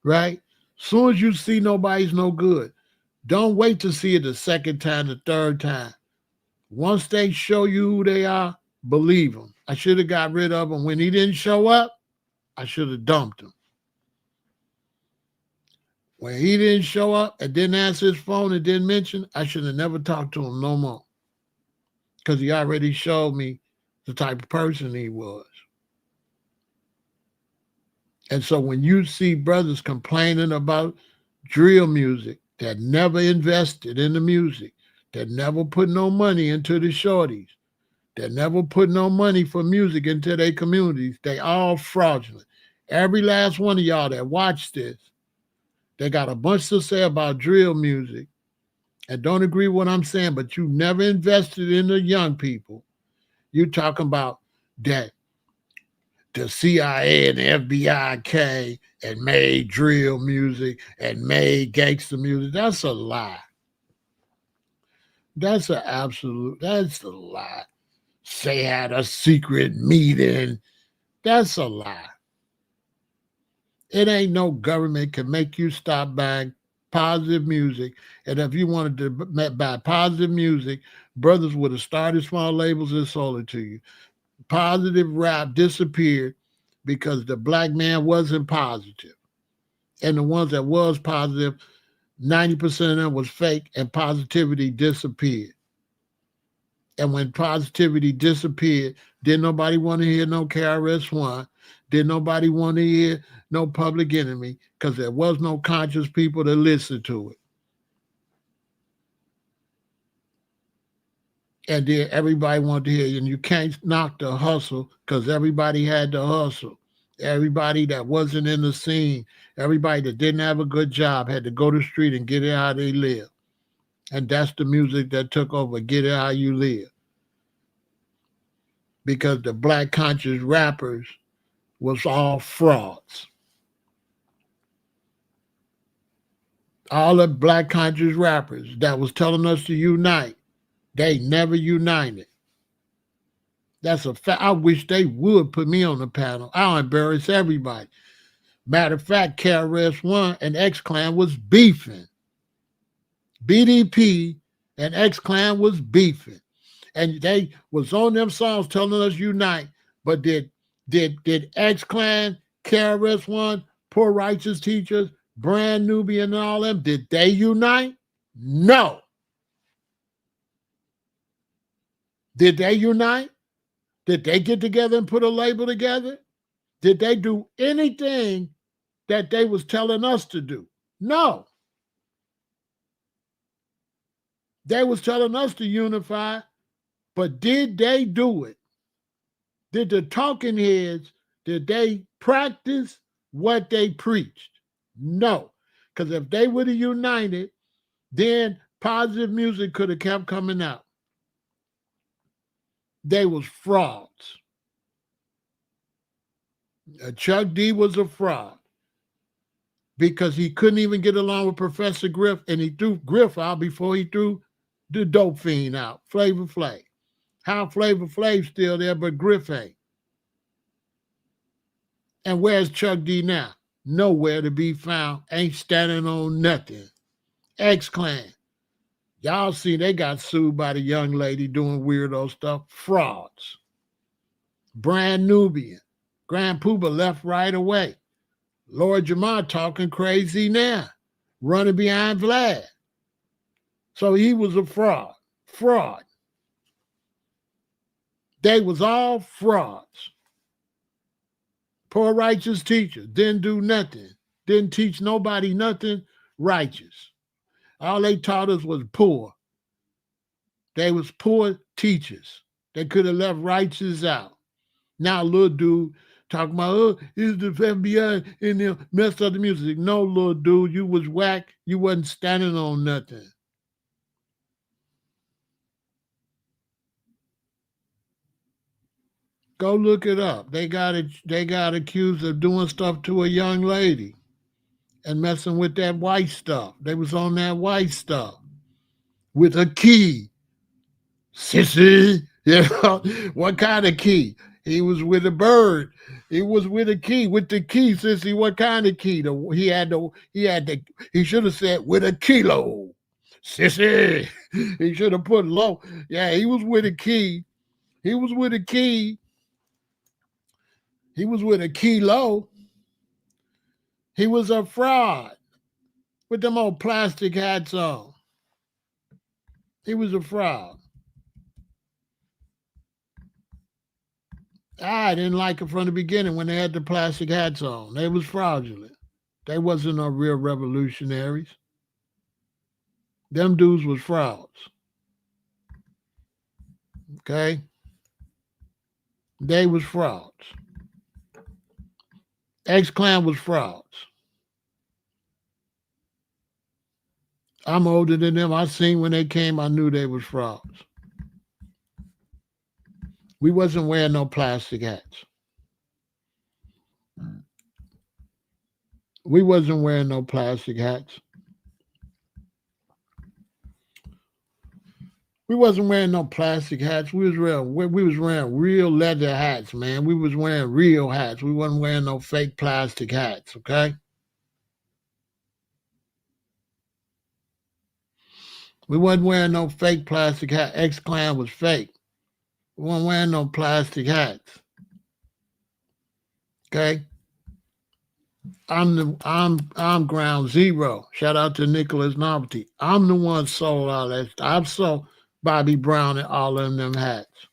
Right? Soon as you see nobody's no good, don't wait to see it the second time, the third time. Once they show you who they are, believe them. I should have got rid of him. When he didn't show up, I should have dumped him. When he didn't show up and didn't answer his phone and didn't mention, I should have never talked to him no more. Because he already showed me the type of person he was. And so when you see brothers complaining about drill music that never invested in the music, that never put no money into the shorties, that never put no money for music into their communities, they all fraudulent. Every last one of y'all that watch this, they got a bunch to say about drill music and don't agree with what I'm saying, but you never invested in the young people. You talking about that the CIA and the FBI came and made drill music and made gangster music. That's a lie. That's a lie. They had a secret meeting. That's a lie. It ain't no government can make you stop buying positive music. And if you wanted to buy positive music, brothers would have started small labels and sold it to you. Positive rap disappeared because the black man wasn't positive. And the ones that was positive, 90% of them was fake and positivity disappeared. And when positivity disappeared, didn't nobody want to hear no KRS-One. Didn't nobody want to hear no Public Enemy because there was no conscious people to listen to it. And then everybody wanted to hear you. And you can't knock the hustle because everybody had to hustle. Everybody that wasn't in the scene, everybody that didn't have a good job had to go to the street and get it how they live. And that's the music that took over, Get It How You Live. Because the black conscious rappers was all frauds. All the black conscious rappers that was telling us to unite, they never united. That's a fact. I wish they would put me on the panel. I'll embarrass everybody. Matter of fact, KRS-One and X-Clan was beefing. BDP and X-Clan was beefing. And they was on them songs telling us unite. But did X-Clan, KRS-One, Poor Righteous Teachers, Brand Nubian and all them, did they unite? No. Did they unite? Did they get together and put a label together? Did they do anything that they was telling us to do? No. They was telling us to unify, but did they do it? Did the talking heads, did they practice what they preached. No. Because if they would have united, then positive music could have kept coming out. They was frauds. Chuck D was a fraud because he couldn't even get along with Professor Griff, and he threw Griff out before he threw the dope fiend out, Flavor Flav. How Flavor Flav's still there, but Griff ain't. And where's Chuck D now? Nowhere to be found. Ain't standing on nothing. X-Clan. Y'all see they got sued by the young lady doing weirdo stuff. Frauds. Brand Nubian. Grand Pooba left right away. Lord Jamar talking crazy now. Running behind Vlad. So he was a fraud. Fraud. They was all frauds. Poor righteous teacher. Didn't do nothing. Didn't teach nobody nothing righteous. All they taught us was poor. They was poor teachers. They could have left righteous out. Now little dude talking about, oh, it's the FBI and they messed up the music. No, little dude, you was whack. You wasn't standing on nothing. Go look it up. They got accused of doing stuff to a young lady and messing with that white stuff. They was on that white stuff with a key. Sissy, what kind of key? He was with a bird. He was with a key. With the key, sissy, what kind of key? He should have said with a kilo. Sissy. He should have put low. Yeah, he was with a key. He was with a key. He was with a kilo. He was a fraud with them old plastic hats on. He was a fraud. I didn't like it from the beginning when they had the plastic hats on. They was fraudulent. They wasn't no real revolutionaries. Them dudes was frauds. Okay? They was frauds. X-Clan was frauds. I'm older than them. I seen when they came, I knew they was frauds. We wasn't wearing no plastic hats. We wasn't wearing no plastic hats. We wasn't wearing no plastic hats. We was wearing real leather hats, man. We was wearing real hats. We wasn't wearing no fake plastic hats, okay? We wasn't wearing no fake plastic hat. X-Clan was fake. We wasn't wearing no plastic hats. Okay? I'm ground zero. Shout out to Nicholas Novelty. I'm the one sold all that stuff. I've sold Bobby Brown and all of them hats.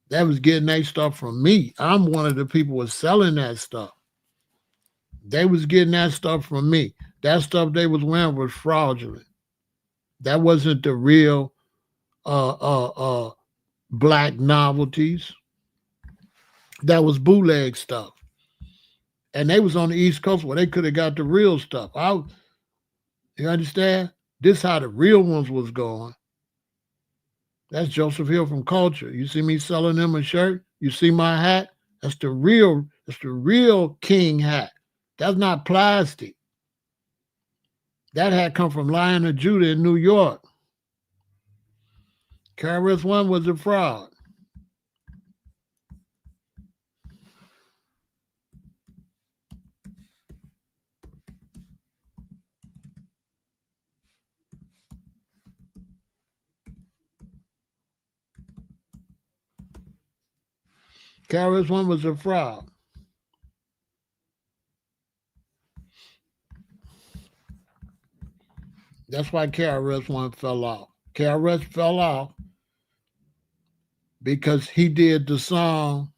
That was getting that stuff from me. I'm one of the people who was selling that stuff. They was getting that stuff from me. That stuff they was wearing was fraudulent. That wasn't the real black novelties. That was bootleg stuff. And they was on the East Coast where they could have got the real stuff. You understand? This how the real ones was going. That's Joseph Hill from Culture. You see me selling them a shirt? You see my hat? That's the real king hat. That's not plastic. That hat come from Lion of Judah in New York. KRS-One was a fraud. KRS-One was a fraud. That's why KRS-One fell off. KRS fell off because he did the song.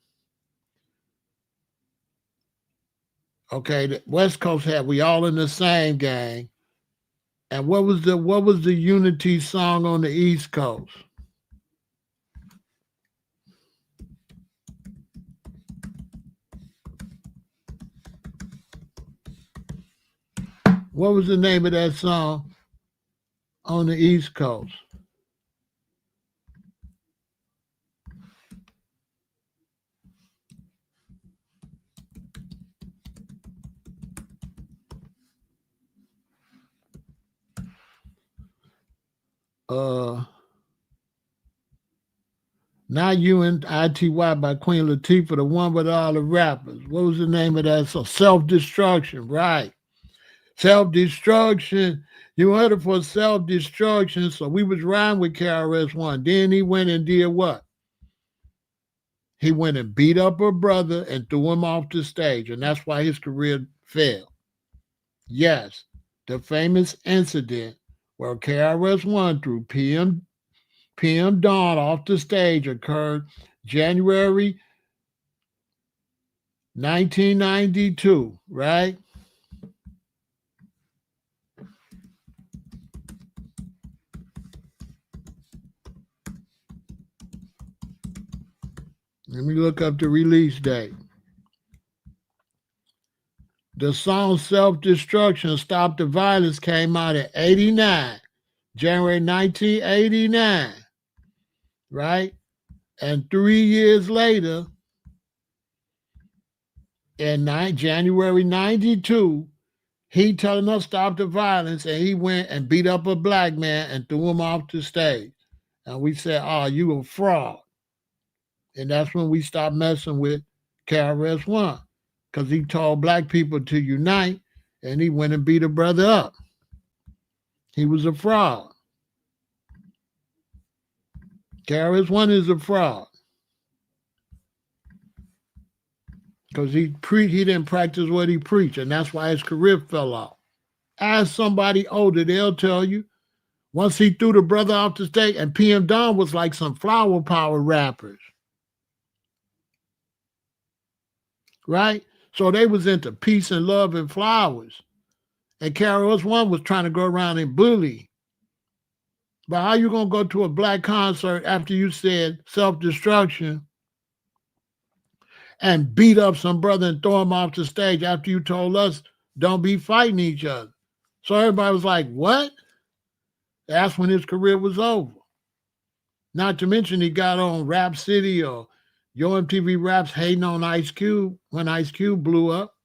Okay, the West Coast had We All in the Same Gang. And what was the unity song on the East Coast? What was the name of that song on the East Coast? Not You and ITY by Queen Latifah, the one with all the rappers. What was the name of that song? Self-Destruction, right. Self-Destruction. You heard it for self-destruction. So we was riding with KRS-One. Then he went and did what? He went and beat up her brother and threw him off the stage. And that's why his career failed. Yes, the famous incident where KRS-One threw PM Dawn off the stage occurred January 1992, right? Let me look up the release date. The song Self-Destruction, Stop the Violence came out in 89, January 1989, right? And 3 years later, in January 92, he telling us stop the violence, and he went and beat up a black man and threw him off the stage. And we said, oh, you a fraud. And that's when we stopped messing with KRS-One, because he told black people to unite, and he went and beat a brother up. He was a fraud. KRS-One is a fraud. Because he didn't practice what he preached, and that's why his career fell off. Ask somebody older, they'll tell you. Once he threw the brother off the stage, and PM Dawn was like some flower power rappers. Right? So they was into peace and love and flowers. And KRS-One was trying to go around and bully. But how you gonna go to a black concert after you said self-destruction and beat up some brother and throw him off the stage after you told us don't be fighting each other? So everybody was like, what? That's when his career was over. Not to mention he got on Rap City or Yo MTV Raps hating on Ice Cube when Ice Cube blew up.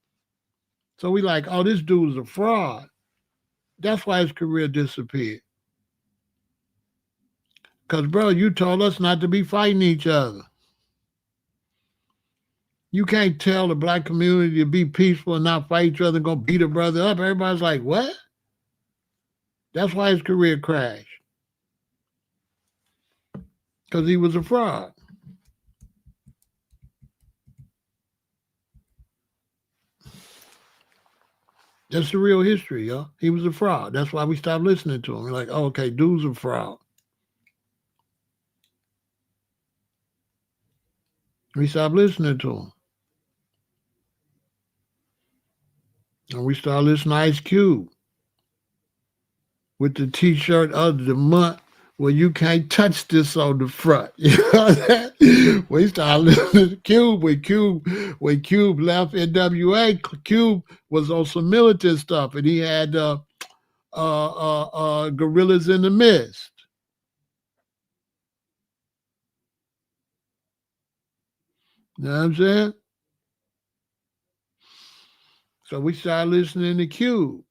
So we like, oh, this dude is a fraud. That's why his career disappeared. Because, bro, you told us not to be fighting each other. You can't tell the black community to be peaceful and not fight each other and go beat a brother up. Everybody's like, what? That's why his career crashed. Because he was a fraud. That's the real history, yo. He was a fraud. That's why we stopped listening to him. We're like, oh, okay, dude's a fraud. We stopped listening to him. And we started listening to Ice Cube with the t-shirt of the month where you can't touch this on the front. You know that? We started listening to Cube when Cube left NWA. Cube was on some militant stuff, and he had Gorillas in the Mist. You know what I'm saying? So we started listening to Cube.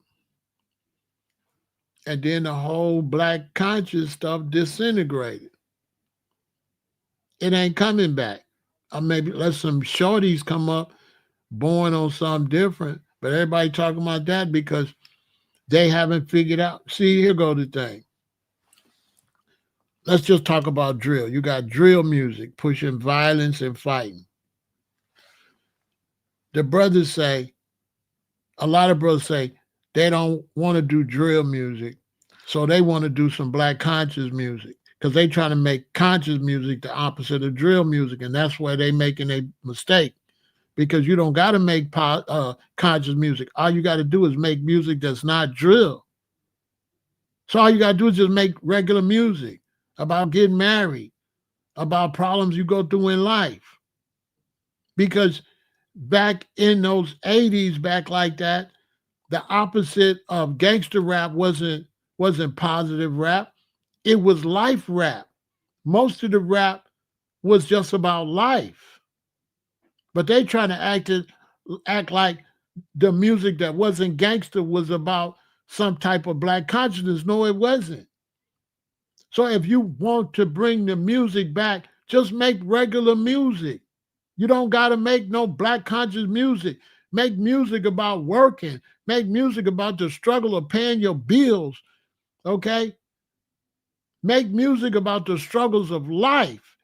And then the whole black conscious stuff disintegrated. It ain't coming back. Or maybe let some shorties come up born on something different. But everybody talking about that because they haven't figured out. See, here go the thing. Let's just talk about drill. You got drill music pushing violence and fighting. The brothers say, a lot of brothers say they don't want to do drill music, so they want to do some black conscious music because they trying to make conscious music the opposite of drill music, and that's where they making a mistake. Because you don't got to make conscious music. All you got to do is make music that's not drill. So all you got to do is just make regular music about getting married, about problems you go through in life. Because back in those 80s, back like that, The opposite of gangster rap wasn't positive rap. It was life rap. Most of the rap was just about life. But they trying to act like the music that wasn't gangster was about some type of black consciousness. No, it wasn't. So if you want to bring the music back, just make regular music. You don't got to make no black conscious music. Make music about working. Make music about the struggle of paying your bills. Okay? Make music about the struggles of life.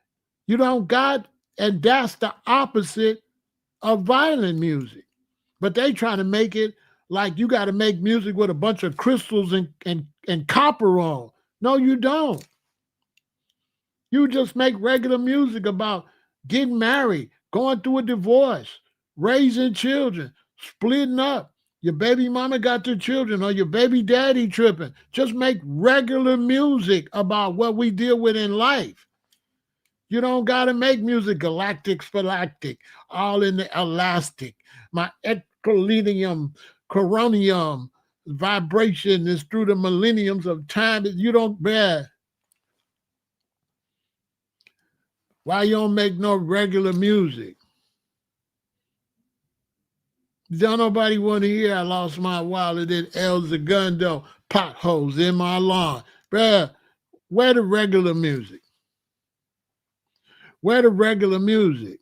You don't got, and that's the opposite of violent music. But they trying to make it like you got to make music with a bunch of crystals and copper on. No, you don't. You just make regular music about getting married, going through a divorce, raising children, splitting up. Your baby mama got their children or your baby daddy tripping. Just make regular music about what we deal with in life. You don't got to make music galactic, sphalactic, all in the elastic. My equilibrium, coronium, vibration is through the millenniums of time. You don't bear. Why you don't make no regular music? Don't nobody want to hear I lost my wallet at El Segundo, potholes in my lawn. Bruh, where the regular music? Where the regular music?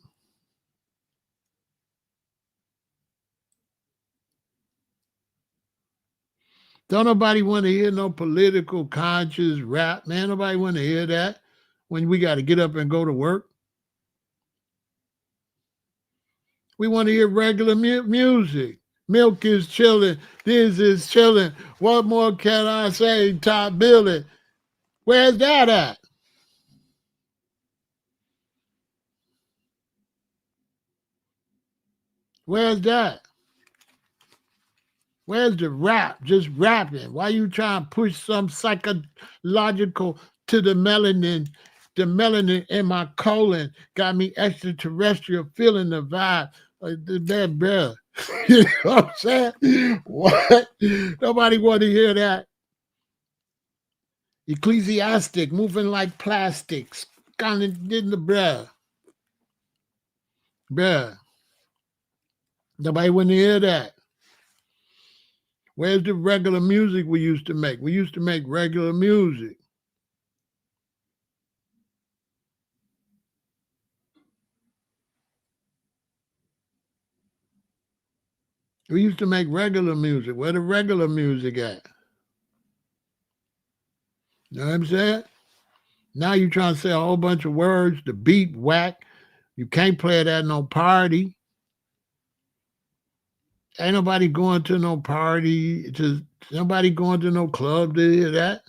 Don't nobody want to hear no political conscious rap, man. Nobody want to hear that when we got to get up and go to work. We want to hear regular music. Milk is chilling. This is chilling. What more can I say? Top billing. Where's that at? Where's that? Where's the rap? Just rapping. Why you trying to push some psychological to the melanin? The melanin in my colon got me extraterrestrial feeling the vibe. That bro. You know what I'm saying? What? Nobody want to hear that. Ecclesiastic, moving like plastics. Kind of in the bruh. Bruh. Nobody want to hear that. Where's the regular music we used to make? We used to make regular music. We used to make regular music. Where the regular music at? You know what I'm saying? Now you trying to say a whole bunch of words, the beat whack. You can't play it at no party. Ain't nobody going to no party. Just nobody going to no club to hear that.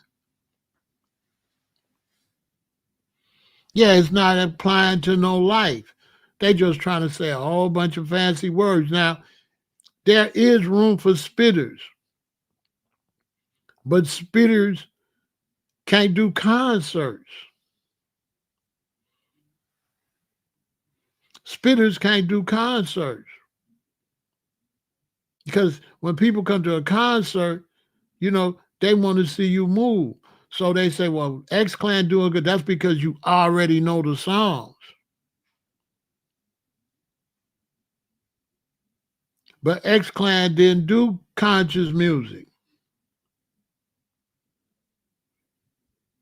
Yeah, it's not applying to no life. They just trying to say a whole bunch of fancy words. Now, there is room for spitters, but spitters can't do concerts. Spitters can't do concerts because when people come to a concert, they want to see you move. So they say, well, X Clan doing good. That's because you already know the songs. But X Clan didn't do conscious music.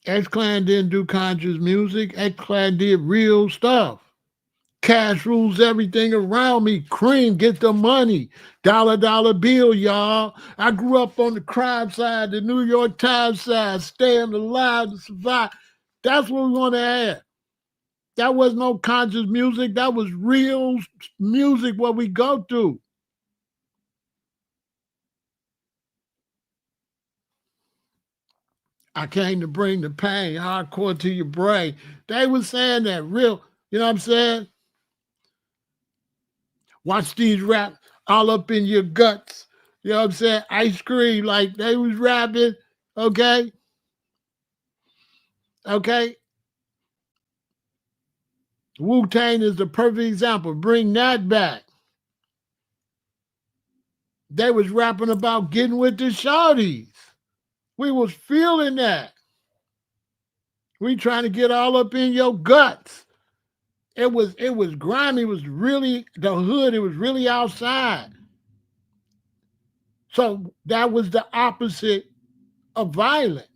X Clan didn't do conscious music. X Clan did real stuff. Cash rules everything around me. Cream, get the money. Dollar, dollar bill, y'all. I grew up on the crime side, the New York Times side, staying alive to survive. That's what we want to have. That was no conscious music. That was real music, what we go through. I came to bring the pain hardcore to your brain. They was saying that real, you know what I'm saying? Watch these rap all up in your guts. You know what I'm saying? Ice cream, like they was rapping. Okay. Okay. Wu-Tang is the perfect example. Bring that back. They was rapping about getting with the shorties. We was feeling that. We trying to get all up in your guts. It was grimy. It was really the hood. It was really outside. So that was the opposite of violence.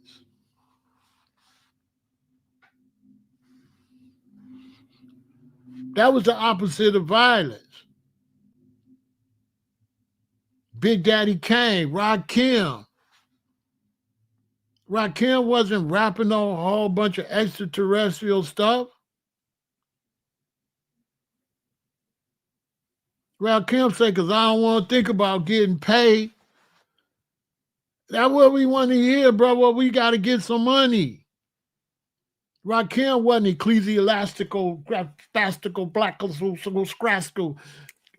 That was the opposite of violence. Big Daddy Kane, Rakim. Rakim wasn't rapping on a whole bunch of extraterrestrial stuff. Rakim said, because I don't want to think about getting paid. That's what we want to hear, bro. Well, we got to get some money. Rakim wasn't ecclesiastical, fastical, scrastical.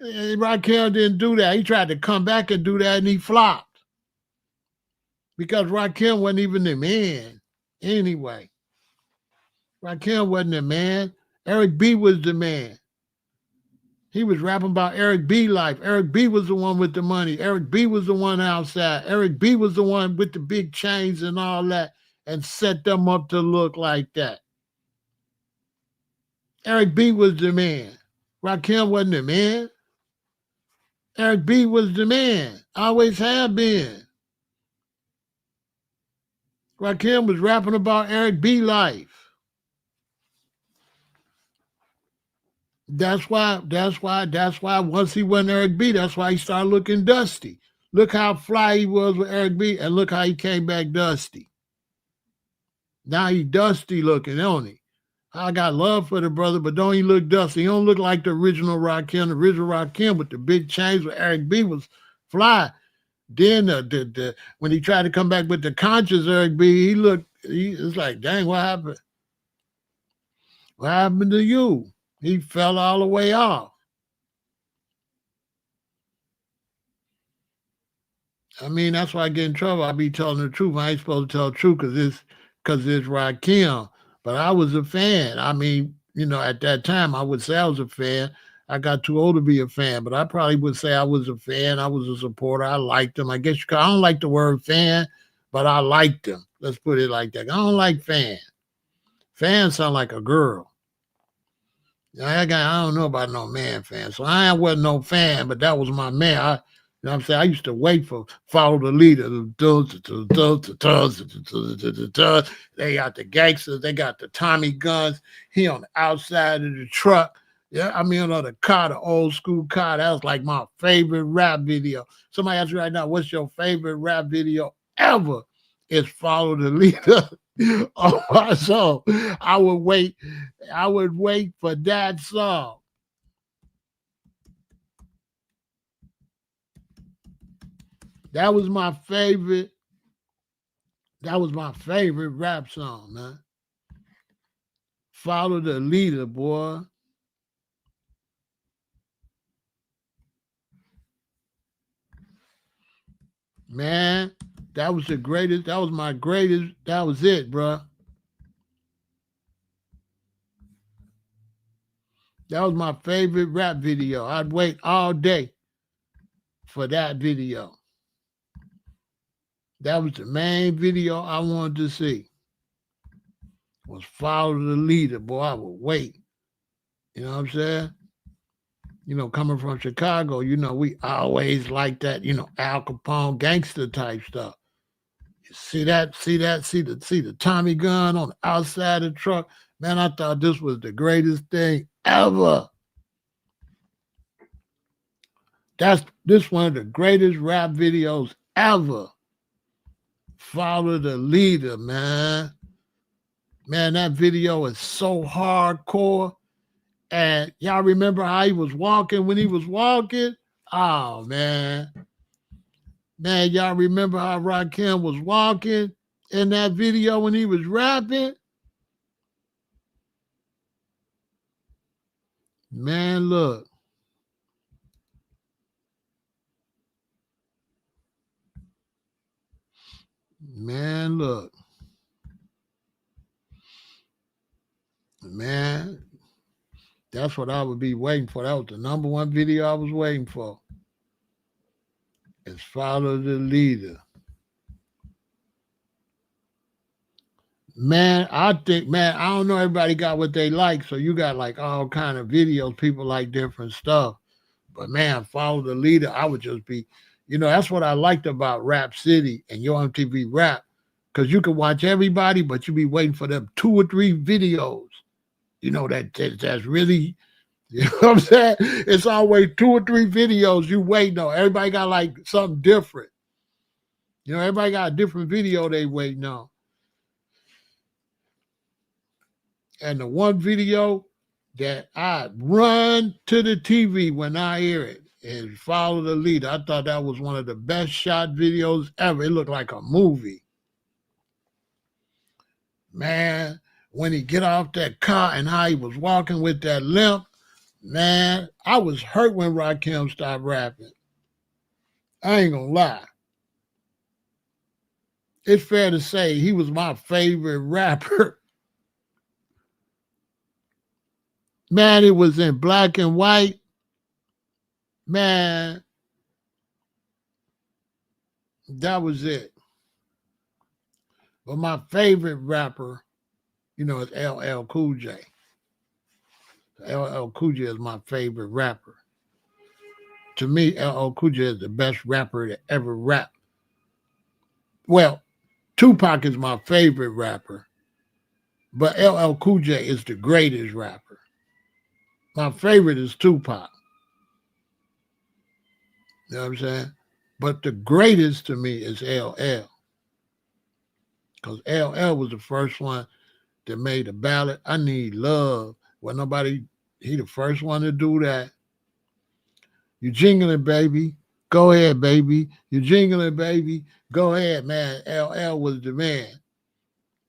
Rakim didn't do that. He tried to come back and do that, and he flopped. Because Rakim wasn't even the man anyway. Rakim wasn't the man. Eric B was the man. He was rapping about Eric B life. Eric B was the one with the money. Eric B was the one outside. Eric B was the one with the big chains and all that and set them up to look like that. Eric B was the man. Rakim wasn't the man. Eric B was the man. Always have been. Rakim was rapping about Eric B life. That's why once he went Eric B, that's why he started looking dusty. Look how fly he was with Eric B, and look how he came back dusty. Now he dusty looking, don't he? I got love for the brother, but don't he look dusty? He don't look like the original Rakim. The original Rakim with the big chains with Eric B was fly. Then when he tried to come back with the conscious Eric B, it's like, dang, what happened? What happened to you? He fell all the way off. I mean, that's why I get in trouble. I be telling the truth. I ain't supposed to tell the truth because it's Rakim. But I was a fan. I mean, at that time, I would say I was a fan. I got too old to be a fan, but I probably would say I was a fan. I was a supporter. I liked them. I guess I don't like the word fan, but I liked them. Let's put it like that. I don't like fan. Fan sound like a girl. I don't know about no man fan. So I wasn't no fan, but that was my man. You know what I'm saying? I used to wait for Follow the Leader. They got the gangsters. They got the Tommy guns. He on the outside of the truck. Yeah, I mean, on the car, the old school car. That was like my favorite rap video. Somebody asked me right now, what's your favorite rap video ever? It's Follow the Leader. Oh, my song. I would wait for that song. That was my favorite. That was my favorite rap song, man. Follow the Leader, boy. Man, that was the greatest. That was my greatest. That was it, bro. That was my favorite rap video. I'd wait all day for that video. That was the main video I wanted to see. Was Follow the Leader, boy. I would wait. You know what I'm saying? Coming from Chicago, we always like that, Al Capone gangster type stuff. You see the Tommy gun on the outside of the truck. Man, I thought this was the greatest thing ever. This one of the greatest rap videos ever. Follow the Leader, man. Man, that video is so hardcore. And y'all remember how he was walking when he was walking? Oh, man. Man, y'all remember how Rakim was walking in that video when he was rapping? Man, look. Man, look. Man, that's what I would be waiting for. That was the number one video I was waiting for. is follow the leader. Man, I think, man, I don't know, everybody got what they like. So you got like all kind of videos. People like different stuff. But man, follow the leader. I would just be, that's what I liked about Rap City and Yo MTV Rap. Because you can watch everybody, but you be waiting for them 2 or 3 videos. That's really, you know what I'm saying? It's always 2 or 3 videos you waiting on. Everybody got like something different. Everybody got a different video they waiting on. And the one video that I run to the TV when I hear it is Follow the Leader. I thought that was one of the best shot videos ever. It looked like a movie. Man, when he get off that car and how he was walking with that limp, man, I was hurt when Rakim stopped rapping. I ain't gonna lie. It's fair to say he was my favorite rapper. Man, it was in black and white. Man, that was it. But my favorite rapper, is LL Cool J. LL Cool J is my favorite rapper. To me, LL Cool J is the best rapper that ever rapped. Well, Tupac is my favorite rapper, but LL Cool J is the greatest rapper. My favorite is Tupac. You know what I'm saying? But the greatest to me is LL. Because LL was the first one that made a ballad. I Need Love. Well, he the first one to do that. You jingling, baby. Go ahead, baby. You jingling, baby. Go ahead, man. LL was the man.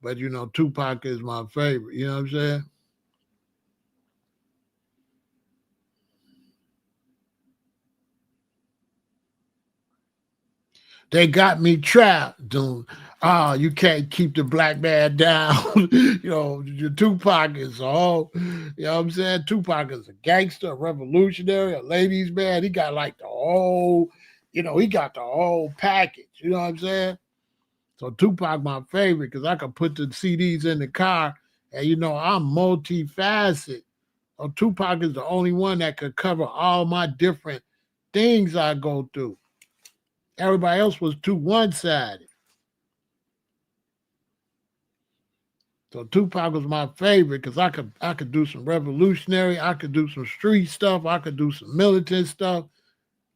But, Tupac is my favorite. You know what I'm saying? They got me trapped, dude. You can't keep the black man down. Your Tupac is all, you know what I'm saying? Tupac is a gangster, a revolutionary, a ladies' man. He got like the whole, he got the whole package. You know what I'm saying? So Tupac my favorite because I could put the CDs in the car and, I'm multifaceted. So Tupac is the only one that could cover all my different things I go through. Everybody else was too one-sided. So Tupac was my favorite because I could do some revolutionary, I could do some street stuff, I could do some militant stuff.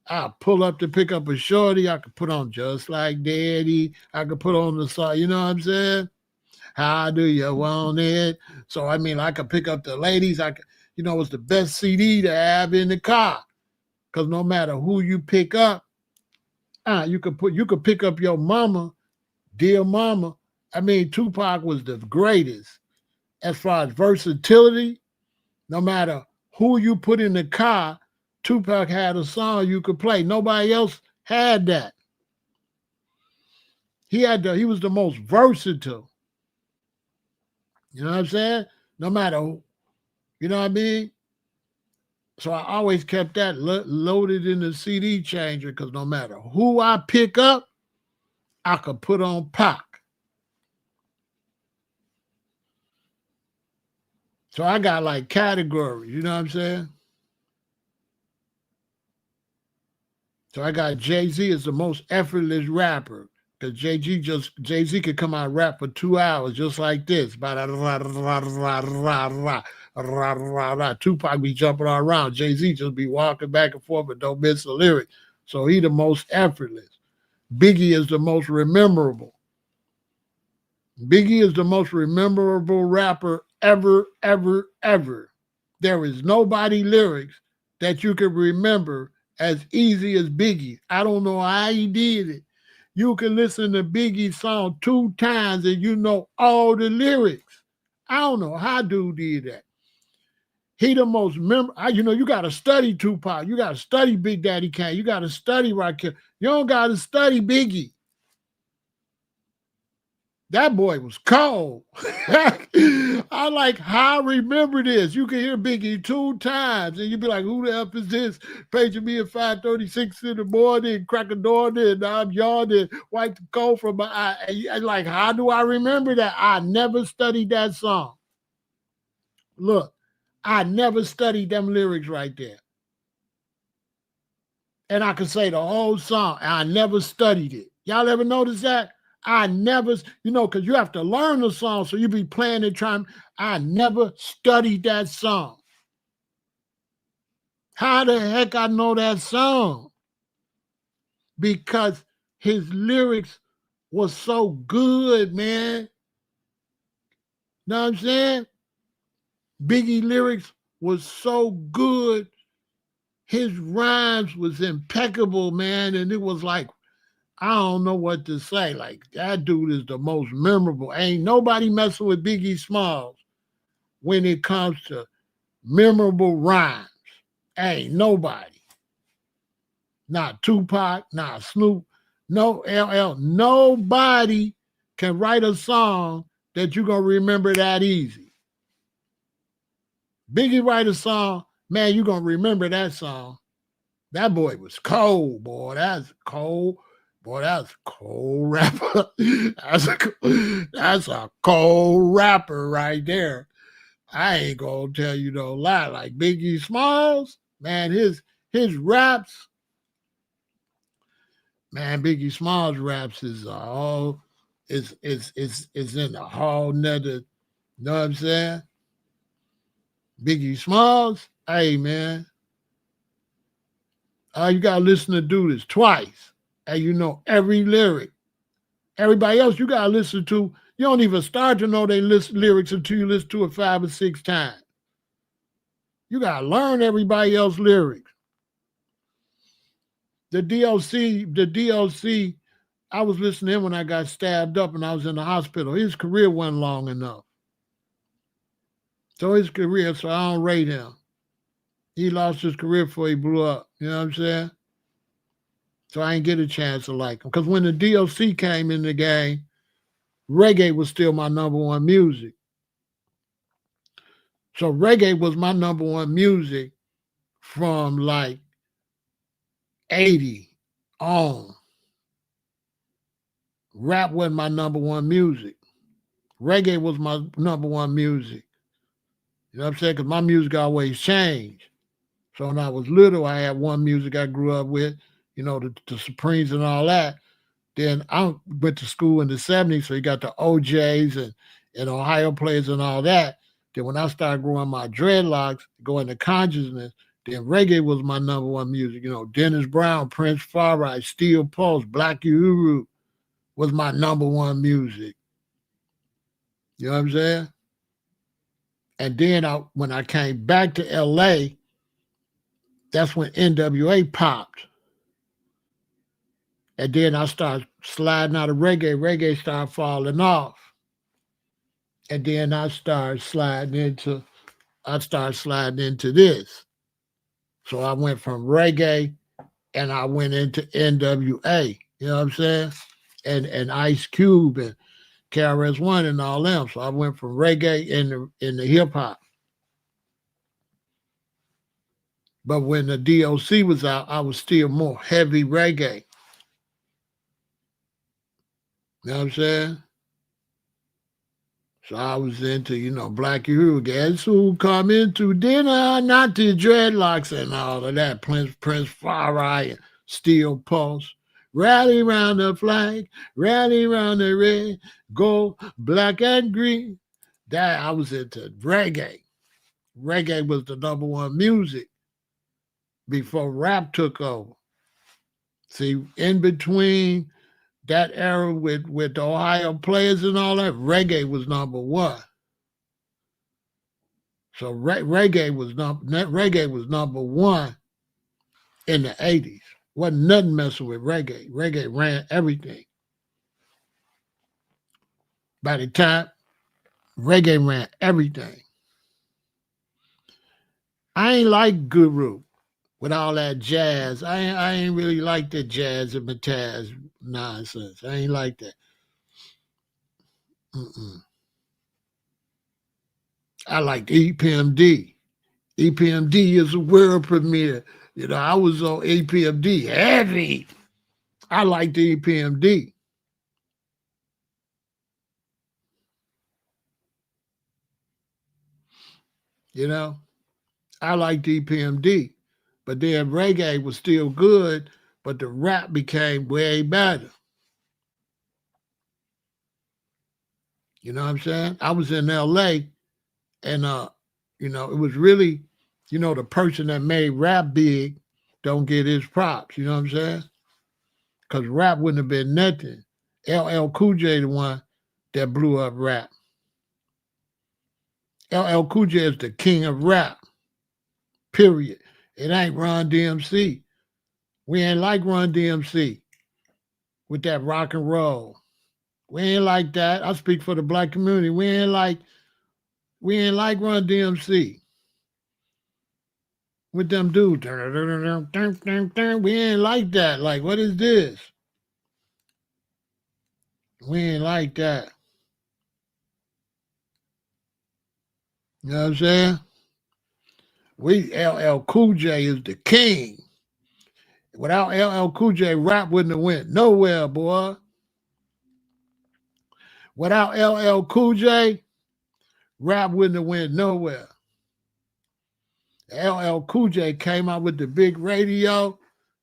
I pull up to pick up a shorty, I could put on Just Like Daddy, I could put on the song, you know what I'm saying? How do you want it? So I could pick up the ladies, it's the best CD to have in the car. Because no matter who you pick up, you could pick up your mama, dear mama. Tupac was the greatest as far as versatility. No matter who you put in the car, Tupac had a song you could play. Nobody else had that. He was the most versatile. You know what I'm saying? No matter who, you know what I mean? So I always kept that loaded in the CD changer because no matter who I pick up, I could put on Pac. So I got like categories, you know what I'm saying? So I got Jay-Z as the most effortless rapper. Because Jay-Z could come out and rap for 2 hours just like this. Tupac be jumping all around. Jay-Z just be walking back and forth but don't miss a lyric. So he the most effortless. Biggie is the most memorable. Biggie is the most memorable rapper ever, ever, ever. There is nobody lyrics that you can remember as easy as Biggie. I don't know how he did it. You can listen to Biggie's song 2 times and you know all the lyrics. I don't know how dude did that. He the most you got to study Tupac. You got to study Big Daddy Kane. You got to study Rakim. You don't got to study Biggie. You got to study That boy was cold. I like how I remember this. You can hear Biggie 2 times, and you be like, "Who the F is this? Paging me at 5:36 in the morning, crack a door, and I'm yawning, wipe the cold from my eye." And like, how do I remember that? I never studied that song. Look, I never studied them lyrics right there, and I can say the whole song. And I never studied it. Y'all ever notice that? I never, because you have to learn the song, so you be playing it, trying. I never studied that song. How the heck I know that song? Because his lyrics was so good, man. Know what I'm saying? Biggie lyrics was so good. His rhymes was impeccable, man, and it was like, I don't know what to say. Like, that dude is the most memorable. Ain't nobody messing with Biggie Smalls when it comes to memorable rhymes. Ain't nobody. Not Tupac, not Snoop, no LL. Nobody can write a song that you're going to remember that easy. Biggie write a song, man, you're going to remember that song. That boy was cold, boy. That's cold. Boy, that's a cold rapper. That's a cold rapper right there. I ain't gonna tell you no lie. Like Biggie Smalls, man, his raps, man, Biggie Smalls raps is all is in a whole nother, you know what I'm saying? Biggie Smalls, hey man, all you gotta listen to do this twice. And you know every lyric. Everybody else you gotta listen to, you don't even start to know they lyrics until you listen to it 5 or 6 times. You gotta learn everybody else's lyrics. The DOC, I was listening to him when I got stabbed up and I was in the hospital. His career wasn't long enough. So I don't rate him. He lost his career before he blew up. You know what I'm saying? So I ain't get a chance to like him. Because when the DOC came in the game, reggae was still my number one music. So reggae was my number one music from like 80 on. Rap wasn't my number one music. Reggae was my number one music. You know what I'm saying? Because my music always changed. So when I was little, I had one music I grew up with, the Supremes and all that. Then I went to school in the 70s, so you got the OJs and Ohio players and all that. Then when I started growing my dreadlocks, going to consciousness, then reggae was my number one music. Dennis Brown, Prince Pharaoh, Steel Pulse, Black Uhuru was my number one music. You know what I'm saying? And then when I came back to LA, that's when NWA popped. And then I started sliding out of reggae. Reggae started falling off. And then I started sliding into this. So I went from reggae and I went into NWA. You know what I'm saying? And Ice Cube and KRS-One and all them. So I went from reggae in the hip hop. But when the DOC was out, I was still more heavy reggae. You know what I'm saying? So I was into, Black Uhuru. Guess who come into dinner? Not the dreadlocks and all of that. Prince Pharaoh and Steel Pulse. Rally round the flag, rally round the red, gold, black and green. That I was into reggae. Reggae was the number one music before rap took over. See, in between that era with the Ohio players and all that, reggae was number one. So reggae was number one in the 80s. Wasn't nothing messing with reggae. Reggae ran everything. By the time reggae ran everything. I ain't like Guru with all that jazz. I ain't really like that jazz and Mataz nonsense. I ain't like that. I liked EPMD. EPMD is a world premiere. I was on EPMD heavy. I liked the EPMD. I liked EPMD. But then reggae was still good, but the rap became way better. You know what I'm saying? I was in LA and it was really, the person that made rap big don't get his props, you know what I'm saying? Because rap wouldn't have been nothing. LL Cool J the one that blew up rap. LL Cool J is the king of rap. Period. It ain't Run DMC. We ain't like Run DMC with that rock and roll. We ain't like that. I speak for the black community. We ain't like Run DMC with them dudes. We ain't like that. Like, what is this? We ain't like that. You know what I'm saying? LL Cool J is the king. Without LL Cool J, rap wouldn't have went nowhere, boy. Without LL Cool J, rap wouldn't have went nowhere. LL Cool J came out with the big radio.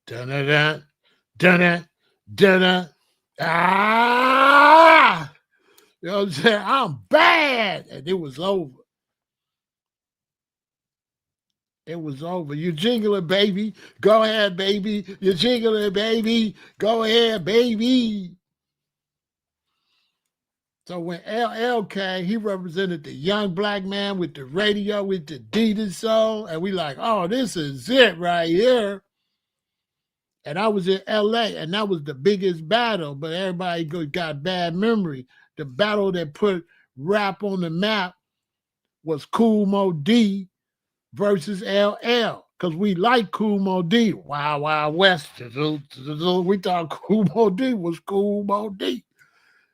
Dun-dun-dun, dun-dun, dun-dun. Ah! You know what I'm saying? I'm bad. And it was over. It was over. You jingling, baby. Go ahead, baby. You jingling, baby. Go ahead, baby. So when LL came, he represented the young black man with the radio, with the Adidas soul. And we like, oh, this is it right here. And I was in LA, and that was the biggest battle, but everybody got bad memory. The battle that put rap on the map was Kool Moe Dee versus LL, because we like Kool Moe Dee. Wild Wild West. We thought Kool Moe Dee was Kool Moe Dee.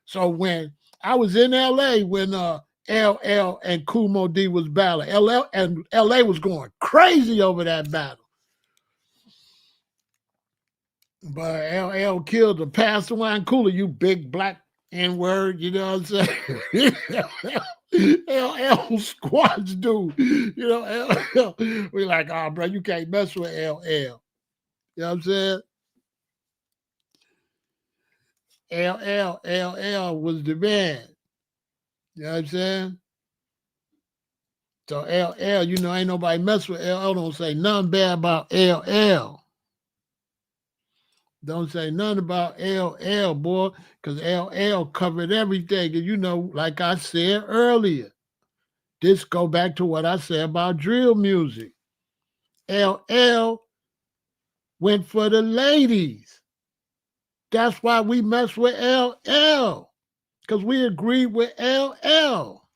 So when I was in LA when LL and Kool Moe Dee was battling, LA was going crazy over that battle. But LL killed the Pastor Wine Cooler, you big black N-word, you know what I'm saying? LL squads dude. LL. We like, oh, bro, you can't mess with LL. You know what I'm saying? LL was the man. You know what I'm saying? So LL, ain't nobody mess with LL. Don't say nothing bad about LL. Don't say nothing about LL, boy, because LL covered everything. And like I said earlier, this go back to what I said about drill music. LL went for the ladies. That's why we mess with LL, because we agree with LL.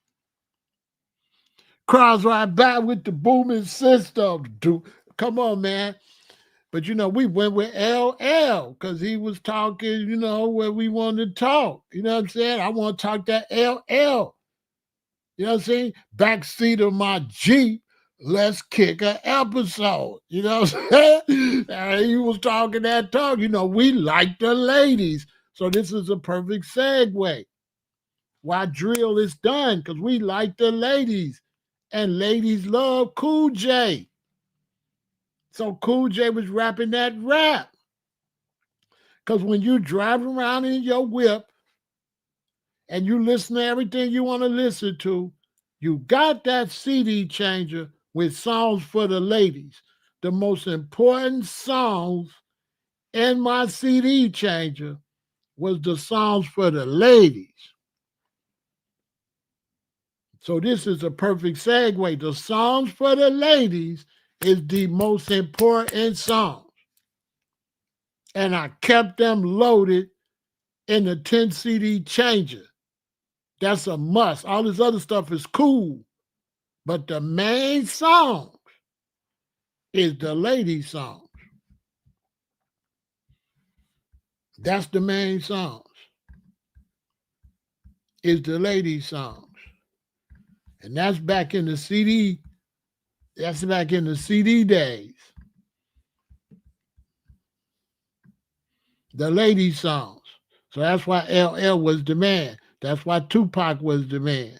Crowds right back with the booming system. Dude, come on, man. But we went with LL because he was talking, where we wanted to talk. You know what I'm saying? I want to talk that LL. You know what I'm saying? Backseat of my Jeep, let's kick an episode. You know what I'm saying? And he was talking that talk. We like the ladies. So this is a perfect segue. Why drill is done? Because we like the ladies. And ladies love Cool J. So Cool J was rapping that rap. Because when you drive around in your whip and you listen to everything you want to listen to, you got that CD changer with songs for the ladies. The most important songs in my CD changer was the songs for the ladies. So this is a perfect segue. The songs for the ladies is the most important songs. And I kept them loaded in the 10 CD changer. That's a must. All this other stuff is cool. But the main song is the lady songs. That's the main songs. is the ladies' songs. And that's back in the CD. That's back in the CD days. The ladies' songs. So that's why LL was the man. That's why Tupac was the man.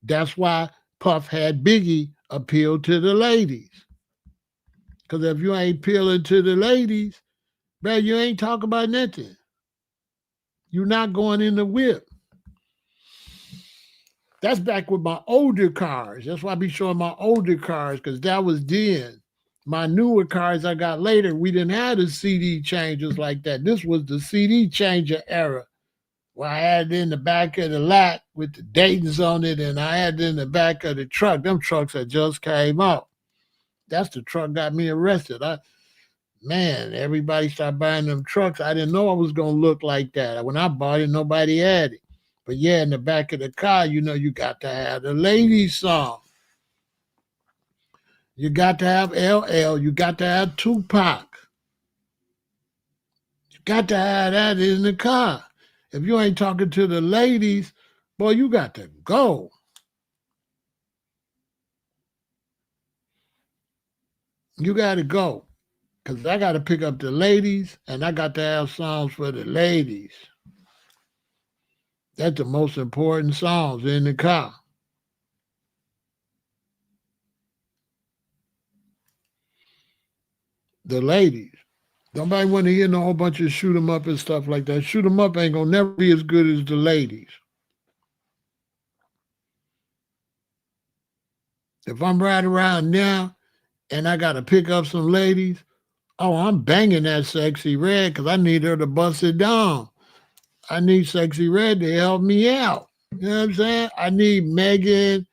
That's why Puff had Biggie appeal to the ladies. Because if you ain't appealing to the ladies, man, you ain't talking about nothing. You're not going in the whip. That's back with my older cars. That's why I be showing my older cars, because that was then. My newer cars I got later, we didn't have the CD changers like that. This was the CD changer era, where I had it in the back of the lot with the Dayton's on it, and I had it in the back of the truck. Them trucks that just came out. That's the truck got me arrested. Man, everybody started buying them trucks. I didn't know I was going to look like that. When I bought it, nobody had it. But yeah, in the back of the car, you got to have the ladies song. You got to have LL. You got to have Tupac. You got to have that in the car. If you ain't talking to the ladies, boy, you got to go. You got to go. Because I got to pick up the ladies, and I got to have songs for the ladies. That's the most important songs in the car. The ladies. Nobody want to hear no whole bunch of shoot 'em up and stuff like that. Shoot 'em up ain't gonna never be as good as the ladies. If I'm riding around now and I gotta pick up some ladies, oh, I'm banging that Sexy Red because I need her to bust it down. I need Sexy Red to help me out. You know what I'm saying? I need Megan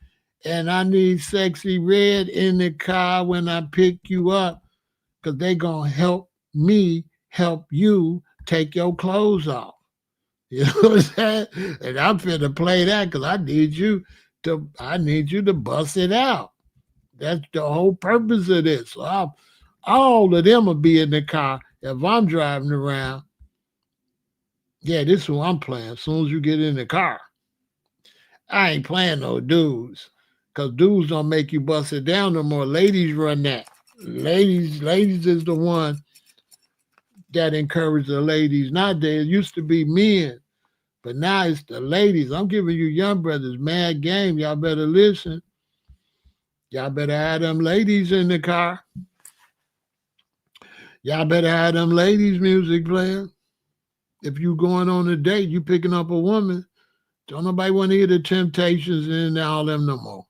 and I need Sexy Red in the car when I pick you up because they gonna help me help you take your clothes off. You know what I'm saying? And I'm finna play that because I need you to bust it out. That's the whole purpose of this. So all of them will be in the car if I'm driving around. Yeah, this is who I'm playing. As soon as you get in the car, I ain't playing no dudes, cause dudes don't make you bust it down no more. Ladies run that. Ladies is the one that encourage the ladies. Nowadays, it used to be men, but now it's the ladies. I'm giving you young brothers mad game. Y'all better listen. Y'all better have them ladies in the car. Y'all better have them ladies music playing. If you going on a date, you picking up a woman, don't nobody want to hear the Temptations and all them no more.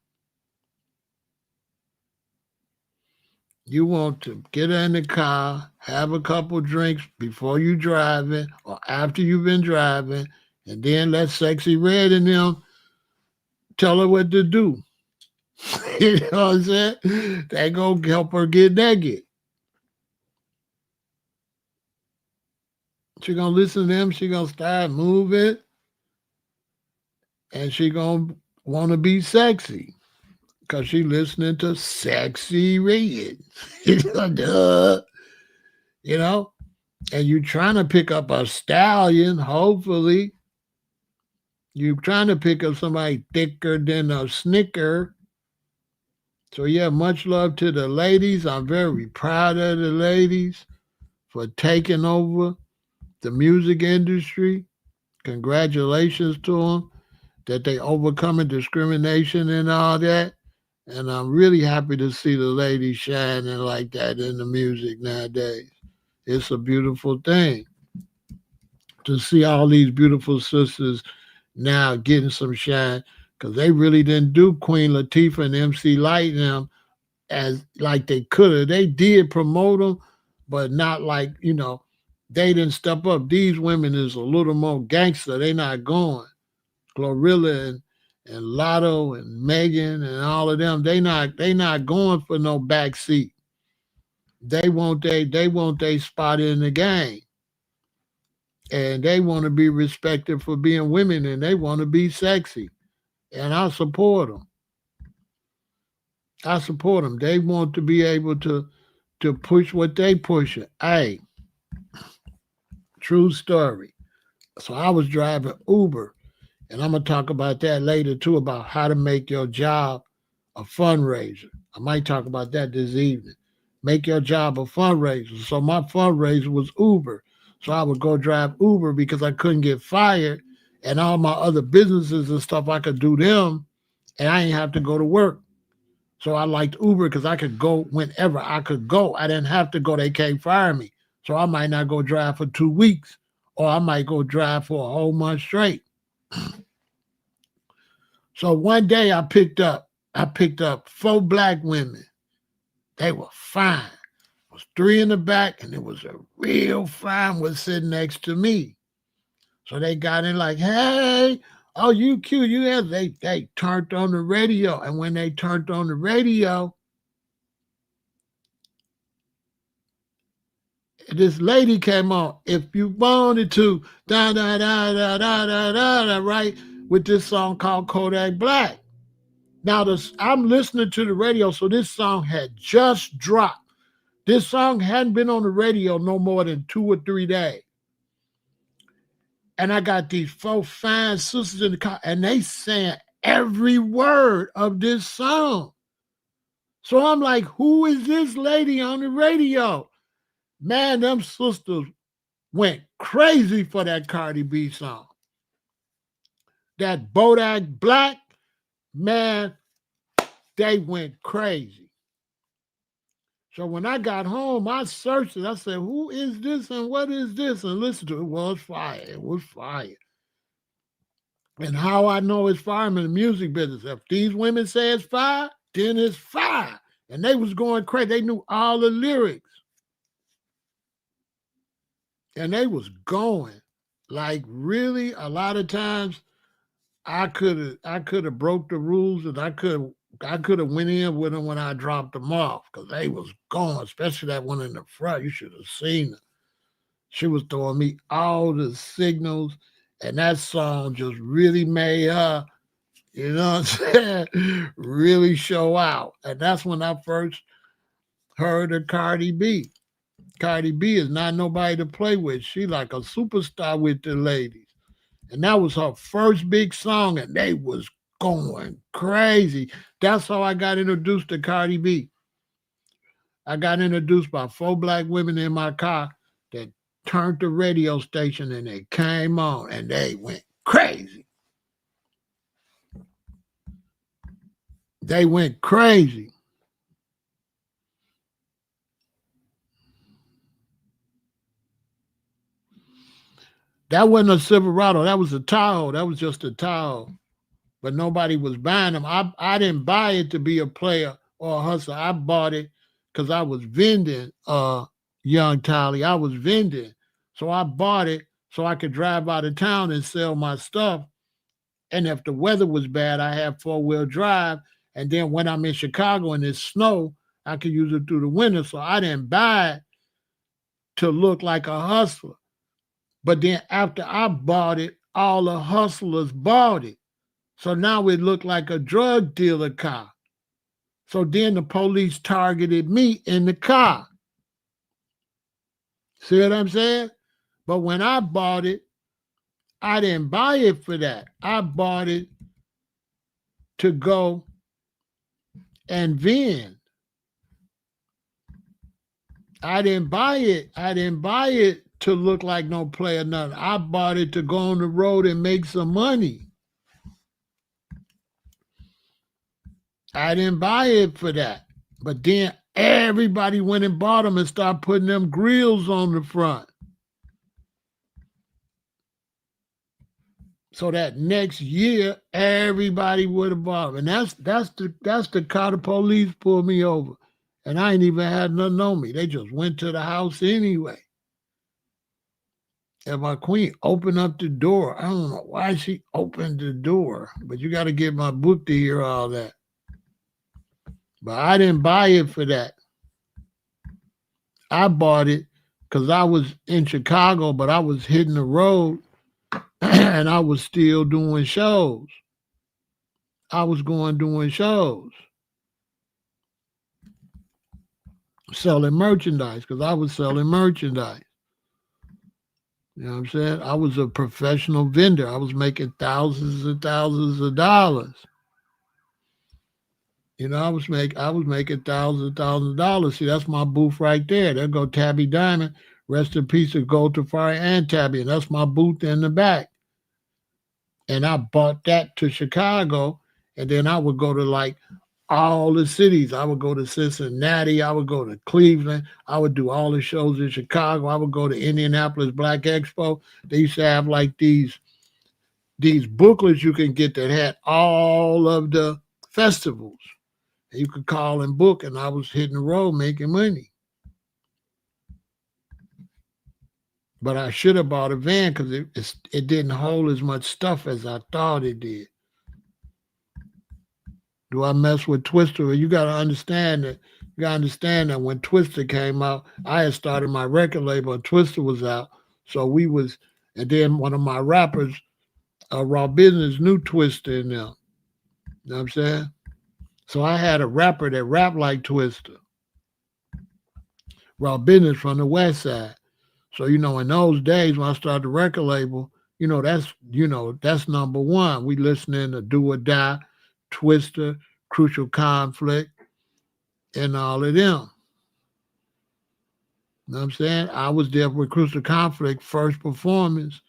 You want to get in the car, have a couple drinks before you driving or after you've been driving, and then let Sexy Red and them tell her what to do. You know what I'm saying? They gonna help her get naked. She gonna listen to them. She gonna start moving, and she gonna want to be sexy because she listening to Sexy Red. Duh. You know, and you trying to pick up a stallion. Hopefully, you trying to pick up somebody thicker than a Snicker. So yeah, much love to the ladies. I'm very proud of the ladies for taking over the music industry. Congratulations to them that they overcoming discrimination and all that. And I'm really happy to see the ladies shining like that in the music nowadays. It's a beautiful thing to see all these beautiful sisters now getting some shine because they really didn't do Queen Latifah and MC Light and them as like they could have. They did promote them, but not like, they didn't step up. These women is a little more gangster. They not going. Glorilla and Lotto and Megan and all of them, they not going for no back seat. They want they spot in the game. And they want to be respected for being women and they want to be sexy. And I support them. I support them. They want to be able to push what they push. Hey, true story. So I was driving Uber And I'm going to talk about that later too, about how to make your job a fundraiser. I might talk about that this evening. Make your job a fundraiser. So my fundraiser was Uber. So I would go drive Uber because I couldn't get fired, and all my other businesses and stuff, I could do them and I didn't have to go to work. So I liked Uber because I could go whenever I could go. I didn't have to go. They can't fire me. So I might not go drive for 2 weeks, or I might go drive for a whole month straight. So one day I picked up 4 black women. They were fine. It was 3 in the back, and it was a real fine one sitting next to me. So they got in like, hey, oh, you cute. You have they turned on the radio. And when they turned on the radio, this lady came on. If you wanted to, da da da da da da da da, right? With this song called Kodak Black. Now I'm listening to the radio, so this song had just dropped. This song hadn't been on the radio no more than 2 or 3 days. And I got these 4 fine sisters in the car, and they sang every word of this song. So I'm like, who is this lady on the radio? Man, them sisters went crazy for that Cardi B song. That Kodak Black, man, they went crazy. So when I got home, I searched it. I said, who is this and what is this? And listen to it. It was fire. It was fire. And how I know it's fire in the music business. If these women say it's fire, then it's fire. And they was going crazy. They knew all the lyrics. And they was going. Like really, a lot of times I could have broke the rules, and I could have went in with them when I dropped them off, because they was going, especially that one in the front. You should have seen her. She was throwing me all the signals, and that song just really made her, you know what I'm saying, really show out. And that's when I first heard of Cardi B. Cardi B is not nobody to play with. She like a superstar with the ladies. And that was her first big song, and they was going crazy. That's how I got introduced to Cardi B. I got introduced by 4 black women in my car that turned the radio station, and they came on, and they went crazy. They went crazy. That wasn't a Silverado. That was a Tahoe. That was just a Tahoe. But nobody was buying them. I didn't buy it to be a player or a hustler. I bought it because I was vending, young Tally. I was vending. So I bought it so I could drive out of town and sell my stuff. And if the weather was bad, I have 4-wheel drive. And then when I'm in Chicago and it's snow, I could use it through the winter. So I didn't buy it to look like a hustler. But then after I bought it, all the hustlers bought it. So now it looked like a drug dealer car. So then the police targeted me in the car. See what I'm saying? But when I bought it, I didn't buy it for that. I bought it to go and vend. I didn't buy it. I didn't buy it to look like no player, nothing. I bought it to go on the road and make some money. I didn't buy it for that. But then everybody went and bought them and started putting them grills on the front. So that next year, everybody would have bought them. And that's the car the police pulled me over. And I ain't even had nothing on me. They just went to the house anyway. And my queen opened up the door. I don't know why she opened the door, but you got to get my book to hear all that. But I didn't buy it for that. I bought it because I was in Chicago, but I was hitting the road and I was still doing shows. I was going doing shows, selling merchandise, because I was selling merchandise. You know what I'm saying? I was a professional vendor. I was making thousands and thousands of dollars. I was making thousands of dollars. See, that's my booth right there. There go Tabby Diamond. Rest in peace of gold to Fire and Tabby. And that's my booth in the back. And I bought that to Chicago. And then I would go to like all the cities. I would go to Cincinnati. I would go to Cleveland. I would do all the shows in Chicago. I would go to Indianapolis Black Expo. They used to have like these booklets you can get that had all of the festivals. You could call and book, and I was hitting the road making money. But I should have bought a van because it didn't hold as much stuff as I thought it did. Do I mess with Twister? Well, you got to understand that. You got to understand that when Twister came out, I had started my record label, and Twister was out. So we was, and then one of my rappers, Raw Business, knew Twister in them. You know what I'm saying? So I had a rapper that rapped like Twister, Raw Business from the West Side. So, in those days when I started the record label, that's number one. We listening to Do or Die, Twister, Crucial Conflict, and all of them. You know what I'm saying? I was there with Crucial Conflict first performance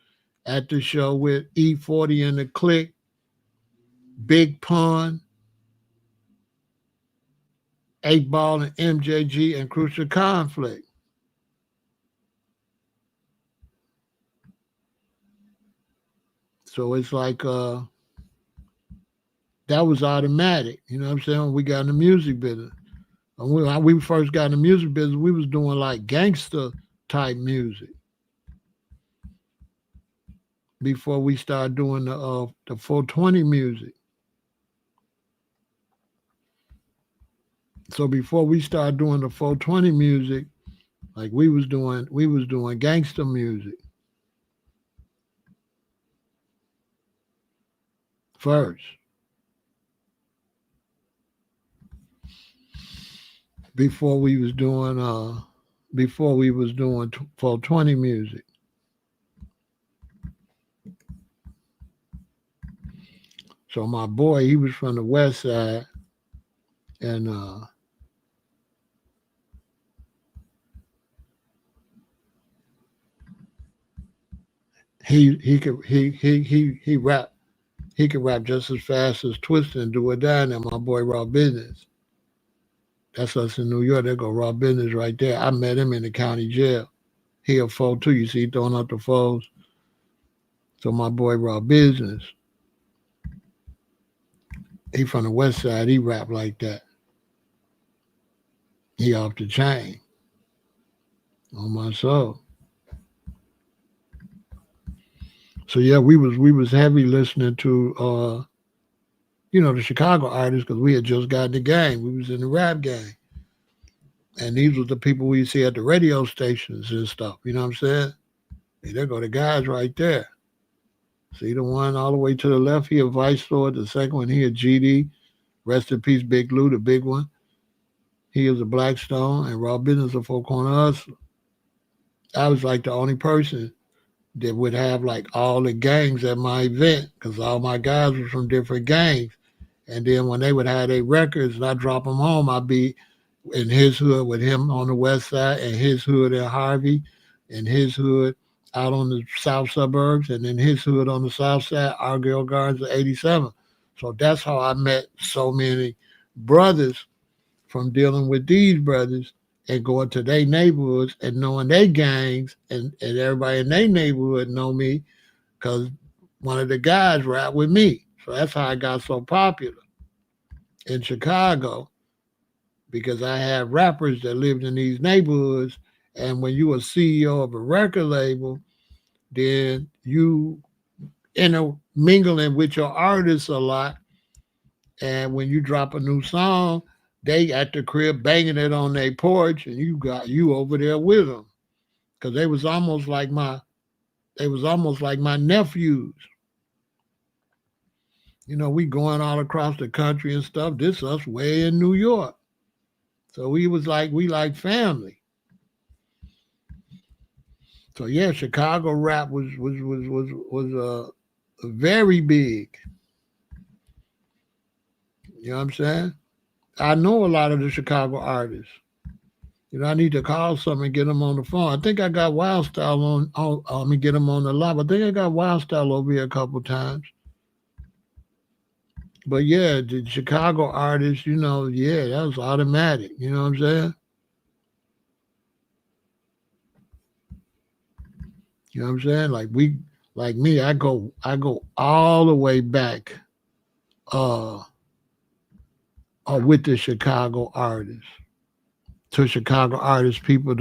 at the show with E40 and the Click, Big Pun, 8 Ball and MJG and Crucial Conflict. So it's like that was automatic. You know what I'm saying? When we got in the music business. When we first got in the music business, we was doing like gangster type music before we started doing the 420 music. So before we started doing the 420 music, like we was doing gangster music first. Before we was doing 420 music. So my boy, he was from the west side, and he rap he could rap just as fast as Twista and Do or Die. And my boy Raw Business. That's us in New York. They go Raw Business right there. I met him in the county jail. He a foe too. You see, he throwing out the foes. So my boy Raw Business, he from the west side. He rap like that. He off the chain on my soul. So yeah, we was heavy listening to the Chicago artists because we had just got in the game. We was in the rap game. And these were the people we see at the radio stations and stuff. You know what I'm saying? Hey, there go the guys right there. See the one all the way to the left, he a Vice Lord. The second one, he a GD. Rest in peace, Big Lou, the big one. He is a Blackstone and Raw Business a Four Corner Hustler. I was like the only person that would have like all the gangs at my event because all my guys were from different gangs. And then when they would have their records and I drop them home, I'd be in his hood with him on the west side and his hood in Harvey and his hood out on the south suburbs and then his hood on the south side, Argyle Gardens 87. So that's how I met so many brothers from dealing with these brothers and going to their neighborhoods and knowing their gangs and everybody in their neighborhood know me because one of the guys rap with me. So that's how I got so popular in Chicago because I had rappers that lived in these neighborhoods. And when you a CEO of a record label, then you mingling with your artists a lot. And when you drop a new song, they at the crib banging it on their porch, and you got you over there with them because they was almost like my nephews. We going all across the country and stuff. This us way in New York. So we like family. So yeah, Chicago rap was very big. You know what I'm saying? I know a lot of the Chicago artists. I need to call some and get them on the phone. I think I got Wild Style on me, get them on the live. I think I got Wild Style over here a couple times. But yeah, the Chicago artists, yeah, that was automatic. You know what I'm saying? You know what I'm saying? Like me, I go all the way back, uh, with the Chicago artists. To Chicago artists, Chicago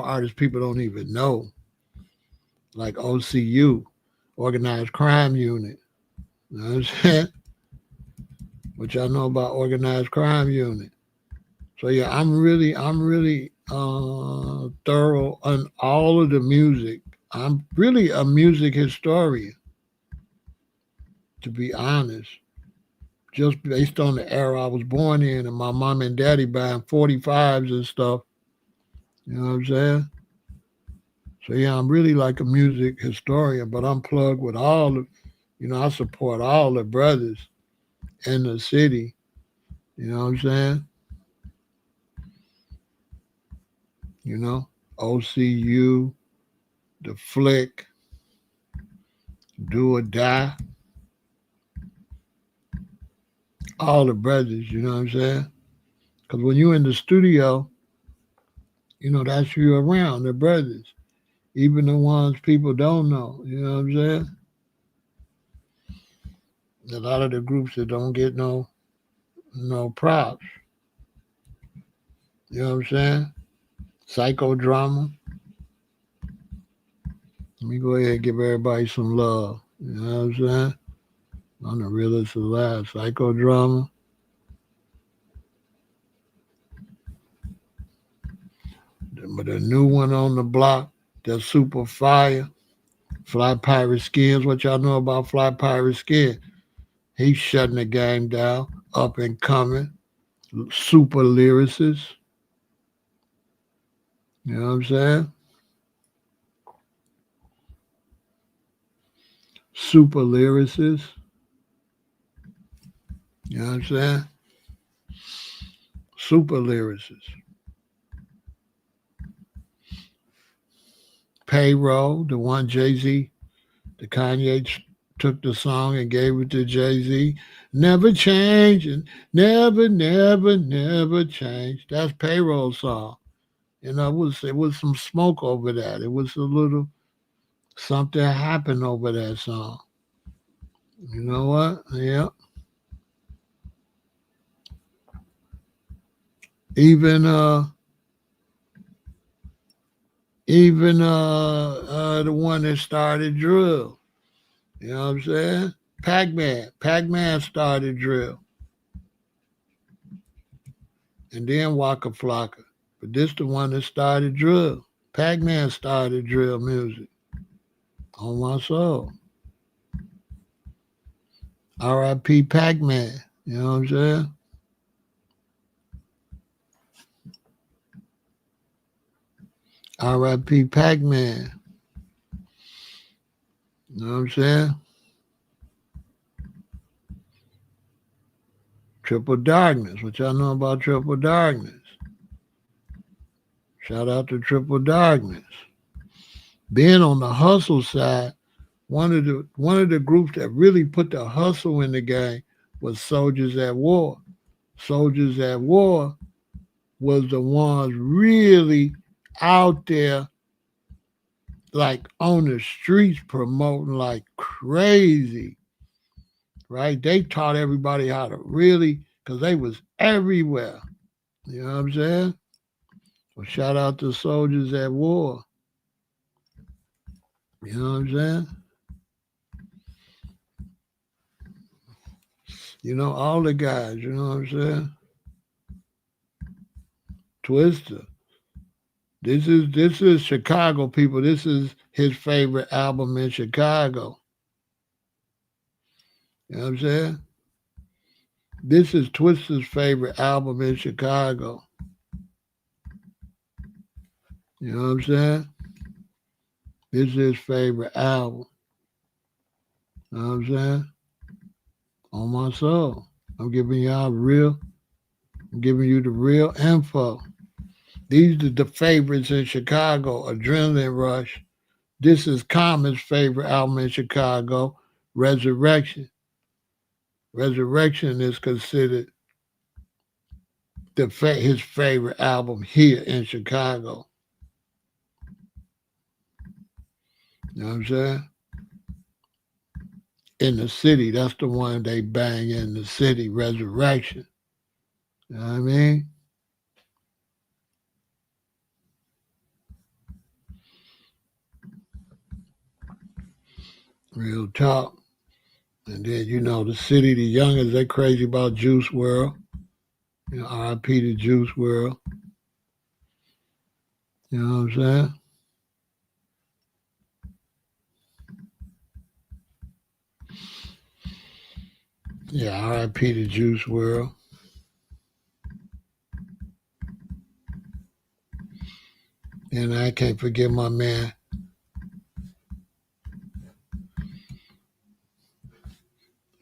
artists people don't even know, like OCU, Organized Crime Unit. You know what I'm saying? What y'all know about Organized Crime Unit? So yeah, I'm really thorough on all of the music. I'm really a music historian, to be honest. Just based on the era I was born in and my mom and daddy buying 45s and stuff. You know what I'm saying? So yeah, I'm really like a music historian, but I'm plugged with I support all the brothers in the city. You know what I'm saying? You know, OCU, the Flick, Do or Die, all the brothers. You know what I'm saying? Because when you're in the studio, that's who you're around, the brothers, even the ones people don't know. You know what I'm saying? A lot of the groups that don't get no props. You know what I'm saying? Psychodrama. Let me go ahead and give everybody some love. You know what I'm saying? I'm the realest alive. Psychodrama. But the new one on the block, that's super fire. Fly Pirate Skins. What y'all know about Fly Pirate Skin? He's shutting the game down. Up and coming. Super lyricist. You know what I'm saying? Super lyricist. You know what I'm saying? Super lyricist. Payroll, the one Jay-Z, the Kanye took the song and gave it to Jay-Z. Never change and never, never, never change. That's Payroll song. It was some smoke over that. It was a little something happened over that song. You know what? Yeah. Even the one that started drill. You know what I'm saying? Pac-Man. Pac-Man started drill. And then Waka Flocka. But this the one that started drill. Pac-Man started drill music. On my soul. R.I.P. Pac-Man. You know what I'm saying? R.I.P. Pac-Man. You know what I'm saying? Triple Darkness. What y'all know about Triple Darkness? Shout out to Triple Darkness. Being on the hustle side, one of the groups that really put the hustle in the game was Soldiers at War. Soldiers at War was the ones really out there, like on the streets promoting like crazy, right? They taught everybody how to really, because they was everywhere. You know what I'm saying? Well, shout out to Soldiers at War. You know what I'm saying? All the guys, you know what I'm saying? Twister. This is Chicago people. This is his favorite album in Chicago. You know what I'm saying? This is Twister's favorite album in Chicago. You know what I'm saying? This is his favorite album. You know what I'm saying? On my soul. I'm giving you the real info. These are the favorites in Chicago. Adrenaline Rush. This is Common's favorite album in Chicago, Resurrection. Resurrection is considered his favorite album here in Chicago. You know what I'm saying? In the city, that's the one they bang in the city, Resurrection. You know what I mean? Real talk. And then, the city, the youngers, they crazy about Juice WRLD. R.I.P. to Juice WRLD. You know what I'm saying? Yeah, R.I.P. to Juice WRLD. And I can't forget my man.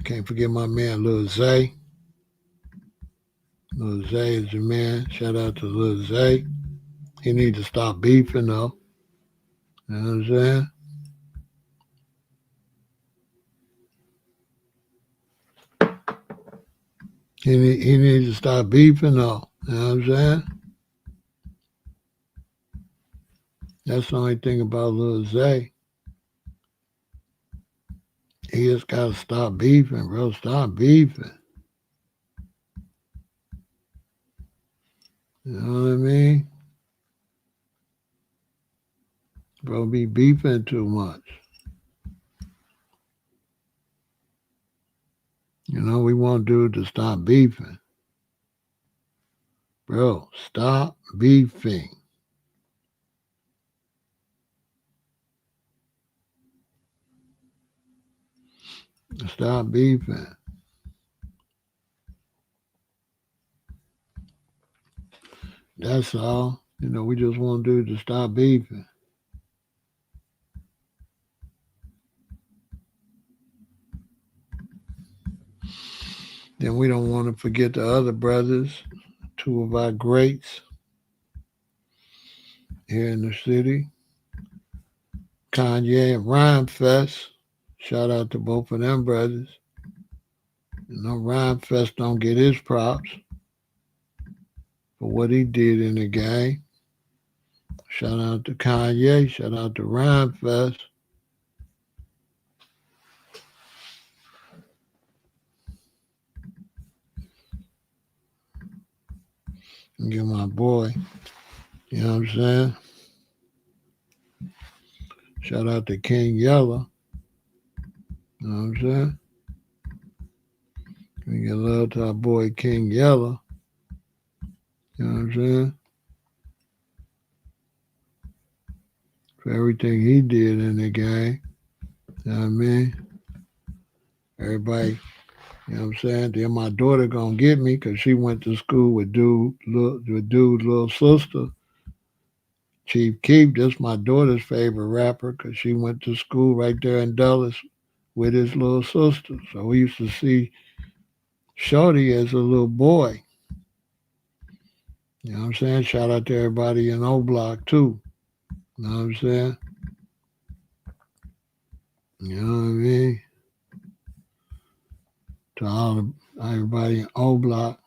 Can't forget my man, Lil Zay. Lil Zay is the man. Shout out to Lil Zay. He need to stop beefing, though. You know what I'm saying? He needs to stop beefing, though. You know what I'm saying? That's the only thing about Lil Zay. He just got to stop beefing, bro. Stop beefing. You know what I mean? Bro, be beefing too much. We want dude to stop beefing. Bro, stop beefing. Stop beefing. That's all. We just want dude to stop beefing. Then we don't want to forget the other brothers, two of our greats here in the city, Kanye and Rhymefest. Shout out to both of them brothers. Rhymefest don't get his props for what he did in the game. Shout out to Kanye. Shout out to Rhymefest. And get my boy. You know what I'm saying? Shout out to King Yella. You know what I'm saying? We get love to our boy King Yella. You know what I'm saying? For everything he did in the game. You know what I mean? Everybody, you know what I'm saying? Then my daughter gonna get me because she went to school with dude's little sister. Chief Keef, that's my daughter's favorite rapper because she went to school right there in Dulles with his little sister. So we used to see Shorty as a little boy. You know what I'm saying? Shout out to everybody in O-Block too. You know what I'm saying? You know what I mean? To everybody in O-Block.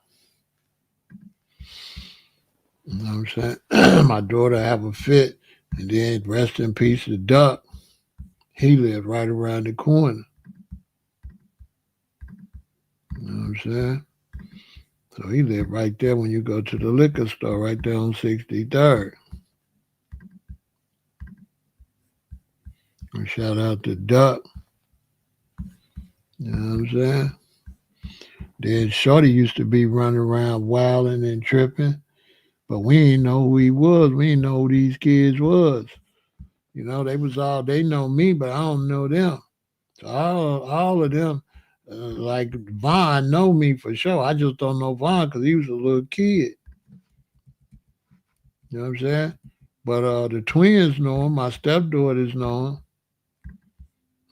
You know what I'm saying? My daughter have a fit, and then rest in peace to Duck. He lived right around the corner. You know what I'm saying? So he lived right there when you go to the liquor store, right there on 63rd. And shout out to Duck. You know what I'm saying? Then Shorty used to be running around wilding and tripping, but we didn't know who he was. We didn't know who these kids was. They know me, but I don't know them. So all of them, like Vaughn, know me for sure. I just don't know Vaughn because he was a little kid. You know what I'm saying? But the twins know him. My stepdaughters know him.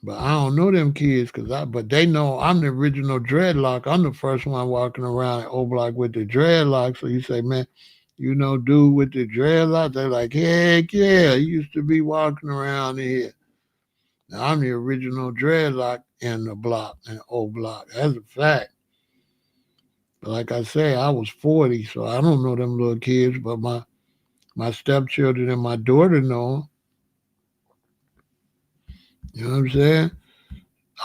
But I don't know them kids, but they know I'm the original dreadlock. I'm the first one walking around in O-Block with the dreadlock. So you say, man, you know, dude with the dreadlock? They're like, heck yeah, he used to be walking around here. Now, I'm the original dreadlock in the block, in O-Block. That's a fact. But like I say, I was 40, so I don't know them little kids, but my stepchildren and my daughter know them. You know what I'm saying?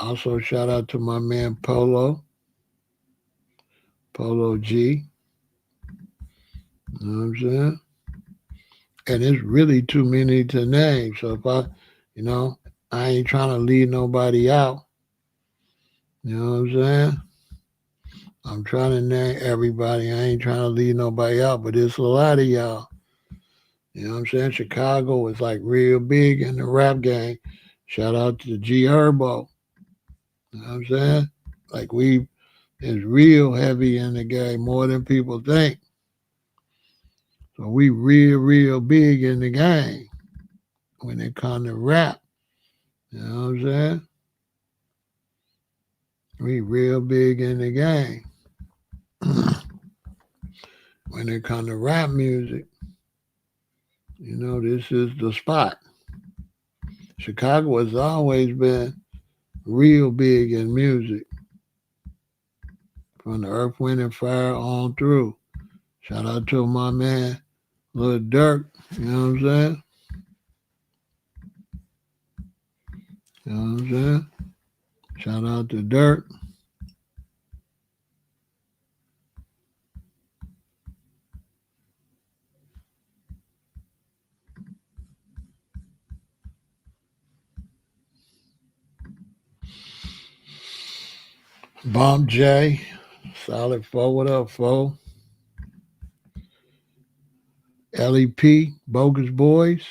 Also, shout out to my man Polo G. You know what I'm saying? And it's really too many to name. So if I ain't trying to leave nobody out. You know what I'm saying? I'm trying to name everybody. I ain't trying to leave nobody out, but it's a lot of y'all. You know what I'm saying? Chicago is like real big in the rap game. Shout out to G Herbo. You know what I'm saying? Like we is real heavy in the game, more than people think. So we real big in the game when it comes to rap. You know what I'm saying? We real big in the game. When it comes to rap music, you know, this is the spot. Chicago has always been real big in music. From the Earth, Wind, and Fire on through. Shout out to my man, Lil Durk. You know what I'm saying? You know what I'm saying? Shout out to Durk. Bomb J. Solid 4. What up, 4? LEP. Bogus Boys.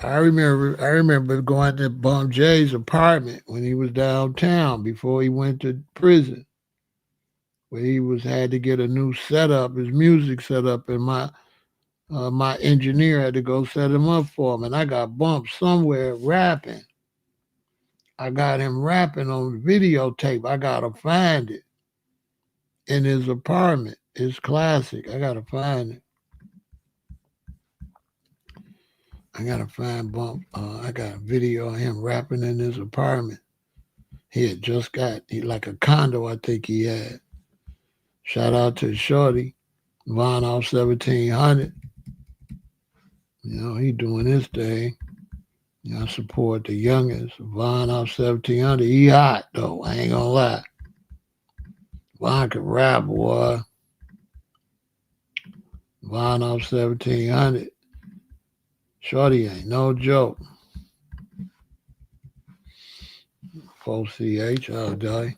I remember going to Bomb J's apartment when he was downtown before he went to prison. Where he had to get a new setup, his music setup, and my engineer had to go set him up for him. And I got bumped somewhere rapping. I got him rapping on videotape. I gotta find it in his apartment. It's classic. I gotta find it. I gotta find Bump. I got a video of him rapping in his apartment. He had just got like a condo, I think he had. Shout out to Shorty, Von off 1700. You know, he doing his thing. You know, I support the youngest. Von off 1700. He hot, though. I ain't gonna lie. Von can rap, boy. Von off 1700. Shorty ain't no joke. 4CH all day.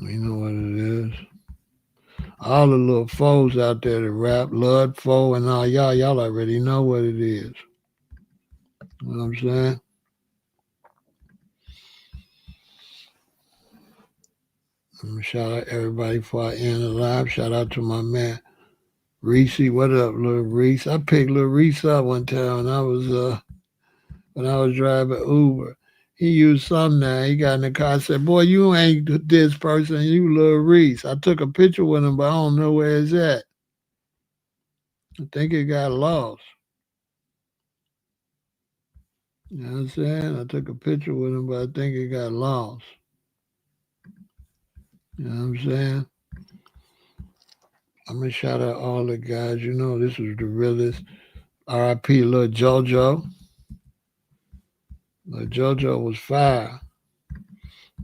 You know what it is. All the little foes out there that rap, Lud, Foe, and all y'all already know what it is. You know what I'm saying? I'm gonna shout out everybody before I end the live. Shout out to my man Reese. What up, little Reese? I picked little Reese up one time when I was driving Uber. He used something now. He got in the car. I said, boy, you ain't this person. You little Reese. I took a picture with him, but I don't know where it's at. I think it got lost. You know what I'm saying? I took a picture with him, but I think it got lost. You know what I'm saying? I'm going to shout out all the guys. You know, this was the realest. R.I.P. Lil JoJo. Lil JoJo was fire.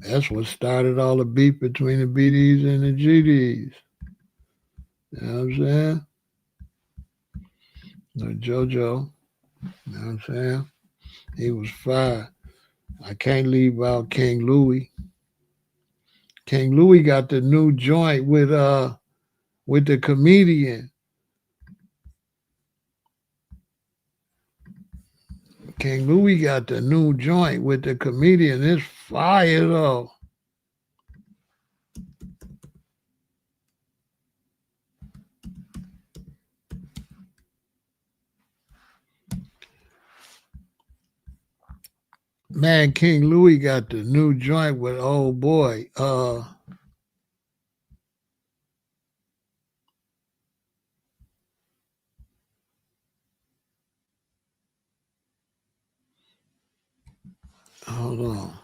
That's what started all the beef between the BDs and the GDs. You know what I'm saying? Lil JoJo. You know what I'm saying? He was fire. I can't leave out King Louis. King Louis got the new joint with the comedian. King Louis got the new joint with the comedian. It's fire though. Man, King Louis got the new joint with old boy. Hold on.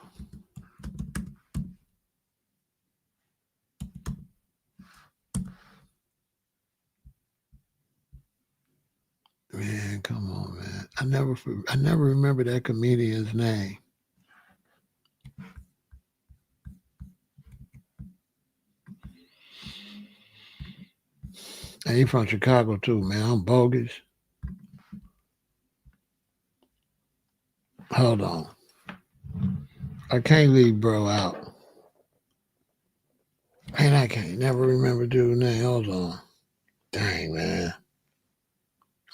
Man, come on, man. I never remember that comedian's name. And he from Chicago too, man. I'm bogus. Hold on. I can't leave bro out. Man, I can't never remember dude's name. Hold on. Dang, man.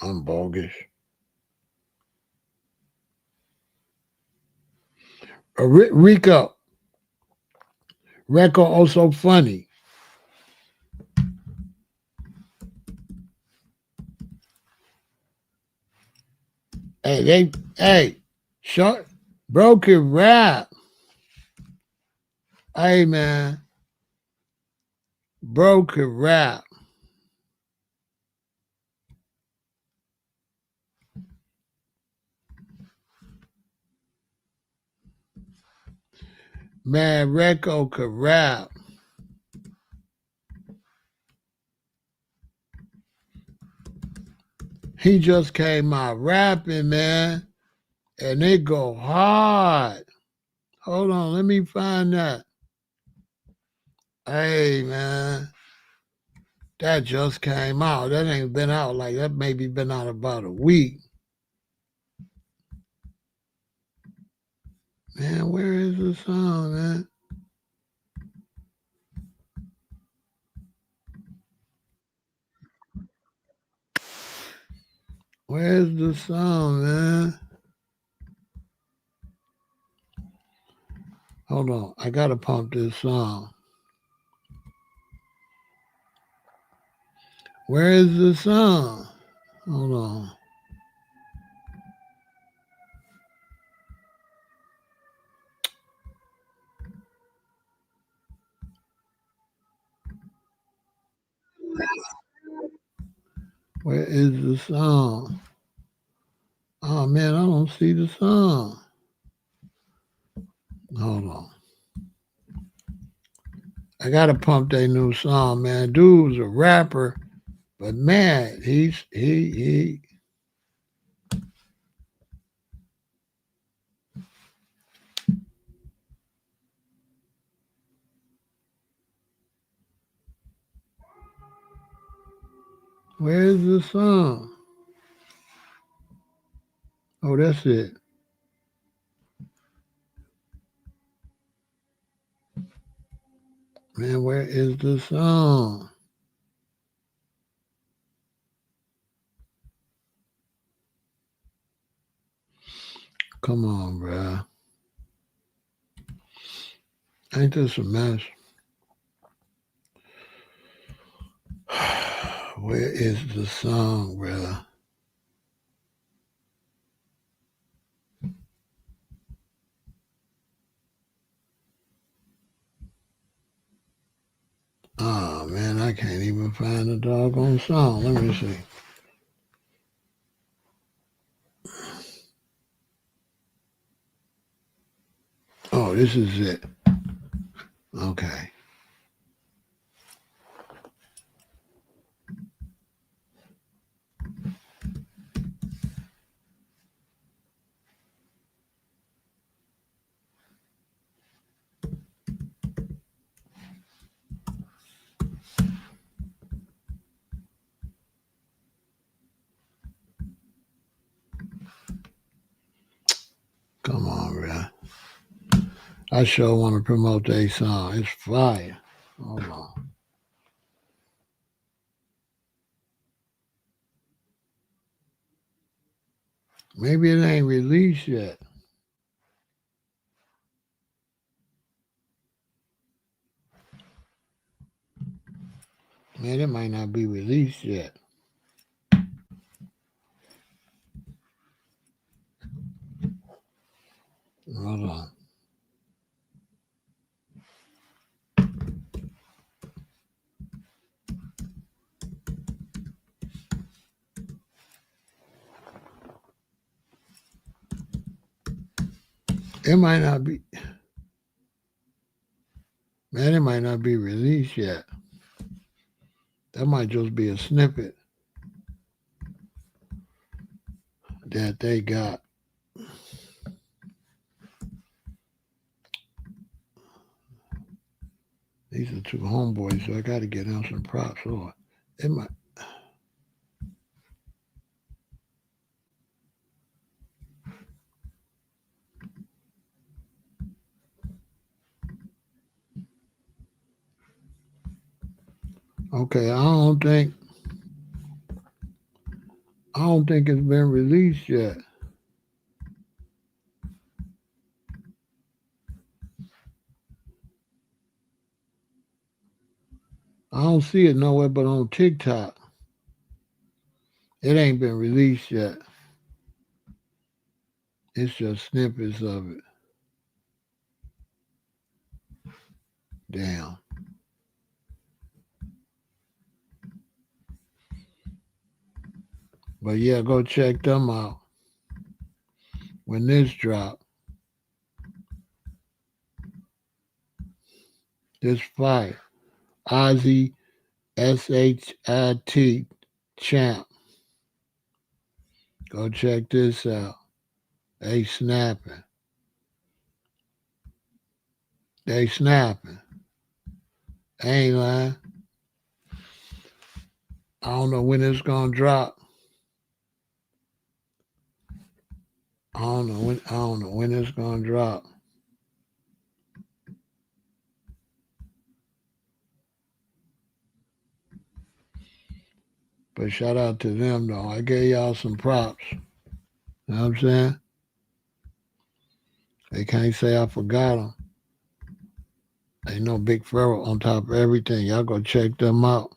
I'm bogus. Rico. Rico also funny. Hey, short, bro can rap. Hey, man, bro can rap. Man, Rico could rap. He just came out rapping, man, and it go hard. Hold on, let me find that. Hey, man, that just came out. That ain't been out like that. Maybe been out about a week. Man, where is the song, man? Where's the song, man? Hold on, I gotta pump this song. Where is the song? Hold on. Where is the song? Oh man, I don't see the song. Hold on. I gotta pump that new song, man. Dude's a rapper, but man, he. Where's the song? Oh, that's it. Man, where is the song? Come on, bruh. Ain't this a mess? Where is the song, bruh? Oh man, I can't even find the doggone song. Let me see. Oh, this is it. Okay. Come on, bruh. I sure want to promote that song. It's fire. Hold on. Maybe it ain't released yet. Man, it might not be released yet. Hold It might not be, man, it might not be released yet. That might just be a snippet that they got. These are two homeboys, so I got to get them some props. Lord, it might. Okay, I don't think it's been released yet. I don't see it nowhere but on TikTok. It ain't been released yet. It's just snippets of it. Damn. But yeah, go check them out when this drop. This fire. Ozzy SHIT Champ. Go check this out. They snapping. They snapping. I ain't lying. I don't know when it's gonna drop. I don't know when it's gonna drop. But shout out to them though. I gave y'all some props. You know what I'm saying? They can't say I forgot them. They know Big Pharaoh on top of everything. Y'all go check them out.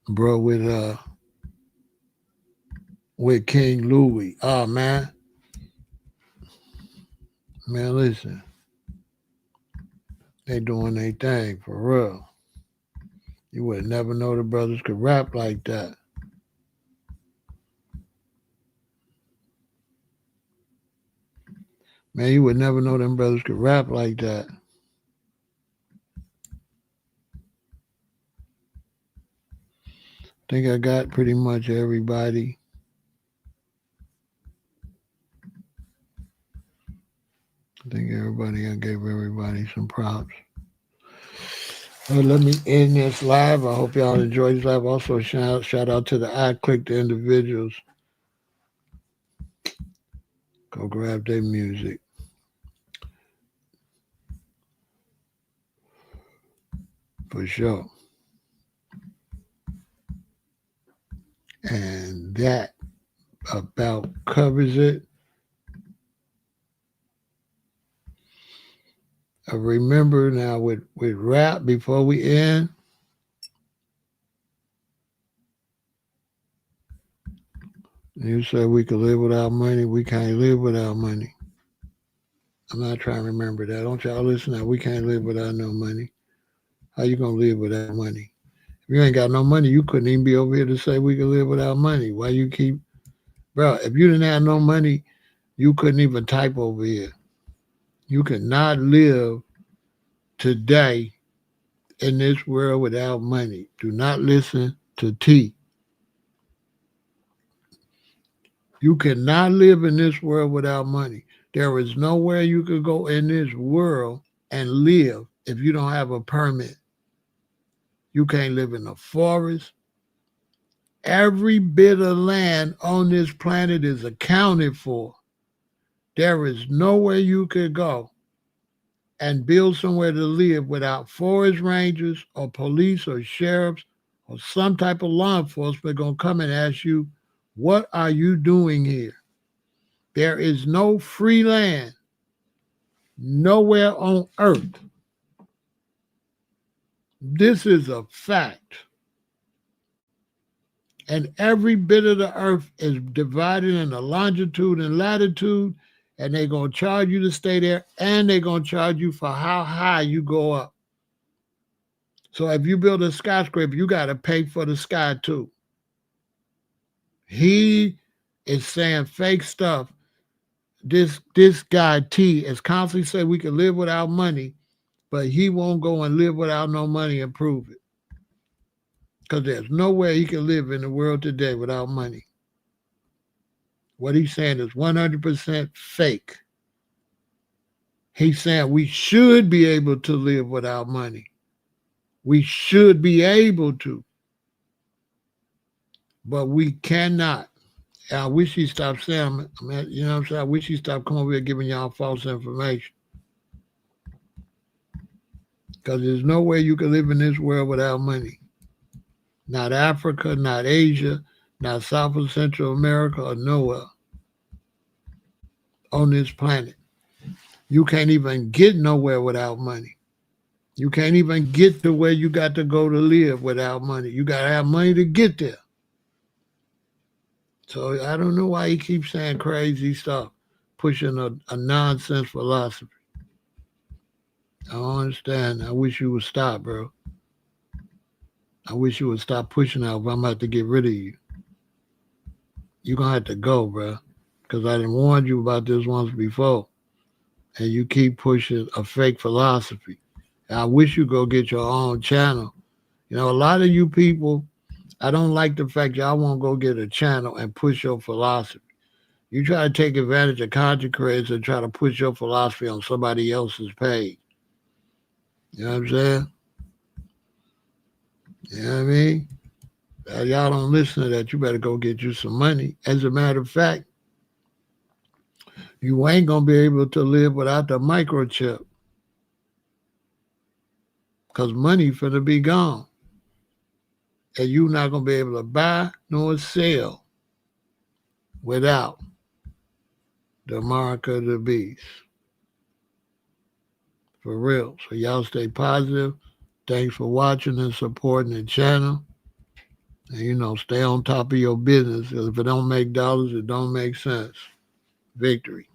Bro, with King Louis. Oh man. Man, listen. They doing their thing for real. You would never know the brothers could rap like that. Man, you would never know them brothers could rap like that. I think I got pretty much everybody. I think I gave everybody some props. Let me end this live. I hope y'all enjoyed this live. Also, shout out to the iClick, the individuals. Go grab their music. For sure. And that about covers it. Remember now with rap, before we end, you said we could live without money. We can't live without money. I'm not trying to remember that. Don't y'all listen now. We can't live without no money. How you gonna live without money? If you ain't got no money, you couldn't even be over here to say we can live without money. Why you keep, bro? If you didn't have no money, you couldn't even type over here. You could not live today in this world without money. Do not listen to T. You cannot live in this world without money. There is nowhere you could go in this world and live if you don't have a permit. You can't live in the forest. Every bit of land on this planet is accounted for. There is nowhere you could go and build somewhere to live without forest rangers or police or sheriffs or some type of law enforcement going to come and ask you, what are you doing here? There is no free land nowhere on earth. This is a fact. And every bit of the earth is divided into longitude and latitude, and they're going to charge you to stay there, and they're going to charge you for how high you go up. So if you build a skyscraper, you got to pay for the sky too. He is saying fake stuff. This guy T is constantly saying we can live without money, but he won't go and live without no money and prove it. Because there's no way he can live in the world today without money. What he's saying is 100% fake. He's saying we should be able to live without money. We should be able to, but we cannot. And I wish he stopped saying, you know what I'm saying? I wish he stopped coming over here giving y'all false information. Because there's no way you can live in this world without money. Not Africa, not Asia, not South or Central America, or nowhere on this planet. You can't even get nowhere without money. You can't even get to where you got to go to live without money. You got to have money to get there. So I don't know why he keeps saying crazy stuff, pushing a nonsense philosophy. I don't understand. I wish you would stop, bro. I wish you would stop pushing out if I'm about to get rid of you. You're going to have to go, bro, because I didn't warn you about this once before, and you keep pushing a fake philosophy. And I wish you go get your own channel. You know, a lot of you people, I don't like the fact y'all won't go get a channel and push your philosophy. You try to take advantage of content creators and try to push your philosophy on somebody else's page. You know what I'm saying? You know what I mean? Y'all don't listen to that. You better go get you some money. As a matter of fact, you ain't going to be able to live without the microchip. Because money finna be gone. And you're not going to be able to buy nor sell without the mark of the beast. For real. So y'all stay positive. Thanks for watching and supporting the channel. And, you know, stay on top of your business. Because if it don't make dollars, it don't make sense. Victory.